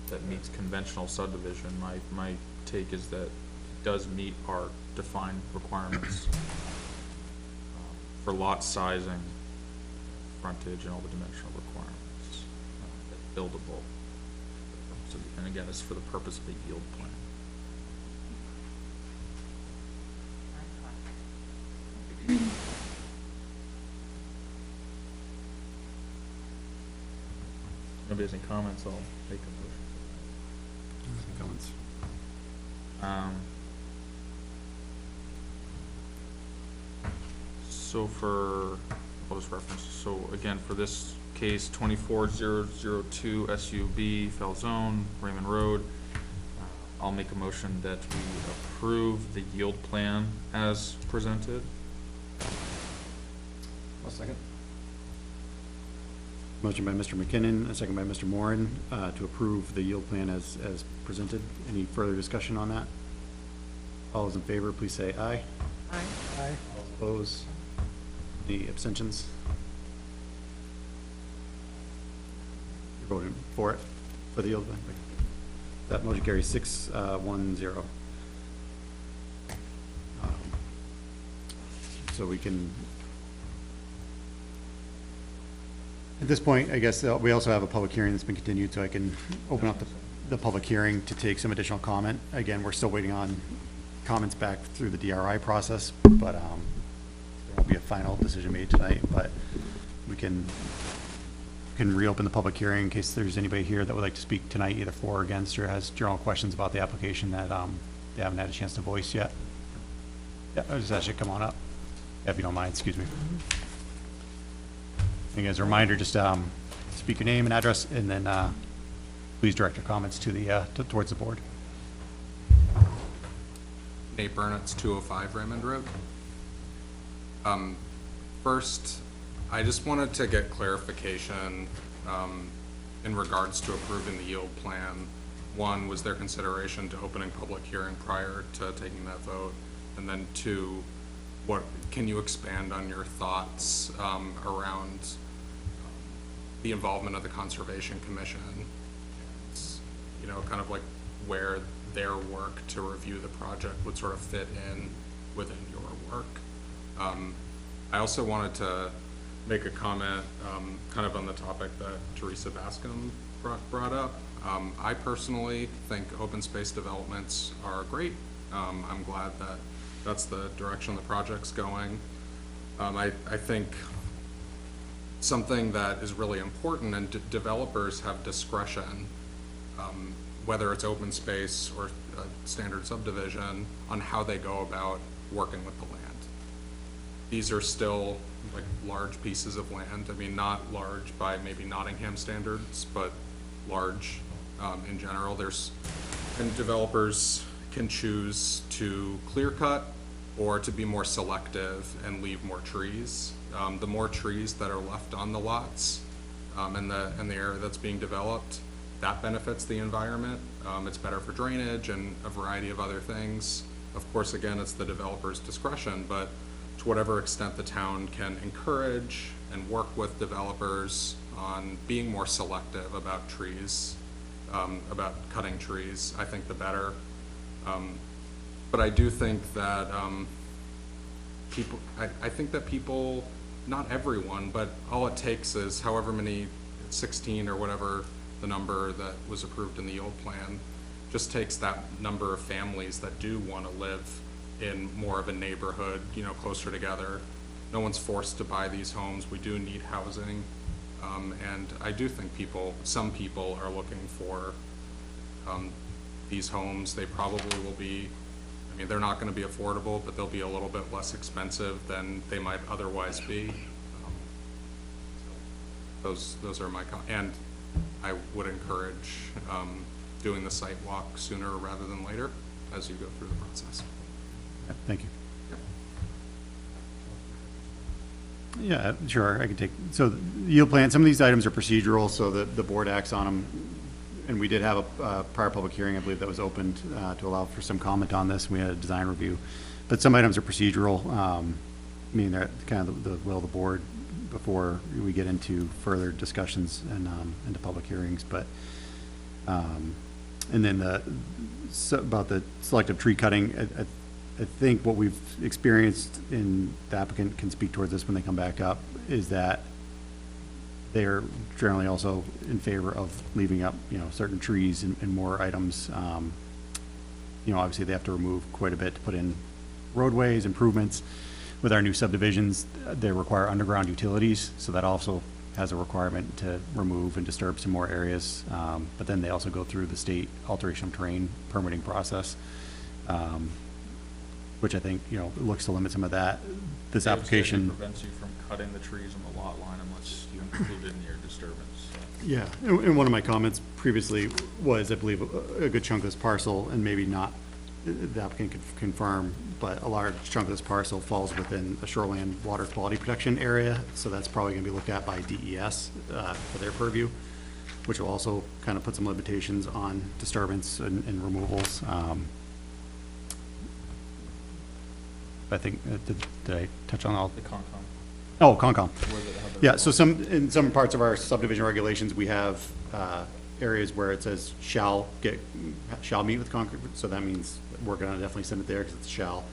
that meets conventional subdivision. My take is that it does meet our defined requirements for lot sizing, frontage, and all the dimensional requirements, buildable. So, and again, it's for the purpose of the yield plan. Nobody has any comments, I'll make a motion. Comments? So for, I'll just reference, so again, for this case, 24002 SUB, Falzone, Raymond Road, I'll make a motion that we approve the yield plan as presented. I'll second. Motion by Mr. McKinnon, a second by Mr. Moran, to approve the yield plan as presented. Any further discussion on that? All those in favor, please say aye. Aye. Aye. All opposed? Any abstentions? You're voting for it, for the yield plan? That motion carries 6-1-0. So we can, at this point, I guess, we also have a public hearing that's been continued, so I can open up the public hearing to take some additional comment. Again, we're still waiting on comments back through the DRI process, but there won't be a final decision made tonight, but we can reopen the public hearing in case there's anybody here that would like to speak tonight, either for or against, or has general questions about the application that they haven't had a chance to voice yet. Yeah, I'll just ask you to come on up, if you don't mind, excuse me. And as a reminder, just speak your name and address, and then please direct your comments to the towards the board. Nate Burnett's 205 Raymond Road. First, I just wanted to get clarification in regards to approving the yield plan. One, was there consideration to opening public hearing prior to taking that vote? And then two, what can you expand on your thoughts around the involvement of the Conservation Commission? You know, kind of like where their work to review the project would sort of fit in within your work. I also wanted to make a comment kind of on the topic that Teresa Bascom brought up. I personally think open space developments are great. I'm glad that that's the direction the project's going. I think something that is really important, and developers have discretion, whether it's open space or standard subdivision, on how they go about working with the land. These are still like large pieces of land. I mean, not large by maybe Nottingham standards, but large in general. And developers can choose to clear cut or to be more selective and leave more trees. The more trees that are left on the lots in the area that's being developed, that benefits the environment. It's better for drainage and a variety of other things. Of course, again, it's the developer's discretion, but to whatever extent the town can encourage and work with developers on being more selective about trees, about cutting trees, I think the better. But I do think that I think that people, not everyone, but all it takes is however many, 16 or whatever the number that was approved in the old plan, just takes that number of families that do want to live in more of a neighborhood, you know, closer together. No one's forced to buy these homes. We do need housing. And I do think some people are looking for these homes. They probably will be, I mean, they're not going to be affordable, but they'll be a little bit less expensive than they might otherwise be. Those are my and I would encourage doing the site walk sooner rather than later as you go through the process. Thank you. Yeah, sure, I can take, so the yield plan, some of these items are procedural, so the board acts on them. And we did have a prior public hearing, I believe, that was opened to allow for some comment on this. We had a design review. But some items are procedural, meaning they're kind of the will of the board before we get into further discussions and into public hearings. But, and then about the selective tree cutting, I think what we've experienced, and the applicant can speak towards this when they come back up, is that they're generally also in favor of leaving up, certain trees and more items. Obviously they have to remove quite a bit to put in roadways, improvements. With our new subdivisions, they require underground utilities, so that also has a requirement to remove and disturb some more areas. But then they also go through the state alteration of terrain permitting process, which I think, looks to limit some of that. This application prevents you from cutting the trees on the lot line unless you include it in your disturbance. Yeah, and one of my comments previously was, I believe, a good chunk of this parcel, and maybe not, the applicant could confirm, but a large chunk of this parcel falls within a shoreline water quality protection area, so that's probably gonna be looked at by DES for their purview, which will also kind of put some limitations on disturbance and removals. I think, did I touch on all? The Concom. Oh, Concom. Yeah, so in some parts of our subdivision regulations, we have areas where it says shall meet with Concom, so that means we're gonna definitely send it there because it's shall.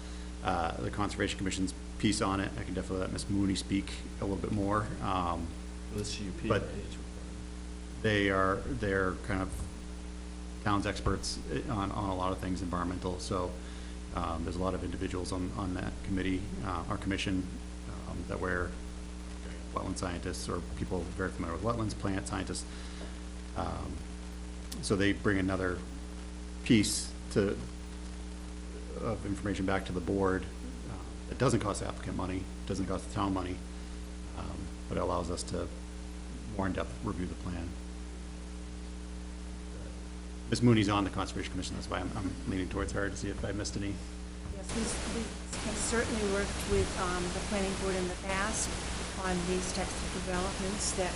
The Conservation Commission's piece on it, I can definitely let Ms. Mooney speak a little bit more. The CUP. But they're kind of town's experts on a lot of things environmental, so there's a lot of individuals on that committee, our commission, that we're wetland scientists or people very familiar with wetlands, plant scientists. So they bring another piece of information back to the board. It doesn't cost the applicant money, doesn't cost the town money, but it allows us to more in-depth review the plan. Ms. Mooney's on the Conservation Commission, that's why I'm leaning towards her to see if I missed any. Yes, we have certainly worked with the planning board in the past on these types of developments that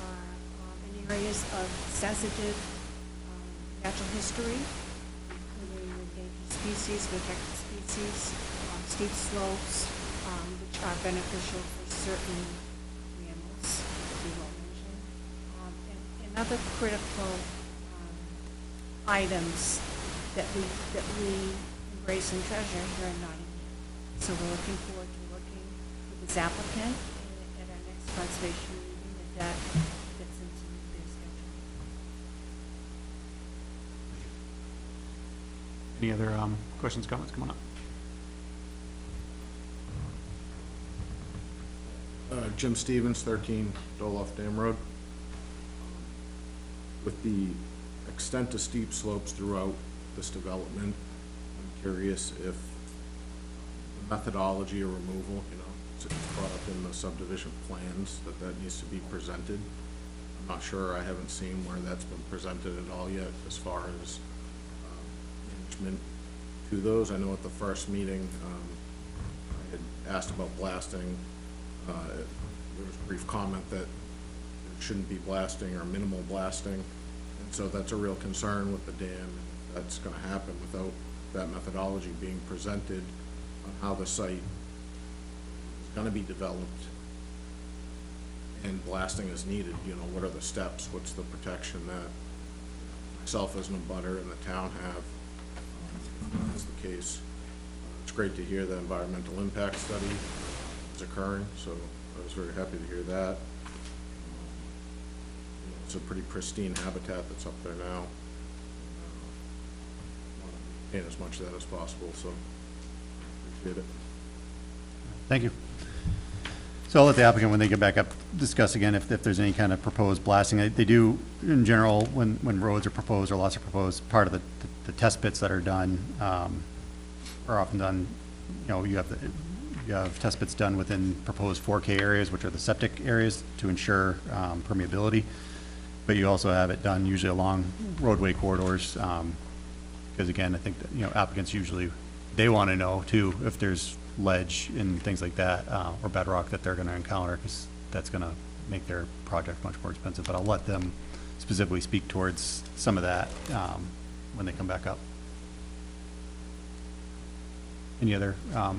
are in areas of sensitive natural history, including endangered species, protected species, steep slopes, which are beneficial for certain mammals, as we will mention. And other critical items that we embrace and treasure here in Nottingham. So we're looking forward to working with this applicant at our next conservation meeting, that fits into their schedule. Any other questions, comments? Come on up. Jim Stevens, 13 Doloff Dam Road. With the extent of steep slopes throughout this development, I'm curious if the methodology or removal, it's brought up in the subdivision plans, that needs to be presented. I'm not sure, I haven't seen where that's been presented at all yet as far as management to those. I know at the first meeting, I had asked about blasting. There was a brief comment that there shouldn't be blasting or minimal blasting. And so that's a real concern with the dam. And that's going to happen without that methodology being presented on how the site is going to be developed and blasting is needed. What are the steps? What's the protection that myself as an abutter and the town have? That's the case. It's great to hear the environmental impact study is occurring, so I was very happy to hear that. It's a pretty pristine habitat that's up there now. Want to maintain as much of that as possible, so appreciate it. Thank you. So I'll let the applicant, when they get back up, discuss again if there's any kind of proposed blasting. They do, in general, when roads are proposed or lots are proposed, part of the test pits that are done are often done, you have test pits done within proposed 4K areas, which are the septic areas, to ensure permeability. But you also have it done usually along roadway corridors, because again, I think that, applicants usually they wanna know too, if there's ledge and things like that, or bedrock that they're gonna encounter, cause that's gonna make their project much more expensive, but I'll let them specifically speak towards some of that, when they come back up. Any other,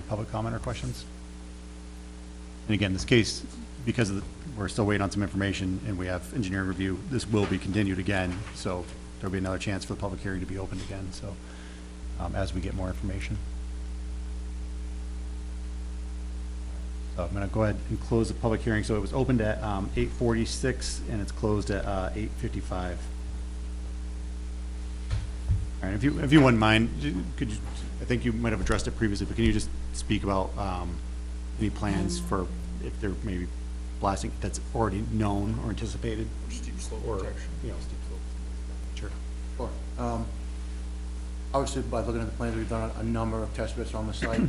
public comment or questions? And again, this case, because of we're still waiting on some information and we have engineering review, this will be continued again, so there'll be another chance for the public hearing to be opened again, so, as we get more information. So I'm gonna go ahead and close the public hearing. So it was opened at 8:46 and it's closed at 8:55. All right, if you wouldn't mind, could you, I think you might have addressed it previously, but can you just speak about any plans for if there may be blasting that's already known or anticipated? Steep slope Or, protection. you know, steep slope. Sure. Sure. Obviously, by looking at the plans, we've done a number of test bits on the site.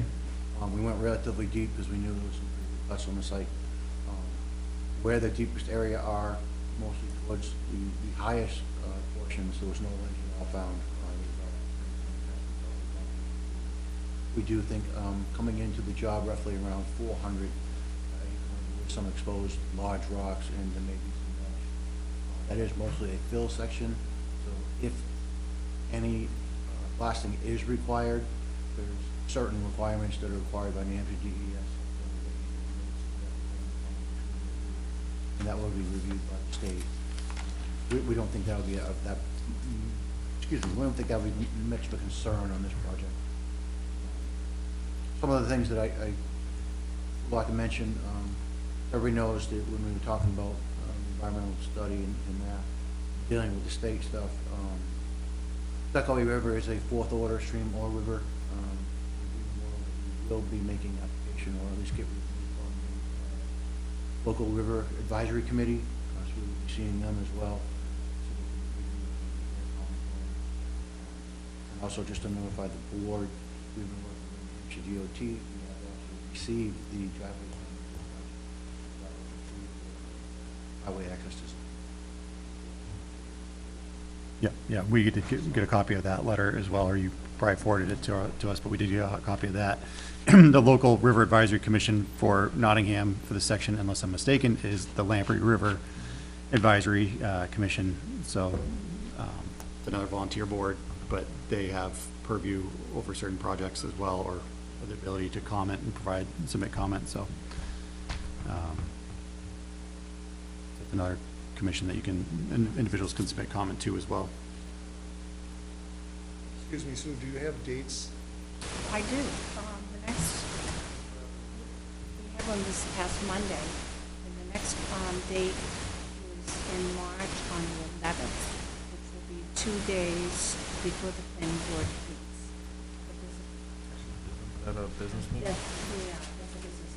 We went relatively deep because we knew there was some pretty good cuts on the site. Where the deepest area are, mostly towards the highest portions, there was no ledge at all found. We do think coming into the job roughly around 400, with some exposed large rocks and there may be some ledge. That is mostly a fill section, so if any blasting is required, there's certain requirements that are required by New Hampshire DES. And that will be reviewed by the state. We don't think that would be we don't think that would be much of a concern on this project. Some of the things that I would like to mention, everybody knows that when we were talking about environmental study and that, dealing with the state stuff, Tuckaway River is a fourth order stream or river. We will be making application or at least get review from the local river advisory committee, so we will be seeing them as well. So we can review their comment on it. And also just to notify the board, we've been working with the DOT. We have also received the driveway plan for the project, highway access design. Yeah, we did get a copy of that letter as well, or you probably forwarded it to us, but we did get a copy of that. The local River Advisory Commission for Nottingham for this section, unless I'm mistaken, is the Lamprey River Advisory Commission. So another volunteer board, but they have purview over certain projects as well, or the ability to comment and submit comments. So that's another commission that individuals can submit comment to as well. Excuse me, Sue, do you have dates? I do. The next, we have one this past Monday, and the next date is in March on the 11th, which will be 2 days before the planning board meets. Is that a business meeting? Yeah, that's a business.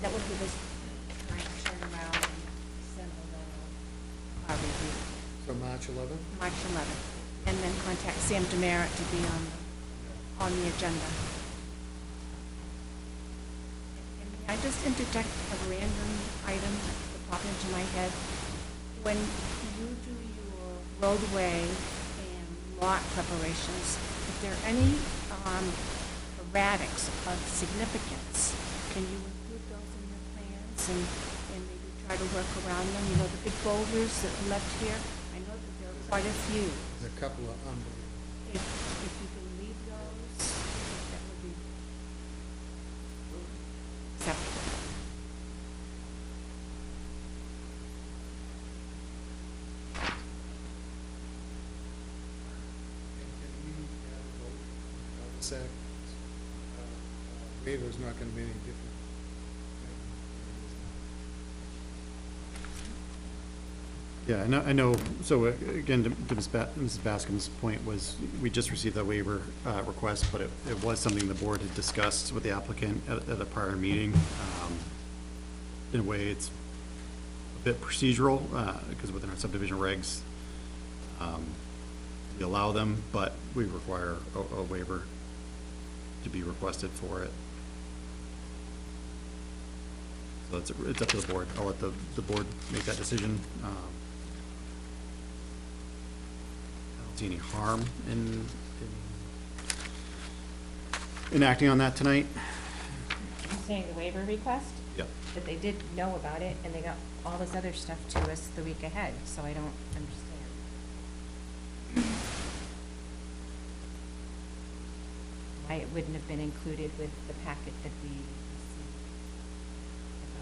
That would give us time to turn around and send our review. So March 11th? March 11th, and then contact Sam Demerit to be on the agenda. And may I just interject a random item that popped into my head? When you do your roadway and lot preparations, if there are any erratics of significance, can you include those in your plans and maybe try to work around them? You know, the big boulders that are left here, I know that there are quite a few. There's a couple of If you can leave those, that would be acceptable. waiver's not gonna be any different. Yeah, I know, so again, to Mrs. Bascom's point was, we just received that waiver request, but it was something the board had discussed with the applicant at a prior meeting. In a way, it's a bit procedural, because within our subdivision regs, we allow them, but we require a waiver to be requested for it. So it's up to the board. I'll let the board make that decision. I don't see any harm in enacting on that tonight? You saying the waiver request? Yep. But they did know about it, and they got all this other stuff to us the week ahead, so I don't understand. Why it wouldn't have been included with the packet that we received.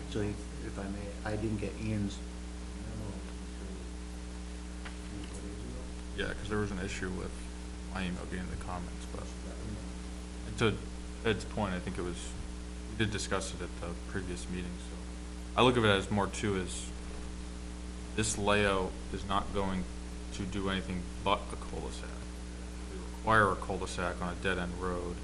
Actually, if I may, I didn't get Ian's memo until 4 days ago. Yeah, because there was an issue with my email getting the comments, but to Ed's point, I think it was, we did discuss it at the previous meeting, so. I look at it as more too as, this layout is not going to do anything but a cul-de-sac. We require a cul-de-sac on a dead-end road.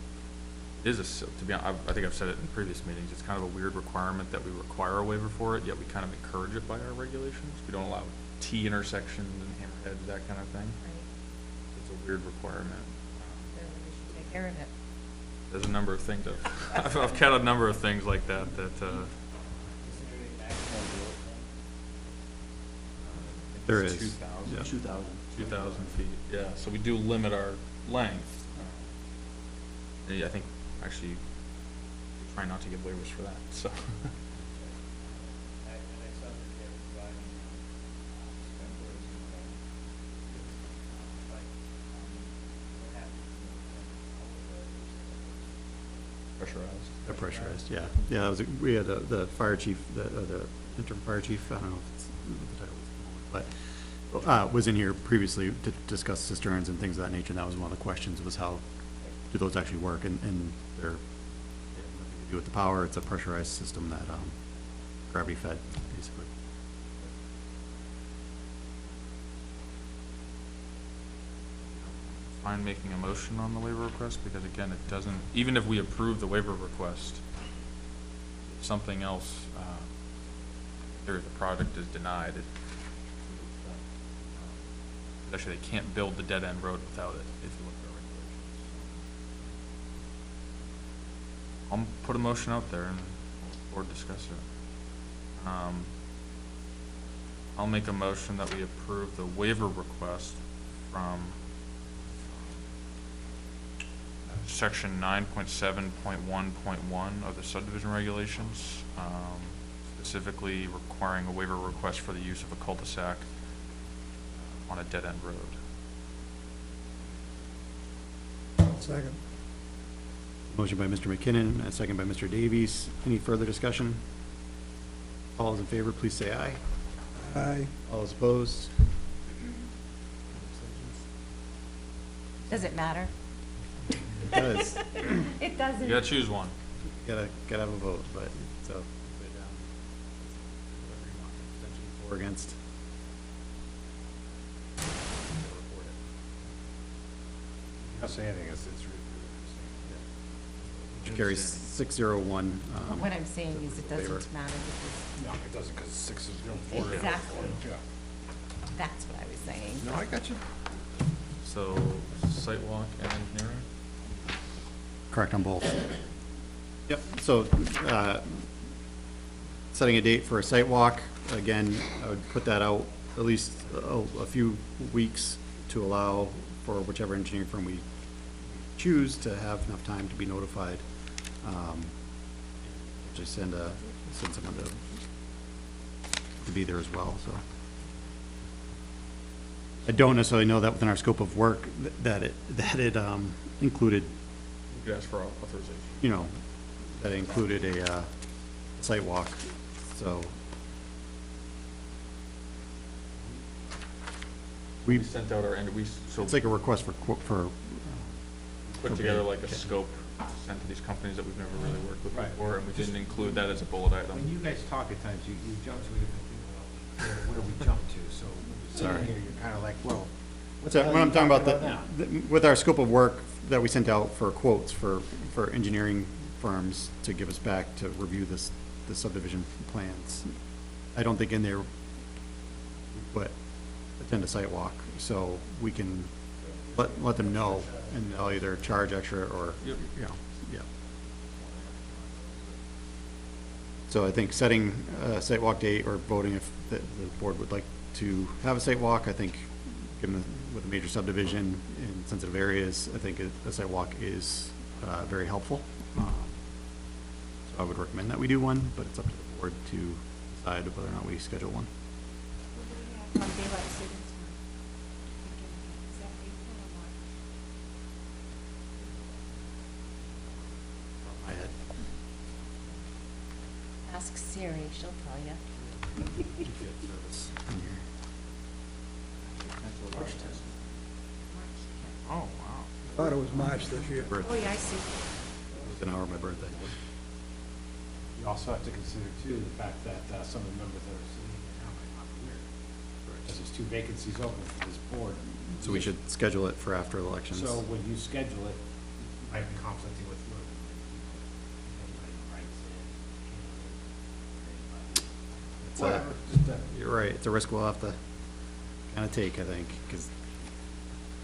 It is to be honest, I think I've said it in previous meetings, it's kind of a weird requirement that we require a waiver for it, yet we kind of encourage it by our regulations. We don't allow T intersections and hammerheads, that kind of thing. Right. It's a weird requirement. So we should take care of it. There's a number of things, I've counted a number of things like that, There is. 2,000. 2,000. 2,000 feet, yeah, so we do limit our length. Yeah, I think, actually, we try not to give waivers for that, so. Pressurized. They're pressurized, yeah. Yeah, that was, we had the fire chief, the interim fire chief, I don't know if it's what the title is, but, was in here previously to discuss cisterns and things of that nature, and that was one of the questions, was how do those actually work, and they're, they have nothing to do with the power, it's a pressurized system that, gravity fed, basically. Fine making a motion on the waiver request, because again, it doesn't, even if we approve the waiver request, if something else, or the project is denied, actually, they can't build the dead-end road without it, if you look at our regulations. I'll put a motion out there and the board discuss it. I'll make a motion that we approve the waiver request from section 9.7.1.1 of the subdivision regulations, specifically requiring a waiver request for the use of a cul-de-sac on a dead-end road. Second. Motion by Mr. McKinnon, and a second by Mr. Davies. Any further discussion? All those in favor, please say aye. Aye. All those opposed? Does it matter? It does. It doesn't. You gotta choose one. Gotta have a vote, but, so, whatever you want, abstention for or against. Not saying anything, it's Which carries 601. What I'm saying is it favor. doesn't matter because. no, it doesn't, because 6 is, you know, 4. Exactly. Yeah. That's what I was saying. No, I got you. So, site walk and engineering? Correct on both. Yep, so, setting a date for a site walk, again, I would put that out at least a few weeks to allow for whichever engineering firm we choose to have enough time to be notified. Just send someone to be there as well, so. I don't necessarily know that within our scope of work that it included, You could ask for authorization. you know, that it included a site walk, so. We sent out our end, so It's like a request for, put together like a scope to send to these companies that we've never really worked with before, and we didn't include that as a bullet item. When you guys talk at times, you jump to a different thing, what do we jump to? So, Sorry. here, you're kind of like, well, what So the hell when are I'm you talking about now? with our scope of work that we sent out for quotes for engineering firms to give us back to review the subdivision plans, I don't think in there, but attend a site walk, so we can let them know, and they'll either charge extra or, you know, yeah. So I think setting a site walk date or voting if the board would like to have a site walk, I think, given with a major subdivision in sensitive areas, I think a site walk is very helpful. So I would recommend that we do one, but it's up to the board to decide whether or not we schedule one. On daylight savings time. Is that April or March? My head. Ask Siri, she'll tell you. Oh, wow. Thought it was March this year. Oh, yeah, I see. It's an hour of my birthday. You also have to consider too, the fact that some of the members that are sitting here now might not be here. Because there's 2 vacancies open for this board. So we should schedule it for after elections. So when you schedule it, it might be conflicting with your. Anybody writes in, It's whatever, just, You're right, it's a risk we'll have to kind of take, I think, because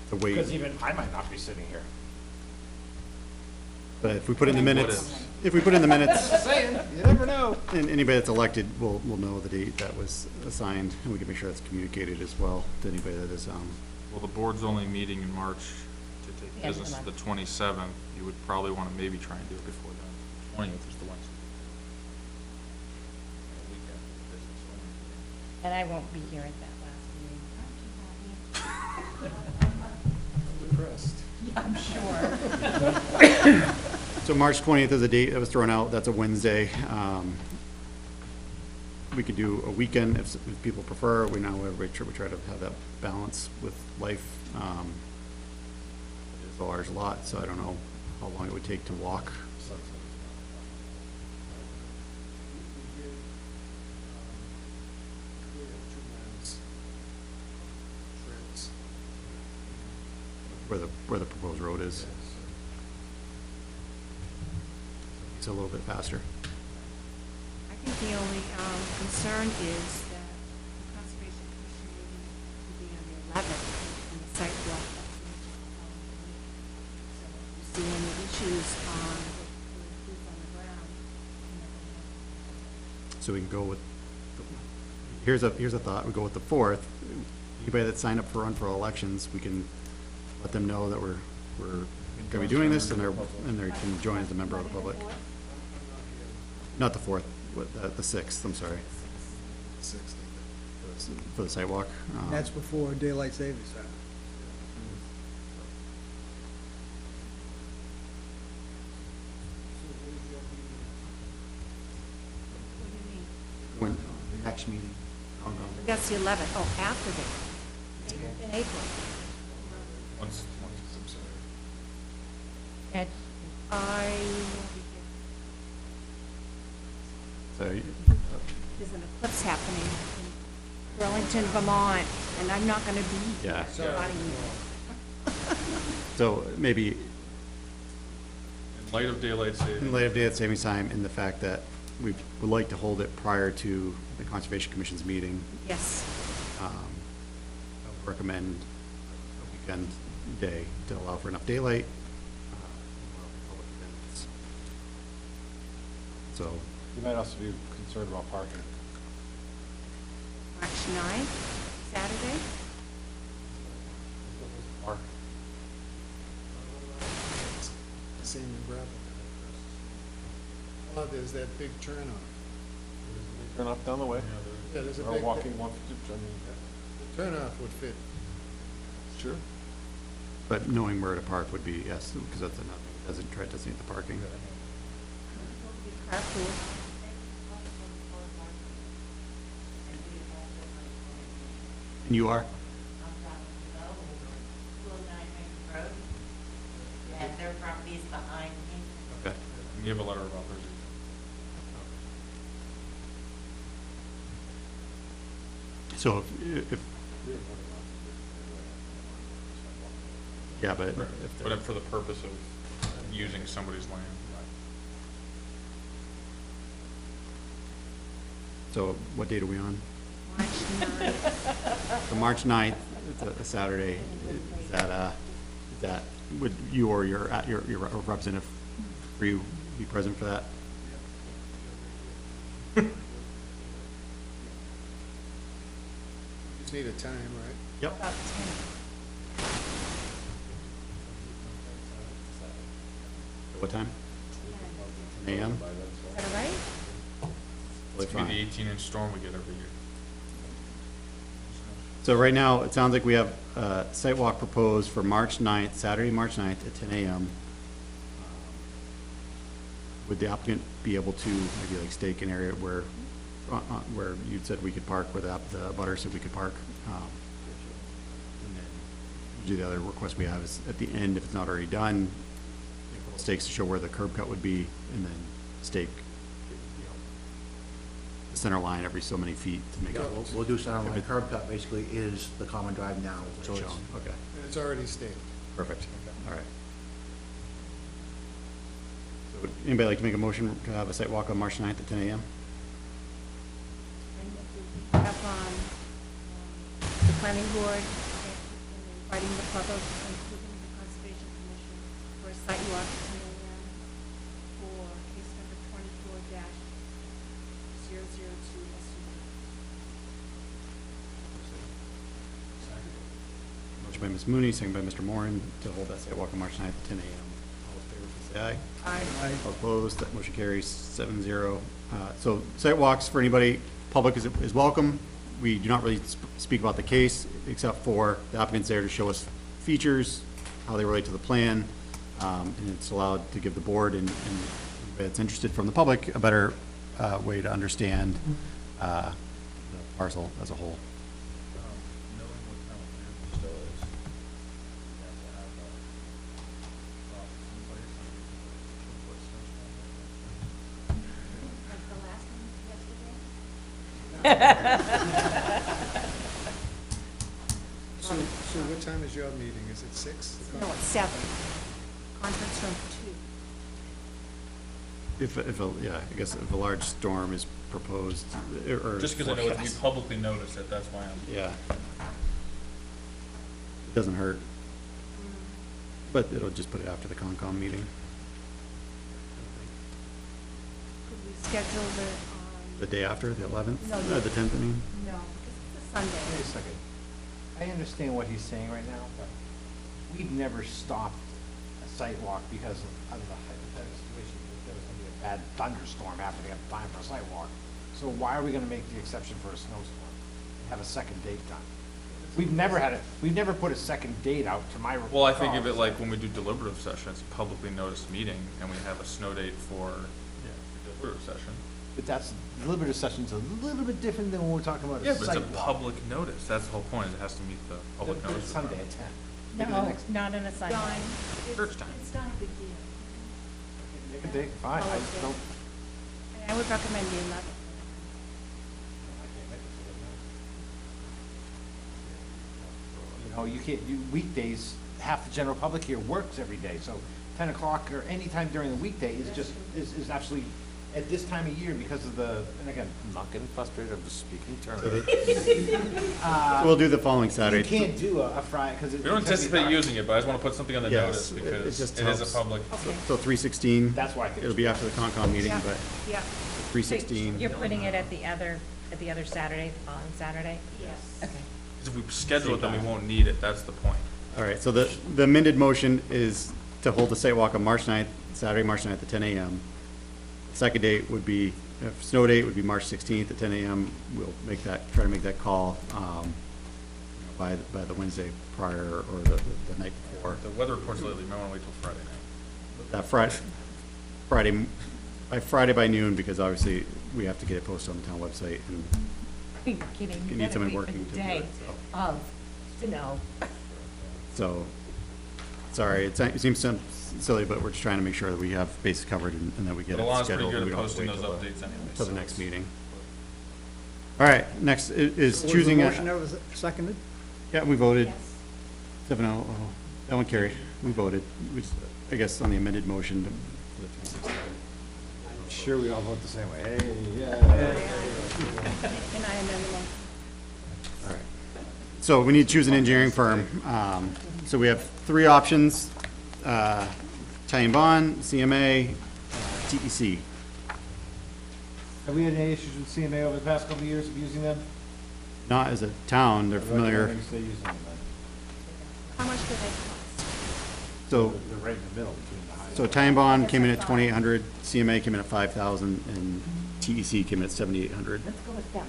the way, because even I might not be sitting here. but if we put in the minutes, if we put in the minutes, Saying, you never know. and anybody that's elected will know the date that was assigned, and we can make sure that's communicated as well to anybody that is, Well, the board's only meeting in March to take The end of the business the month. 27th. You would probably want to maybe try and do it before then. 20th is the Wednesday. And I won't be here at that last meeting. I'm sure. so March 20th is a date that was thrown out, that's a Wednesday. We could do a weekend if people prefer, we try to have that balance with life. It's a large lot, so I don't know how long it would take to walk. Where the proposed road is. It's a little bit faster. I think the only concern is that the Conservation Commission meeting will be on the 11th, and the site walk. So if you see any issues on boots on the ground. So we can go with, here's a thought, we go with the 4th. Anybody that signed up for run for elections, we can let them know that we're gonna be doing this, and they can join as a member of the public. Not the 4th, the 6th, I'm sorry. For the sidewalk. That's before daylight savings time. What do you mean? When, next meeting. Oh, no. That's the 11th. Oh, after that. In April. Once, I'm sorry. Ed, I will be here. So, There's an eclipse happening in Burlington, Vermont, and I'm not gonna be yeah. here. Not even. So maybe In light of daylight savings. in light of daylight savings time and the fact that we would like to hold it prior to the Conservation Commission's meeting, Yes. I would recommend a weekend day to allow for enough daylight. So, You might also be concerned about parking. March 9th, Saturday. Park. Same in gravel. Oh, there's that big turnoff. Turn off down the way. Yeah, there's a Or big. walking, I mean, Turnoff would fit. sure. but knowing where to park would be, yes, because that's enough, doesn't try to designate the parking. Carpool. And you are? yeah, their property's behind me. Okay. You have a letter about those. So if, yeah, but if But for the purpose of using somebody's land. so what date are we on? March 9th. So March 9th, it's a Saturday, is that, would you or your representative, for you, be present for that? Just need a time, right? Yep. About 10. What time? 10 a.m.? Is that all right? Totally It's gonna be fine. the 18-inch storm we get every year. So right now, it sounds like we have a site walk proposed for March 9th, Saturday, March 9th at 10 a.m. Would the applicant be able to maybe like stake an area where you said we could park, where the butter said we could park? And then usually the other request we have is at the end, if it's not already done, stakes to show where the curb cut would be, and then stake, the center line every so many feet to make it. We'll do center If line. it- Curb cut basically is the common drive now, so it's, shown. Okay, It's already stated. perfect, all right. So would anybody like to make a motion to have a site walk on March 9th at 10 a.m.? And have, the planning board inviting the public, including the conservation commission, for a site walk at 10 a.m. for case number 24-002 SUV. Motion by Ms. Mooney, second by Mr. Moran, to hold that site walk on March 9th at 10 a.m. All in favor, please say aye. Aye. All opposed, that motion carries 7-0. So site walks for anybody, public is welcome. We do not really speak about the case, except for the applicant's there to show us features, how they relate to the plan, and it's allowed to give the board and anybody that's interested from the public a better way to understand the parcel as a whole. Like the last one yesterday? So what time is your meeting? Is it 6? No, it's 7. Conference room 2. Yeah, I guess if a large storm is proposed, or. Just because I know it's forecast. publicly noticed it, that's why I'm. Yeah. It doesn't hurt. But it'll just put it after the Concom meeting. Could we schedule The day after, the 11th? No, The 10th, I mean? no, because it's a Sunday. Wait a second. I understand what he's saying right now, but we've never stopped a site walk because of the hypothetical situation. If there was gonna be a bad thunderstorm happening at the time for a site walk. So why are we gonna make the exception for a snowstorm? Have a second date done? We've never put a second date out to my. Well, I think of it like when we do deliberative session, it's a publicly noticed meeting, and we have a snow date for the deliberative session. But that's, deliberative session's a little bit different than when we're talking about a Yeah, site but walk. it's a public notice, that's the whole point, it has to meet the public But it's notice. Sunday at 10. No, not on a Sunday. Church time. It's not a big deal. Make a date, fine, I just don't. I would recommend you not. You know, you can't, weekdays, half the general public here works every day, so 10 o'clock or any time during the weekday is just, is absolutely, at this time of year, because of the, and again, I'm not getting frustrated, I'm just speaking terms. So we'll do the following Saturday. You can't do a Friday, because it. We don't anticipate using it, but I just wanna put something on the Yes, notice, it because just it is helps. a public. So 3/16. That's why I think It'll be after the Concom meeting, Yeah. but Yeah. 3/16. You're putting it at the other Saturday, the following Saturday? Yes. Okay. If we schedule it, then we won't need it, that's the point. All right, so the amended motion is to hold the site walk on March 9th, Saturday, March 9th at 10 a.m. Second date would be, snow date would be March 16th at 10 a.m. We'll try to make that call by the Wednesday prior or the night before. The weather reports lately, you might wanna wait till Friday night. That Friday by noon, because obviously we have to get it posted on the town website and Are you kidding? You need someone working to do Day it, of snow. so, sorry, it seems silly, but we're just trying to make sure that we have bases covered and that we get But it Alana's pretty scheduled. good and we at don't have to posting wait those till updates anyway. till the so next it's- meeting. All right, next is choosing. was seconded? Yeah, we voted. Yes. 7-0. That one carried. We voted. I guess on the amended motion. Sure we all vote the same way, hey, yeah. And I amend the motion. All right. So we need to choose an engineering firm. So we have three options, Italian Bond, CMA, TEC. Have we had any issues with CMA over the past couple of years of using them? Not as a town, they're familiar. Stay using them then. How much do they cost? So, They're right in the middle between the high. so Time Bond came in at 2,800, CMA came in at 5,000, and TEC came in at 7,800. Let's go with them.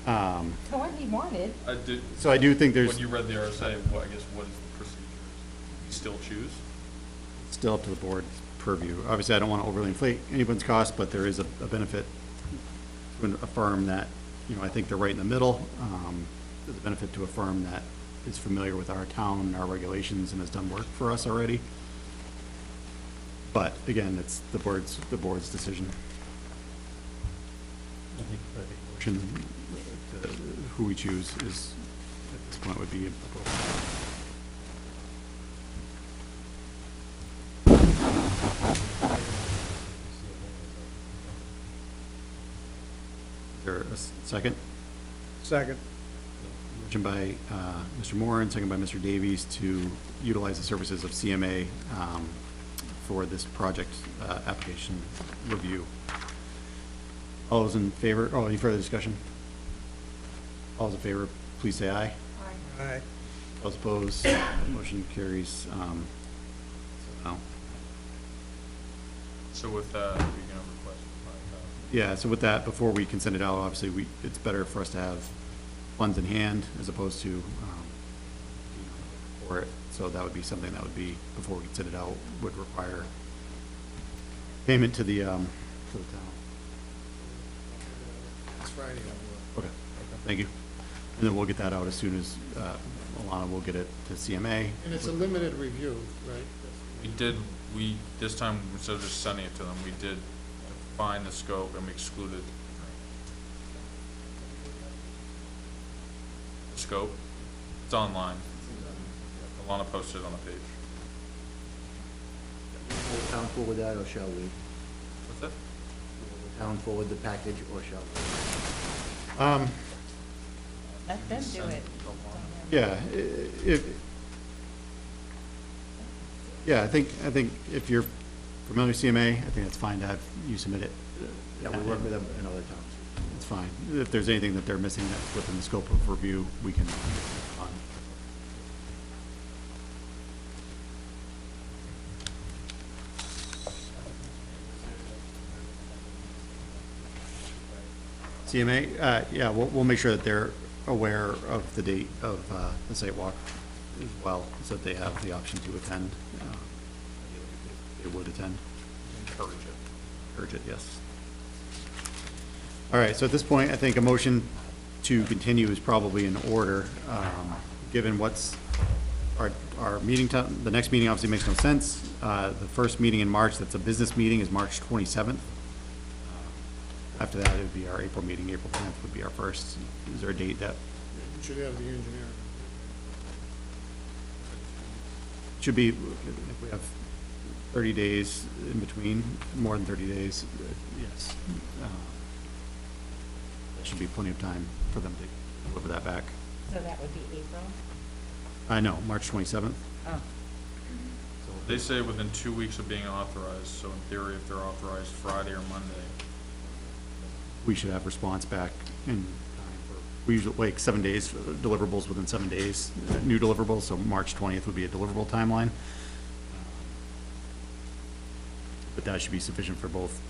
The one he wanted. So I do think there's When you read the RSA, what, I guess, what is the procedure? You still choose? still up to the board's purview. Obviously, I don't want to overly inflate anyone's cost, but there is a benefit to a firm that, you know, I think they're right in the middle. There's a benefit to a firm that is familiar with our town and our regulations and has done work for us already. But again, it's the board's decision. I think motion, who we choose is, at this point, would be appropriate. Is there a second? Second. Motion by Mr. Moore and second by Mr. Davies to utilize the services of CMA for this project application review. All those in favor, any further discussion? All those in favor, please say aye. Aye. All those opposed, motion carries. No. So with that, we can request 5,000. Yeah, so with that, before we can send it out, obviously, it's better for us to have funds in hand as opposed to, for it. So that would be something that would be, before we can send it out, would require payment to the town. It's Friday. Okay, thank you. And then we'll get that out as soon as, Alana will get it to CMA. And it's a limited review, right? This time, instead of just sending it to them, we did define the scope and we excluded the scope. It's online. Alana posted it on the page. Will the town forward that, or shall we? Will What's that? the town forward the package, or shall we? Let them do it. Yeah, I think if you're familiar with CMA, I think it's fine to have you submit it. Yeah, we work with them in other towns. It's fine. If there's anything that they're missing that's within the scope of review, we can, CMA, yeah, we'll make sure that they're aware of the date of the site walk as well, so that they have the option to attend. They would attend. Encourage it. Urge it, yes. All right, so at this point, I think a motion to continue is probably in order, given what's our meeting time. The next meeting obviously makes no sense. The first meeting in March, that's a business meeting, is March 27th. After that, it would be our April meeting. April 10th would be our first. Is there a date that We should have the engineer. should be, if we have 30 days in between, more than 30 days, yes. There should be plenty of time for them to deliver that back. So that would be April? I know, March 27th. Oh. They say within 2 weeks of being authorized, so in theory, if they're authorized Friday or Monday. We should have response back in time for, we usually, like, 7 days, deliverables within 7 days, new deliverables, so March 20th would be a deliverable timeline. But that should be sufficient for both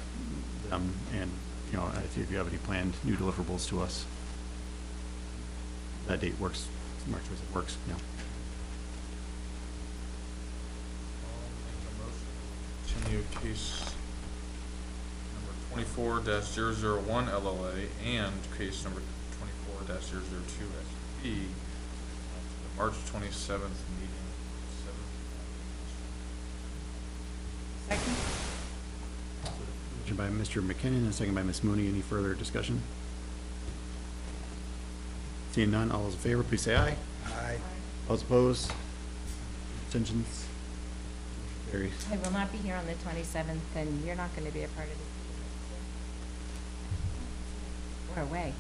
them and, you know, if you have any planned new deliverables to us. That date works, March 20th works, yeah. Continue case number 24-001 LLA and case number 24-002 SB to the March 27th meeting. Second? Motion by Mr. McKinnon and a second by Ms. Mooney. Any further discussion? Seeing none, all those in favor, please say aye. Aye. All those opposed? Abstentions? Carries. I will not be here on the 27th, and you're not going to be a part of this. We're away.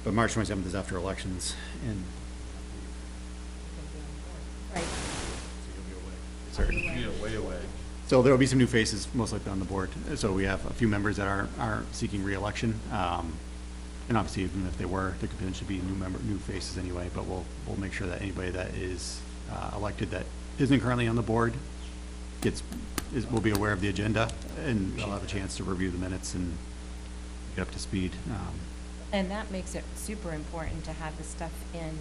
But March 27th is after elections, and Right. sorry. Yeah, way away. So there will be some new faces most likely on the board. So we have a few members that are seeking reelection. And obviously, even if they were, there could potentially be new faces anyway, but we'll make sure that anybody that is elected that isn't currently on the board will be aware of the agenda, and they'll have a chance to review the minutes and get up to speed. And that makes it super important to have the stuff in,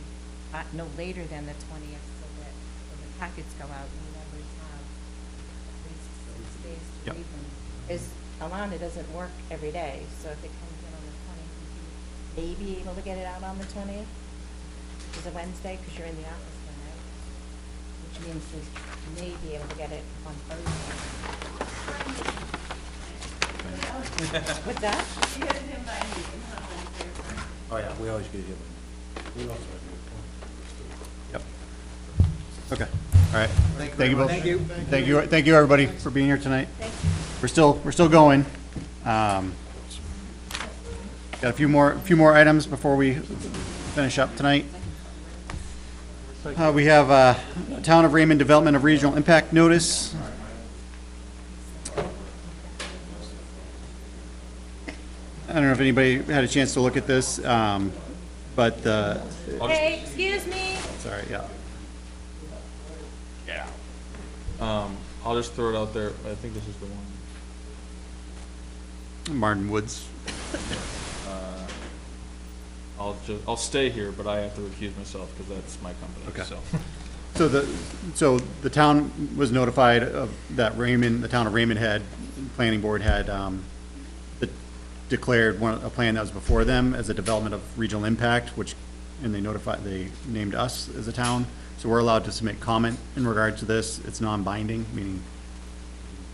no later than the 20th, so that when the packets go out, you members have at least 6 days to Yep. read them. Alana doesn't work every day, so if it comes in on the 20th, would you may be able to get it out on the 20th, which is a Wednesday, because you're in the office then, right? Which means you may be able to get it on Thursday. What's that? Oh, yeah, we always get it. Yep. Okay, all right. Thank you both. Thank you, everybody, for being here tonight. We're still going. Got a few more items before we finish up tonight. We have Town of Raymond Development of Regional Impact Notice. I don't know if anybody had a chance to look at this, but Hey, excuse me. sorry, yeah. I'll just throw it out there, I think this is the one. Martin Woods. I'll stay here, but I have to recuse myself because that's my company, Okay. so. So the town was notified of that the town of Raymond planning board had declared a plan that was before them as a development of regional impact, and they named us as a town. So we're allowed to submit comment in regard to this. It's non-binding, meaning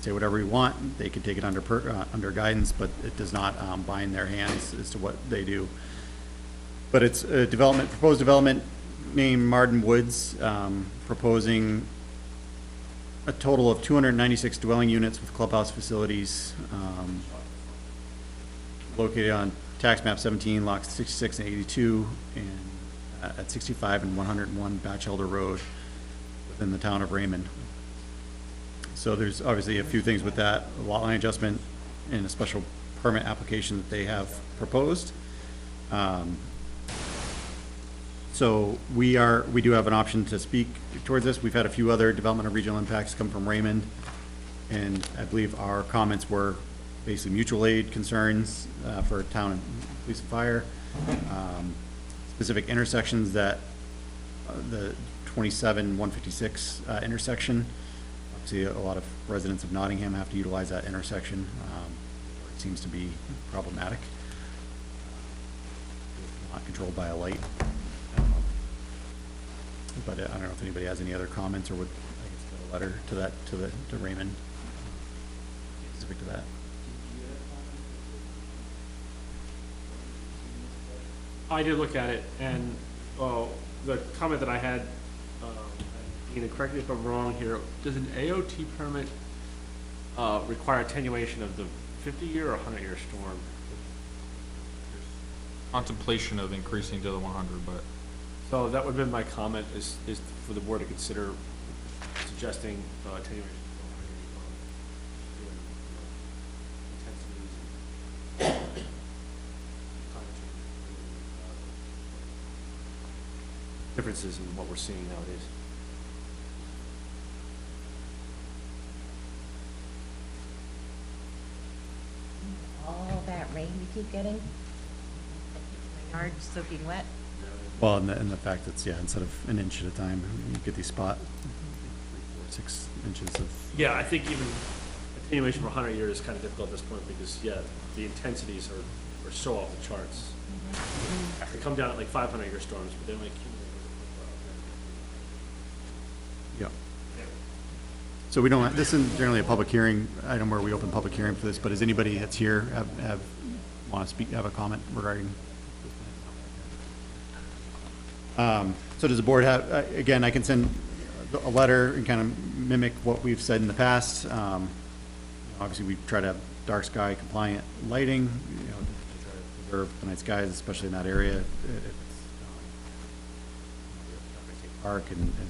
say whatever we want. They can take it under guidance, but it does not bind their hands as to what they do. But it's a proposed development named Martin Woods, proposing a total of 296 dwelling units with clubhouse facilities, located on tax map 17, lots 66 and 82, and at 65 and 101 Batchelder Road within the town of Raymond. So there's obviously a few things with that, a lot line adjustment and a special permit application that they have proposed. So we do have an option to speak towards this. We've had a few other development of regional impacts come from Raymond, and I believe our comments were basically mutual aid concerns for town and police and fire, specific intersections that the 27-156 intersection. Obviously, a lot of residents of Nottingham have to utilize that intersection. It seems to be problematic. Not controlled by a light. But I don't know if anybody has any other comments or would, I guess, get a letter to Raymond specific to that. I did look at it, and the comment that I had, correct me if I'm wrong here, does an AOT permit require attenuation of the 50-year or 100-year storm? Contemplation of increasing to the 100, but So that would have been my comment, is for the board to consider suggesting attenuation. Differences in what we're seeing nowadays. All that rain we keep getting, my yard soaking wet. Well, and the fact that's, yeah, instead of an inch at a time, you get these 3, 4, 6 inches of. Yeah, I think even attenuation for 100 years is kind of difficult at this point because, yeah, the intensities are so off the charts. They come down at like 500-year storms, but they don't accumulate. Yeah. So we don't, this isn't generally a public hearing item where we open public hearing for this, but does anybody that's here want to speak, have a comment regarding? So does the board have, again, I can send a letter and kind of mimic what we've said in the past. Obviously, we try to have dark sky compliant lighting, to try to preserve the night skies, especially in that area. If it's park and that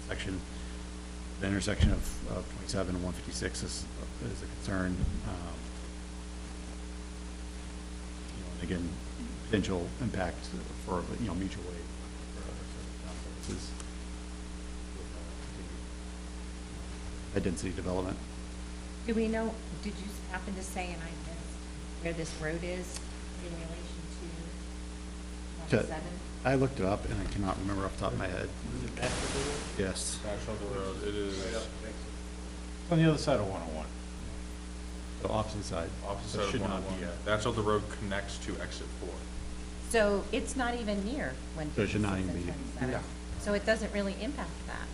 section. the intersection of 27 and 156 is a concern. You know, and again, potential impact for, you know, mutual aid for other services. High density development. Do we know, did you happen to say, and I missed, where this road is in relation to 107? I looked it up and I cannot remember off the top of my head. Is it Bachelor Road? Yes. Bachelor Road, it is It's on the other side of 101. The opposite side. opposite So it side of should not 101. be, That's how the road connects to exit 4. So it's not even near So it should not even 156 be. and 27. So it doesn't really impact that.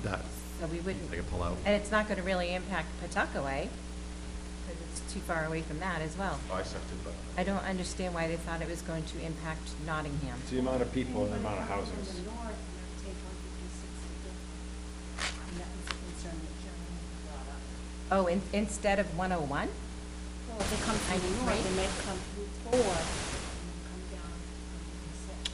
that, So we wouldn't, I could pull out. and it's not gonna really impact Pawtuckaway, because it's too far away from that as well. Bisected by. I don't understand why they thought it was going to impact Nottingham. It's the amount of people and the amount of houses. And that was a concern that Jeremy brought up. Oh, instead of 101? Well, if they come I through agree. north, they may come through 4 and then come down on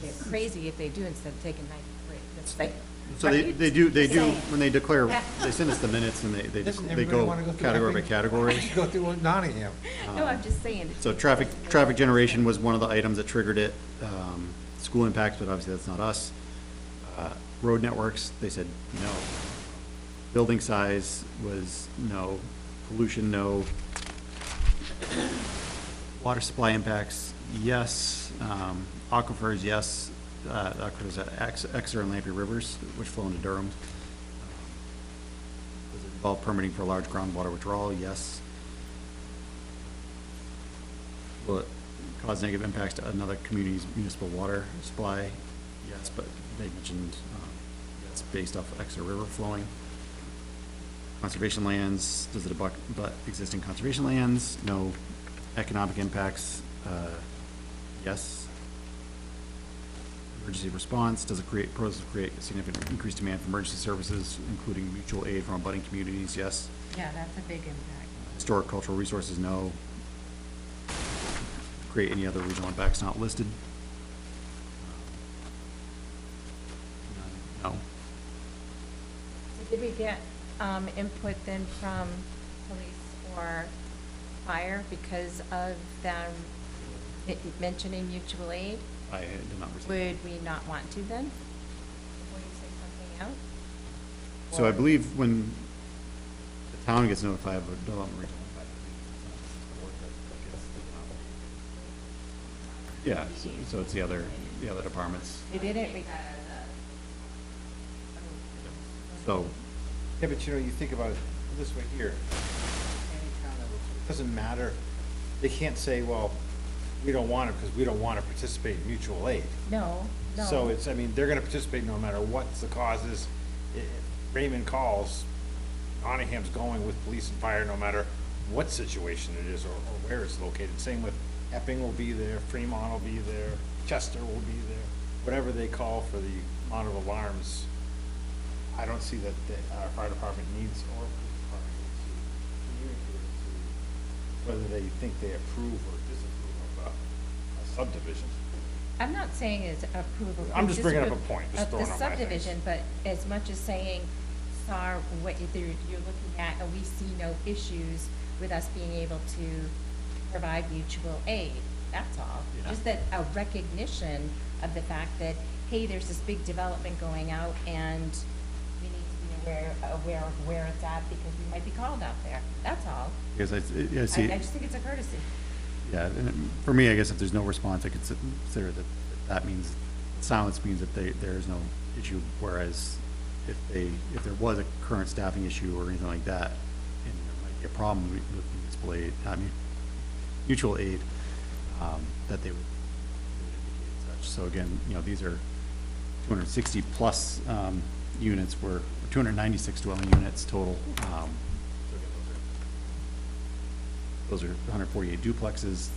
56. They're crazy if they do instead of taking 93. That's like, So they do, Saying. when they declare, they send us the minutes and they Doesn't go everybody wanna go through category by every- category. Go through Nottingham. No, I'm just saying. So traffic generation was one of the items that triggered it. School impacts, but obviously that's not us. Road networks, they said no. Building size was no. Pollution, no. Water supply impacts, yes. Aquifers, yes. Aquifers at Exeter and Lamprey Rivers, which flow into Durham. Does it involve permitting for large groundwater withdrawal? Yes. Will it cause negative impacts to another community's municipal water supply? Yes, but they mentioned it's based off Exeter River flowing. Conservation lands, does it abut existing conservation lands? No. Economic impacts, yes. Emergency response, does it create significant increased demand for emergency services, including mutual aid from abutting communities? Yes. Yeah, that's a big impact. Historic cultural resources, no. Create any other regional impacts not listed? No. So did we get input then from police or fire because of them mentioning mutual aid? I did not receive. Would we not want to then, before you say something out? So I believe when the town gets notified of a development regional impact. Yeah, so it's the other departments. They didn't, So, Yeah, but you know, you think about it this way here. Any town that looks, it doesn't matter. They can't say, well, we don't want it because we don't want to participate in mutual aid. no. So it's, I mean, they're gonna participate no matter what the cause is. If Raymond calls, Nottingham's going with police and fire no matter what situation it is or where it's located. Same with Epping will be there, Fremont will be there, Chester will be there. Whatever they call for the amount of alarms, I don't see that our fire department needs or police department needs to communicate to whether they think they approve or disapprove of a subdivision. I'm not saying it's approval. I'm just bringing up a disapprove point, just of throwing the out my things. subdivision, but as much as saying, SAR, what you're looking at, and we see no issues with us being able to provide mutual aid, that's all. Yeah. Just that a recognition of the fact that, hey, there's this big development going out, and we need to be aware of where it's at, because we might be called out there, that's all. because I I see, just think it's a courtesy. yeah, and for me, I guess if there's no response, I could consider that means, silence means that there is no issue, whereas if there was a current staffing issue or anything like that, and there might be a problem with municipal aid, mutual aid, that they would indicate such. So again, you know, these are 260 plus units, were 296 dwelling units total. So again, those are 148 duplexes.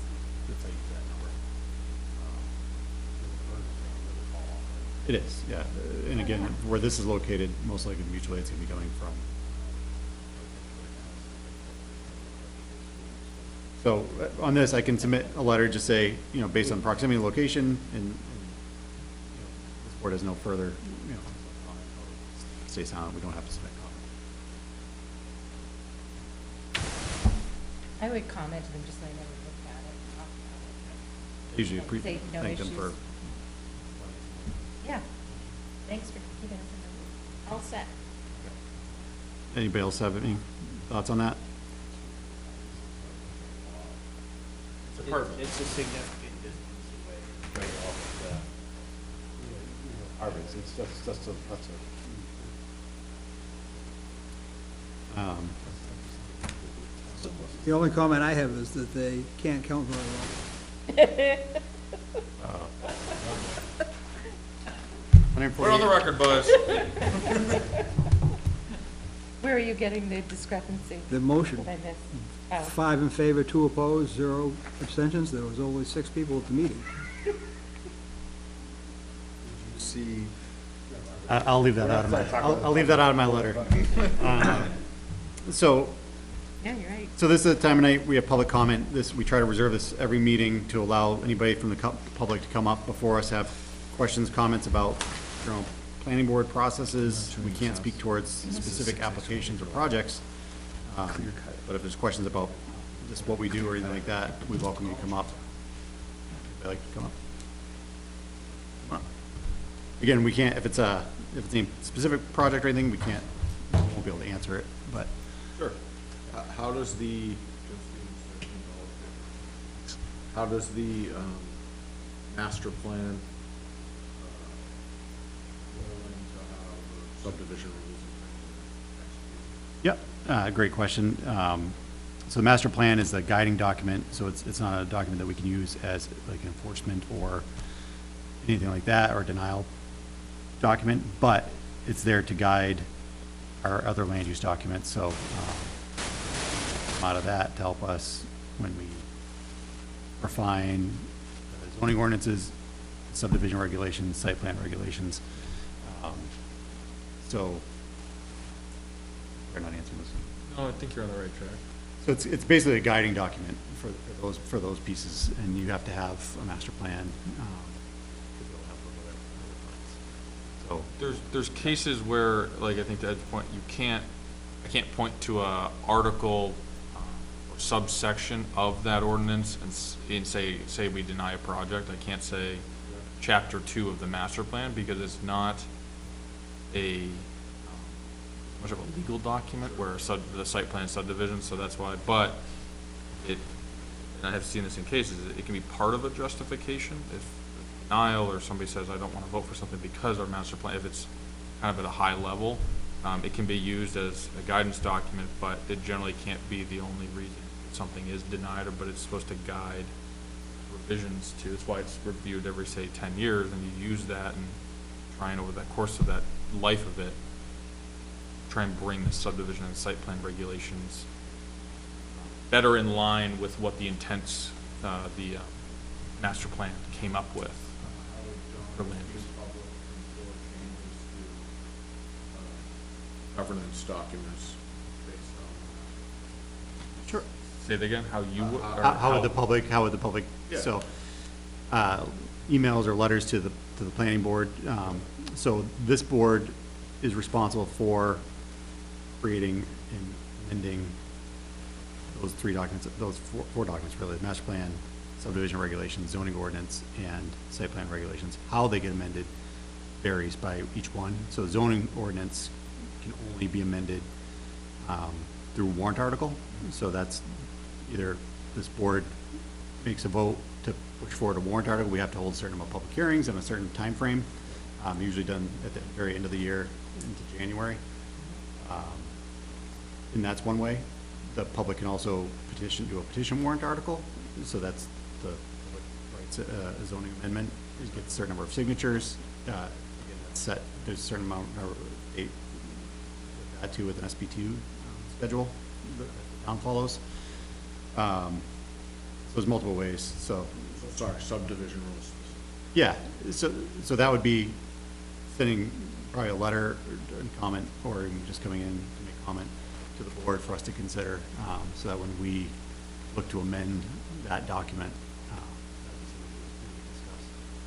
That's how you get that number. It is, yeah. And again, where this is located, most likely the mutual aid's gonna be coming from. So on this, I can submit a letter, just say, you know, based on proximity and location, and you know, this board has no further, you know, stay silent, we don't have to submit comment. I would comment to them, just let them look at it, talk about Usually Say no thank them for. issues. it. Yeah, thanks for keeping us in the loop. All set. Anybody else have any thoughts on that? It's a significant distance away, right off of the, Arby's, that's a. The only comment I have is that they can't count very well. We're on the record, Buzz. Where are you getting the discrepancy? The motion, Did I miss? Oh, 5 in favor, 2 opposed, 0 abstentions. There was only 6 people at the meeting. See. I'll leave that out of my, I'll leave that out of my letter. So, yeah, you're right. so this is the time of night we have public comment. We try to reserve this every meeting to allow anybody from the public to come up before us, have questions, comments about, planning board processes. We can't speak towards specific applications or projects. But if there's questions about just what we do or anything like that, we welcome you to come up. I'd like to come up. Come up. Again, we can't, if it's a specific project or anything, won't be able to answer it, but. Sure. How does the master plan subdivision rules? Yep, great question. So the master plan is the guiding document, so it's not a document that we can use as like enforcement or anything like that, or denial document, but it's there to guide our other land use documents, so out of that to help us when we refine zoning ordinances, subdivision regulations, site plan regulations. So, we're not answering this. No, I think you're on the right track. So it's basically a guiding document for those pieces, and you have to have a master plan. So There's cases where, like, I think to Ed's point, I can't point to a article or subsection of that ordinance and say we deny a project. I can't say chapter 2 of the master plan because it's not much of a legal document where the site plan subdivision, so that's why, but and I have seen this in cases, it can be part of a justification if denial or somebody says, I don't want to vote for something because our master plan, if it's kind of at a high level, it can be used as a guidance document, but it generally can't be the only reason something is denied, but it's supposed to guide revisions to. That's why it's reviewed every, say, 10 years, and you use that and try and over the course of that life of it, try and bring the subdivision and site plan regulations better in line with what the intents, the master plan came up with for land use. Governance documents based on. Sure. Say that again, how you would? or How would the public, Yeah. so, emails or letters to the planning board. So this board is responsible for creating and amending those 3 documents, those four documents really, the master plan, subdivision regulations, zoning ordinance, and site plan regulations. How they get amended varies by each one. So zoning ordinance can only be amended through warrant article. So that's either this board makes a vote to push forward a warrant article. We have to hold a certain amount of public hearings in a certain time frame, usually done at the very end of the year into January. And that's one way. The public can also do a petition warrant article. So that's the public rights zoning amendment. You get a certain number of signatures. Again, that's set. There's a certain amount of date that too with an SB2 schedule that the town follows. So there's multiple ways. So Sorry, subdivision rules. yeah, so that would be sending probably a letter and comment, or even just coming in to make comment to the board for us to consider, so that when we look to amend that document,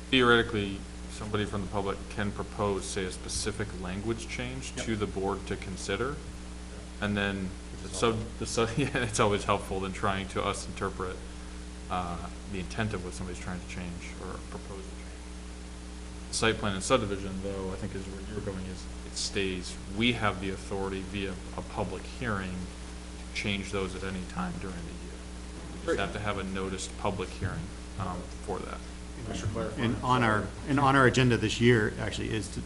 Theoretically, somebody from the public can propose, say, a specific language change to the board to consider, and then yeah, it's always helpful than trying to us interpret, the intent of what somebody's trying to change or propose to change. The site plan and subdivision, though, I think is where you're going, is it stays, we have the authority via a public hearing to change those at any time during the year. We just have to have a noticed public hearing, for that. And on our agenda this year, actually, is to,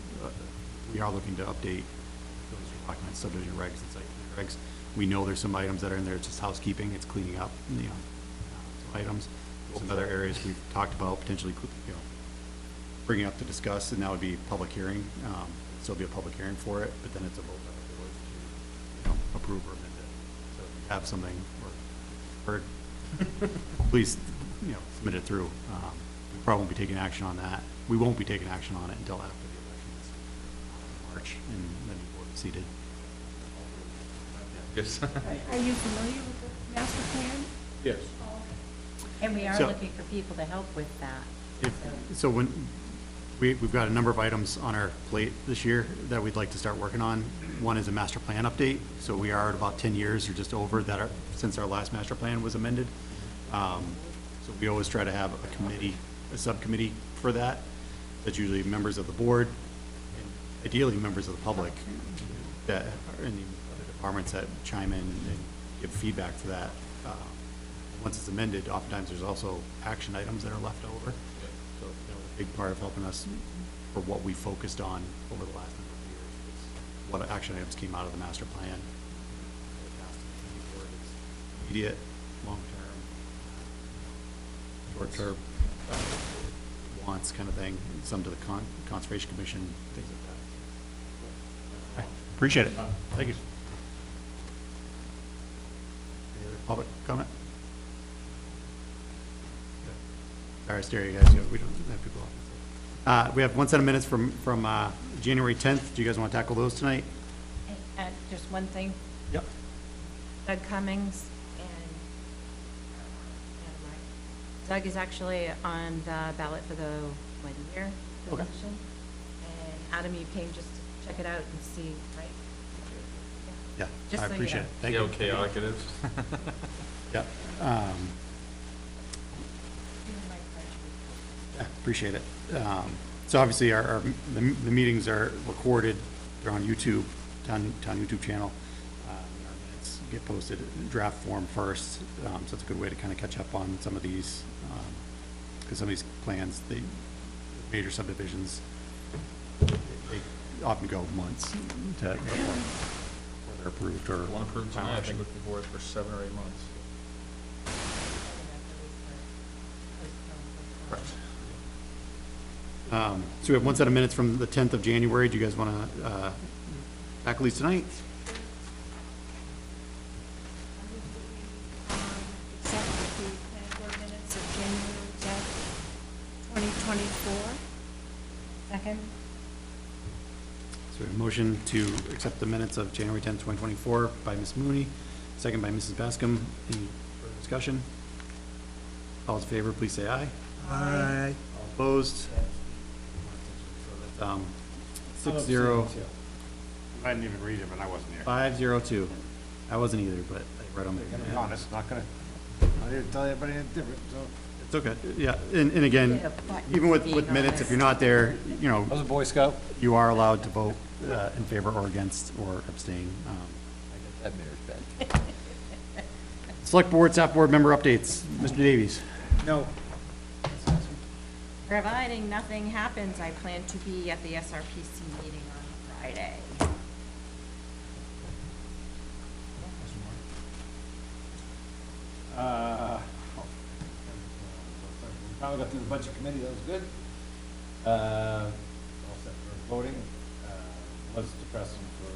we are looking to update those documents, subdivision regs and site plan regs. We know there's some items that are in there, it's just housekeeping, it's cleaning up, some items. Some other areas we've talked about potentially, bringing up to discuss, and that would be public hearing. Still be a public hearing for it, but then it's a vote by the board to, approve or amend it. So if you have something or heard, please, submit it through. We probably won't be taking action on that. We won't be taking action on it until after the elections in March, and then the board is seated. Yes. Are you familiar with the master plan? Yes. And we are So- looking for people to help with that. So when, we've got a number of items on our plate this year that we'd like to start working on. One is a master plan update, so we are at about 10 years or just over that since our last master plan was amended. So we always try to have a subcommittee for that. That's usually members of the board, and ideally members of the public that are in the other departments that chime in and give feedback for that. Once it's amended, oftentimes there's also action items that are left over. So that was a big part of helping us for what we focused on over the last number of years, was what action items came out of the master plan. Immediate, long-term, short-term wants kind of thing, some to the Conservation Commission, things like that. Appreciate it. Thank you. Any other public comment? All right, stare you guys, we don't have people off. We have one set of minutes from January 10th. Do you guys want to tackle those tonight? And just one thing, Yep. Doug Cummings and Doug is actually on the ballot for the one-year Okay. position. And Adam, you came just to check it out and see, right? Yeah, Just I so you appreciate know. it. Thank See you. how chaotic it is? Yeah. Yeah, appreciate it. So obviously the meetings are recorded, they're on YouTube, town YouTube channel. Our minutes get posted in draft form first, so it's a good way to kind of catch up on some of these, because some of these plans, major subdivisions, they often go months to, before they're approved or. One approved tonight, I think would be for 7 or 8 months. So we have one set of minutes from the 10th of January. Do you guys want to tackle these tonight? Accept the planning board minutes of January 10th, 2024. Second? So we have a motion to accept the minutes of January 10th, 2024 by Ms. Mooney, second by Mrs. Bascom. Any further discussion? All in favor, please say aye. Aye. All opposed? 6-0. I didn't even read them, and I wasn't here. 5-0-2. I wasn't either, but I read them. I'm gonna be honest, not gonna, I didn't tell anybody anything different, so. It's okay, yeah, and again, Yeah, but even with being minutes, if honest. you're not there, I was a Boy Scout. you are allowed to vote in favor or against or abstain. That mirror's bad. Select Board, Staff Board member updates. Mr. Davies. No. Providing nothing happens, I plan to be at the SRPC meeting on Friday. Finally got through the budget committee, that was good. All set for voting. Was depressing for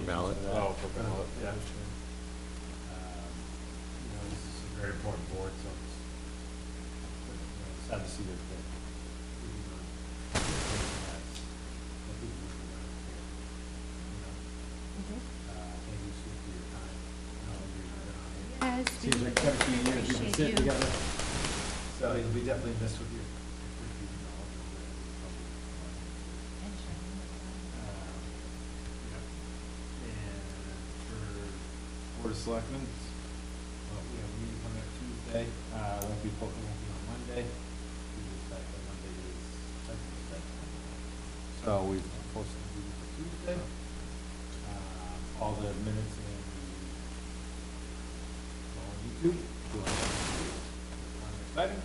Ballot. Oh, for ballot, yeah. This is a very important board, so it's sad to see that. Yes, we Seems like 17 years we've been appreciate sitting you. together. So you'll be definitely missed with you. Selectmen. We have a meeting coming up Tuesday, won't be on Monday. We decided that Monday is Veterans Day. So we've posted the meeting for Tuesday. All the minutes and on YouTube. Exciting.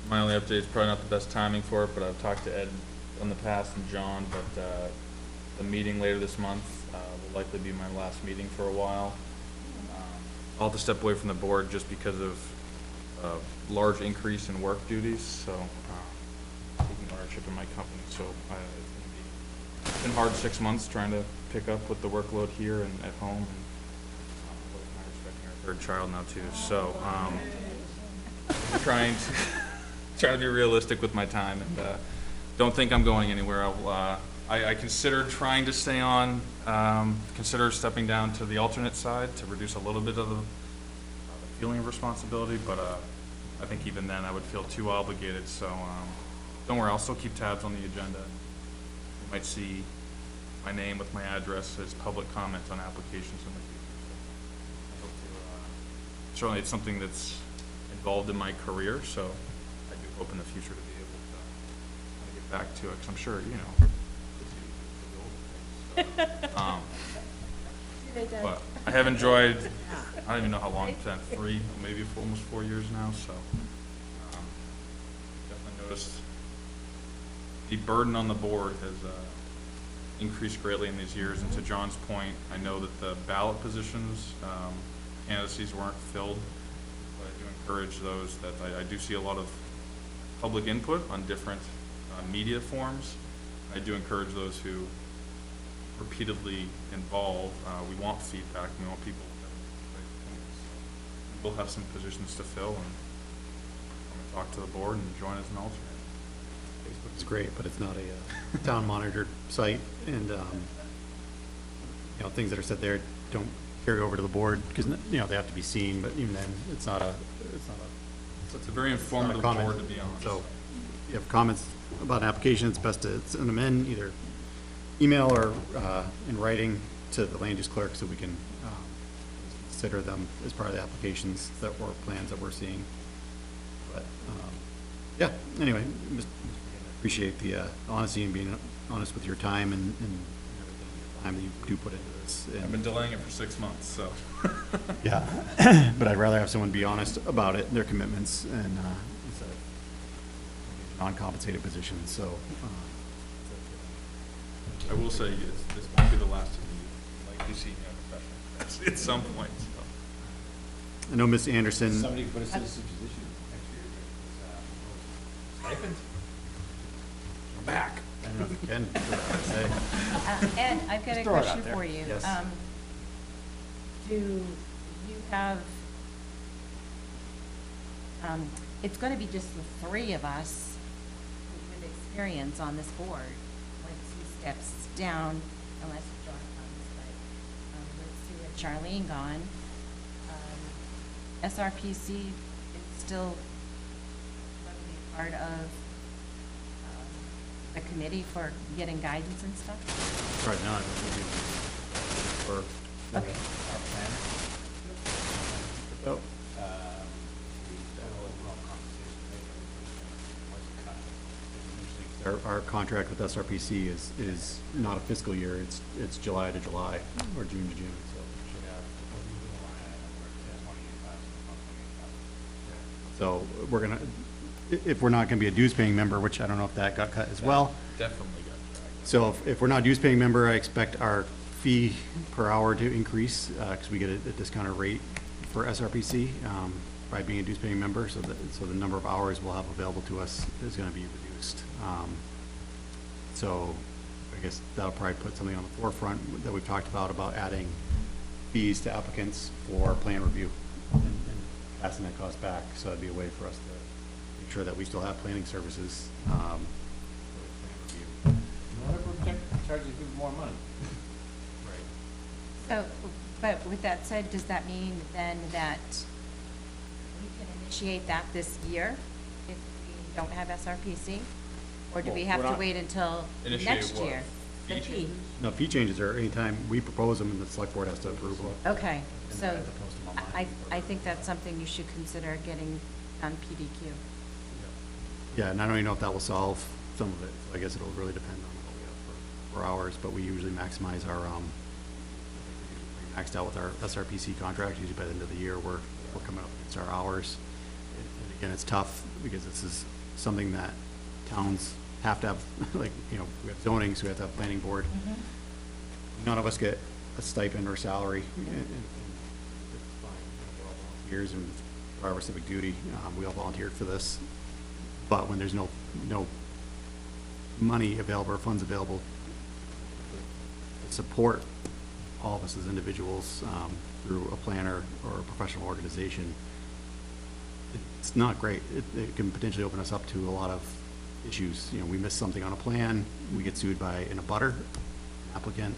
My only update is probably not the best timing for it, but I've talked to Ed in the past and John, but the meeting later this month will likely be my last meeting for a while. I'll have to step away from the board just because of large increase in work duties, so taking ownership in my company, so it's been hard 6 months trying to pick up with the workload here and at home, and I'm expecting our third child now too, so I'm trying to be realistic with my time, and don't think I'm going anywhere. I considered trying to stay on, consider stepping down to the alternate side to reduce a little bit of the feeling of responsibility, but I think even then I would feel too obligated, so don't worry, I'll still keep tabs on the agenda. You might see my name with my address as public comment on applications in the future. I hope to, certainly it's something that's involved in my career, so I do hope in the future to be able to get back to it, because I'm sure, you know, but I have enjoyed, I don't even know how long it's been, 3, maybe almost 4 years now, so definitely noticed the burden on the board has increased greatly in these years, and to John's point, I know that the ballot positions, candidacies weren't filled, but I do encourage those that I do see a lot of public input on different media forms. I do encourage those who repeatedly involved. We want feedback. We want people to we'll have some positions to fill, and I'm going to talk to the board and join as an alternate. Facebook is great, but it's not a town monitored site, and you know, things that are said there don't carry over to the board because, you know, they have to be seen. But even then, it's not a. So it's a very informative board, to be honest. So, if you have comments about an application, it's best to send them in either email or in writing to the land use clerk, so we can consider them as part of the applications that were plans that we're seeing. But yeah, anyway, just appreciate the honesty and being honest with your time and everything, time that you do put into this. And I've been delaying it for 6 months, so. Yeah, but I'd rather have someone be honest about it, their commitments, and instead of non-compensated positions, so. I will say, this won't be the last of you likely see me on professional at some point, so. I know Ms. Anderson. Somebody could put a citizen position next year. Stipend. I'm back. I don't know if you can. Ed, I've got a Just throw it out question there. for you. Yes. Do you have, it's gonna be just the 3 of us with experience on this board, once he steps down, unless John comes, but let's see, with Charlene gone. SRPC is still gonna be part of the committee for getting guidance and stuff? Right now, I don't think we, or. Okay. Our plan. Oh. Our contract with SRPC is not a fiscal year, it's July to July, or June to June, so we're gonna, if we're not gonna be a dues paying member, which I don't know if that got cut as well. Definitely got dragged. So if we're not dues paying member, I expect our fee per hour to increase, because we get a discounted rate for SRPC, by being a dues paying member, so the number of hours we'll have available to us is gonna be reduced. So I guess that'll probably put something on the forefront that we've talked about adding fees to applicants for plan review and passing that cost back, so that'd be a way for us to make sure that we still have planning services, for plan review. You want to protect, charge you people more money. So, but with that said, does that mean then that we can initiate that this year if we don't have SRPC? Or do we Well, have we're to not- wait until Initiate next what? year? The Fee fee. changes? No, fee changes are anytime we propose them and the select board has to approve them. Okay, so And to post them online. I think that's something you should consider getting on PDQ. Yeah, and I don't even know if that will solve some of it. I guess it'll really depend on what we have for hours, but we usually maximize our, maxed out with our SRPC contract. Usually by the end of the year, we're coming up against our hours. And again, it's tough because this is something that towns have to have, like, you know, we have zoning, so we have to have planning board. None of us get a stipend or salary. Years and for our civic duty, we all volunteered for this. But when there's no money available or funds available to support all of us as individuals through a planner or a professional organization, it's not great. It can potentially open us up to a lot of issues. You know, we miss something on a plan, we get sued by an abutter, applicant,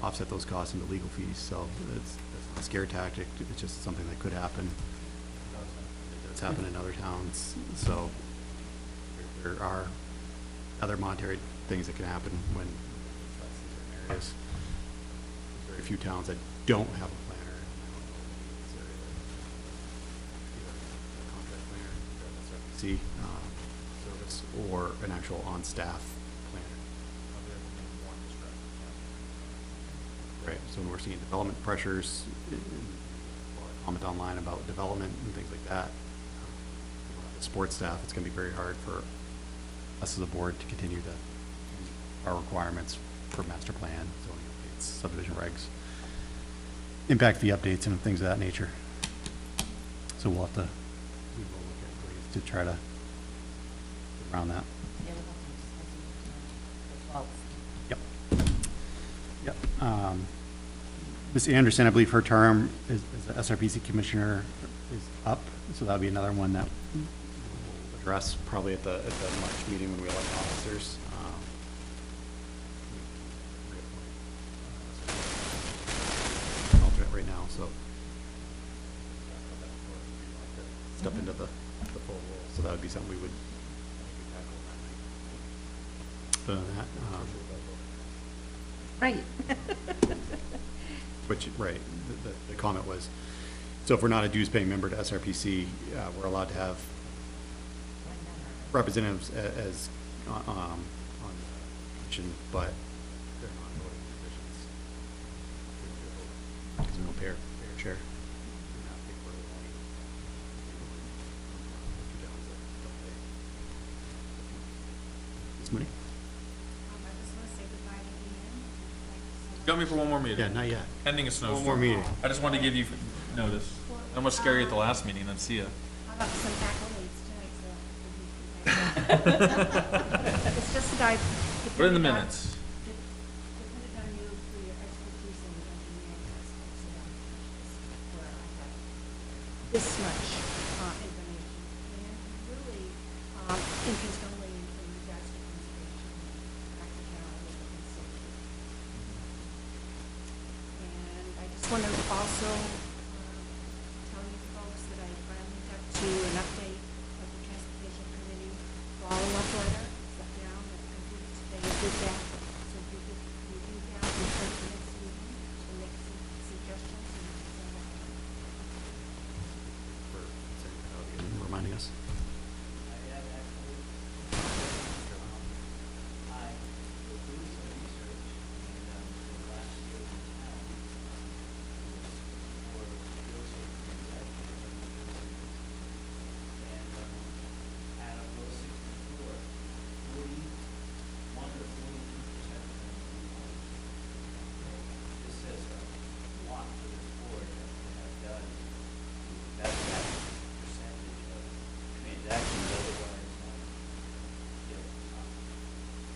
offset those costs into legal fees. So it's not a scare tactic. It's just something that could happen. It's happened in other towns. So there are other monetary things that can happen when that's in certain areas. There's very few towns that don't have a planner. Either a contract planner, SRPC service, or an actual on-staff planner. Right, so when we're seeing development pressures, comment online about development and things like that, the support staff, it's gonna be very hard for us as a board to continue to meet our requirements for master plan, zoning updates, subdivision regs, impact fee updates and things of that nature. So we will look at ways to try to get around that. Yep. Yep. Ms. Anderson, I believe her term as the SRPC commissioner is up, so that'll be another one that we'll address probably at the March meeting when we elect officers. Alternate right now, so step into the full role, so that would be something we would tackle that night. Right. Which, right, the comment was, so if we're not a dues-paying member to SRPC, we're allowed to have representatives as, on the commission, but they're not voting positions. Because we don't pay our share. Ms. Mooney? Got me for one more meeting. Yeah, not yet. Pending a snowstorm. One more meeting. I just wanted to give you notice. I don't want to scare you at the last meeting, then see ya. How about some accolades tonight, so. It's just that I. Put it in the minutes. Depended on you for your expertise in engineering aspects of that, where I have this much information. And really, interest only in regards to conservation, practicality, and safety. And I just want to also tell you folks that I finally got to an update of the transportation committee follow-up letter, sat down, that's complete, they did that, so if you could review that before the next meeting, to make some suggestions and send that out. Reminding us.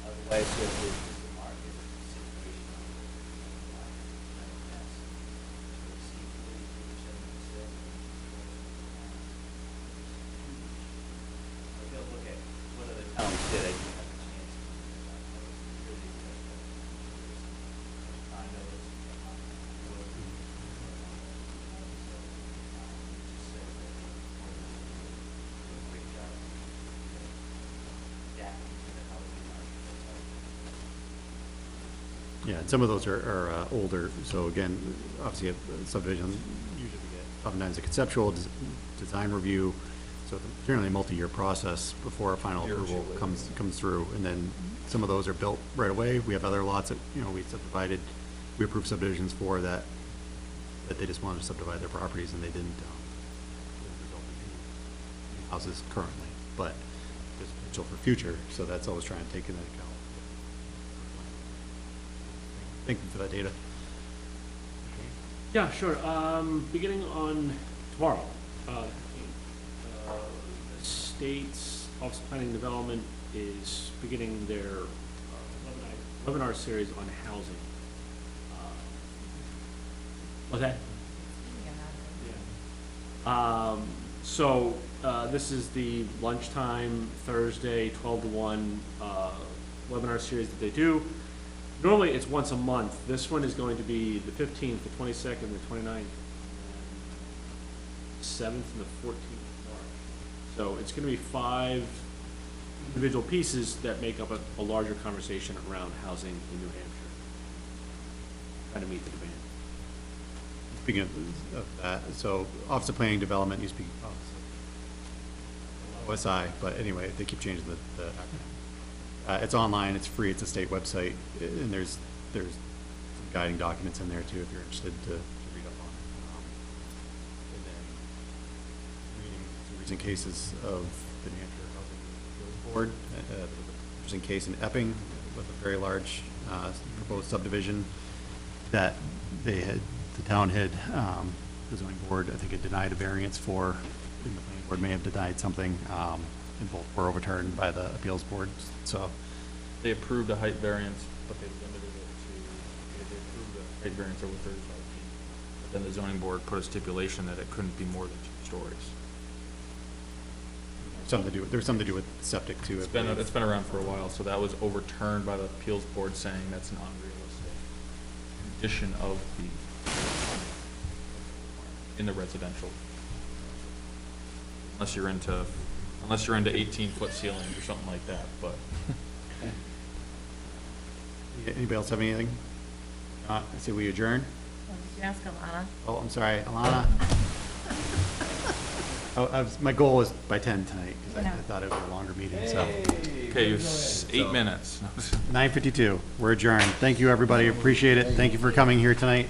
Otherwise, the market situation look at what other towns did. I didn't have a chance to Yeah, and some of those are older, so again, obviously a subdivision, usually we get oftentimes a conceptual design review, so generally a multi-year process before a final approval comes through, and then some of those are built right away. We have other lots that, we subdivided, we approved subdivisions for that they just wanted to subdivide their properties and they didn't, result in any houses currently, but there's potential for future, so that's always trying to take into account. Thank you for that data. Yeah, sure. Beginning on tomorrow, the state's Office of Planning and Development is beginning their webinar series on housing. What's that? Yeah. This is the lunchtime Thursday 12 to 1 webinar series that they do. Normally it's once a month. This one is going to be the 15th, the 22nd, the 29th, 7th, and the 14th of March. So it's going to be 5 individual pieces that make up a larger conversation around housing in New Hampshire. Trying to meet the demand. Speaking of that, so Office of Planning and Development used to be OSI, but anyway, they keep changing the it's online, it's free, it's a state website, and there's some guiding documents in there too if you're interested to read up on it. And then reading some recent cases of the New Hampshire Housing Appeals Board, interesting case in Epping with a very large proposed subdivision that the town had, the zoning board, I think, had denied a variance for, and the planning board may have denied something, and both were overturned by the appeals board, so. They approved a height variance, but they limited it to, they approved a height variance over 35 feet. But then the zoning board put a stipulation that it couldn't be more than 2 stories. There's something to do with septic too. It's been around for a while, so that was overturned by the appeals board saying that's an unrealistic condition of the, in the residential. Unless you're into 18-foot ceilings or something like that, but. Anybody else have anything? I say we adjourn. Did you ask Alana? Oh, I'm sorry, Alana. My goal was by 10 tonight, because I thought it was a longer meeting, so. Okay, you have 8 minutes. 9:52, we're adjourned. Thank you, everybody, appreciate it. Thank you for coming here tonight.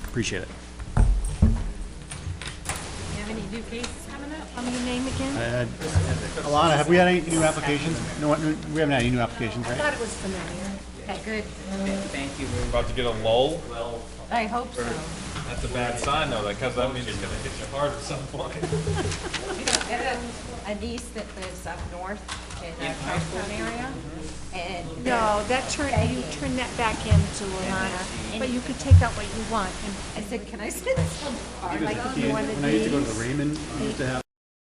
Appreciate it. You have any new cases coming up? Tell me your name again. Alana, have we had any new applications? No, we haven't had any new applications, I right? thought it was familiar. Okay, good. Thank you. We're about to get a lull. I hope so. That's a bad sign, though, because that means it's gonna hit you hard at some point. I have a niece that lives up north in the Charlestown area, and. No, you turn that back into Alana, but you could take out what you want. I said, can I send some card? When I used to go to the Raymond, we used to have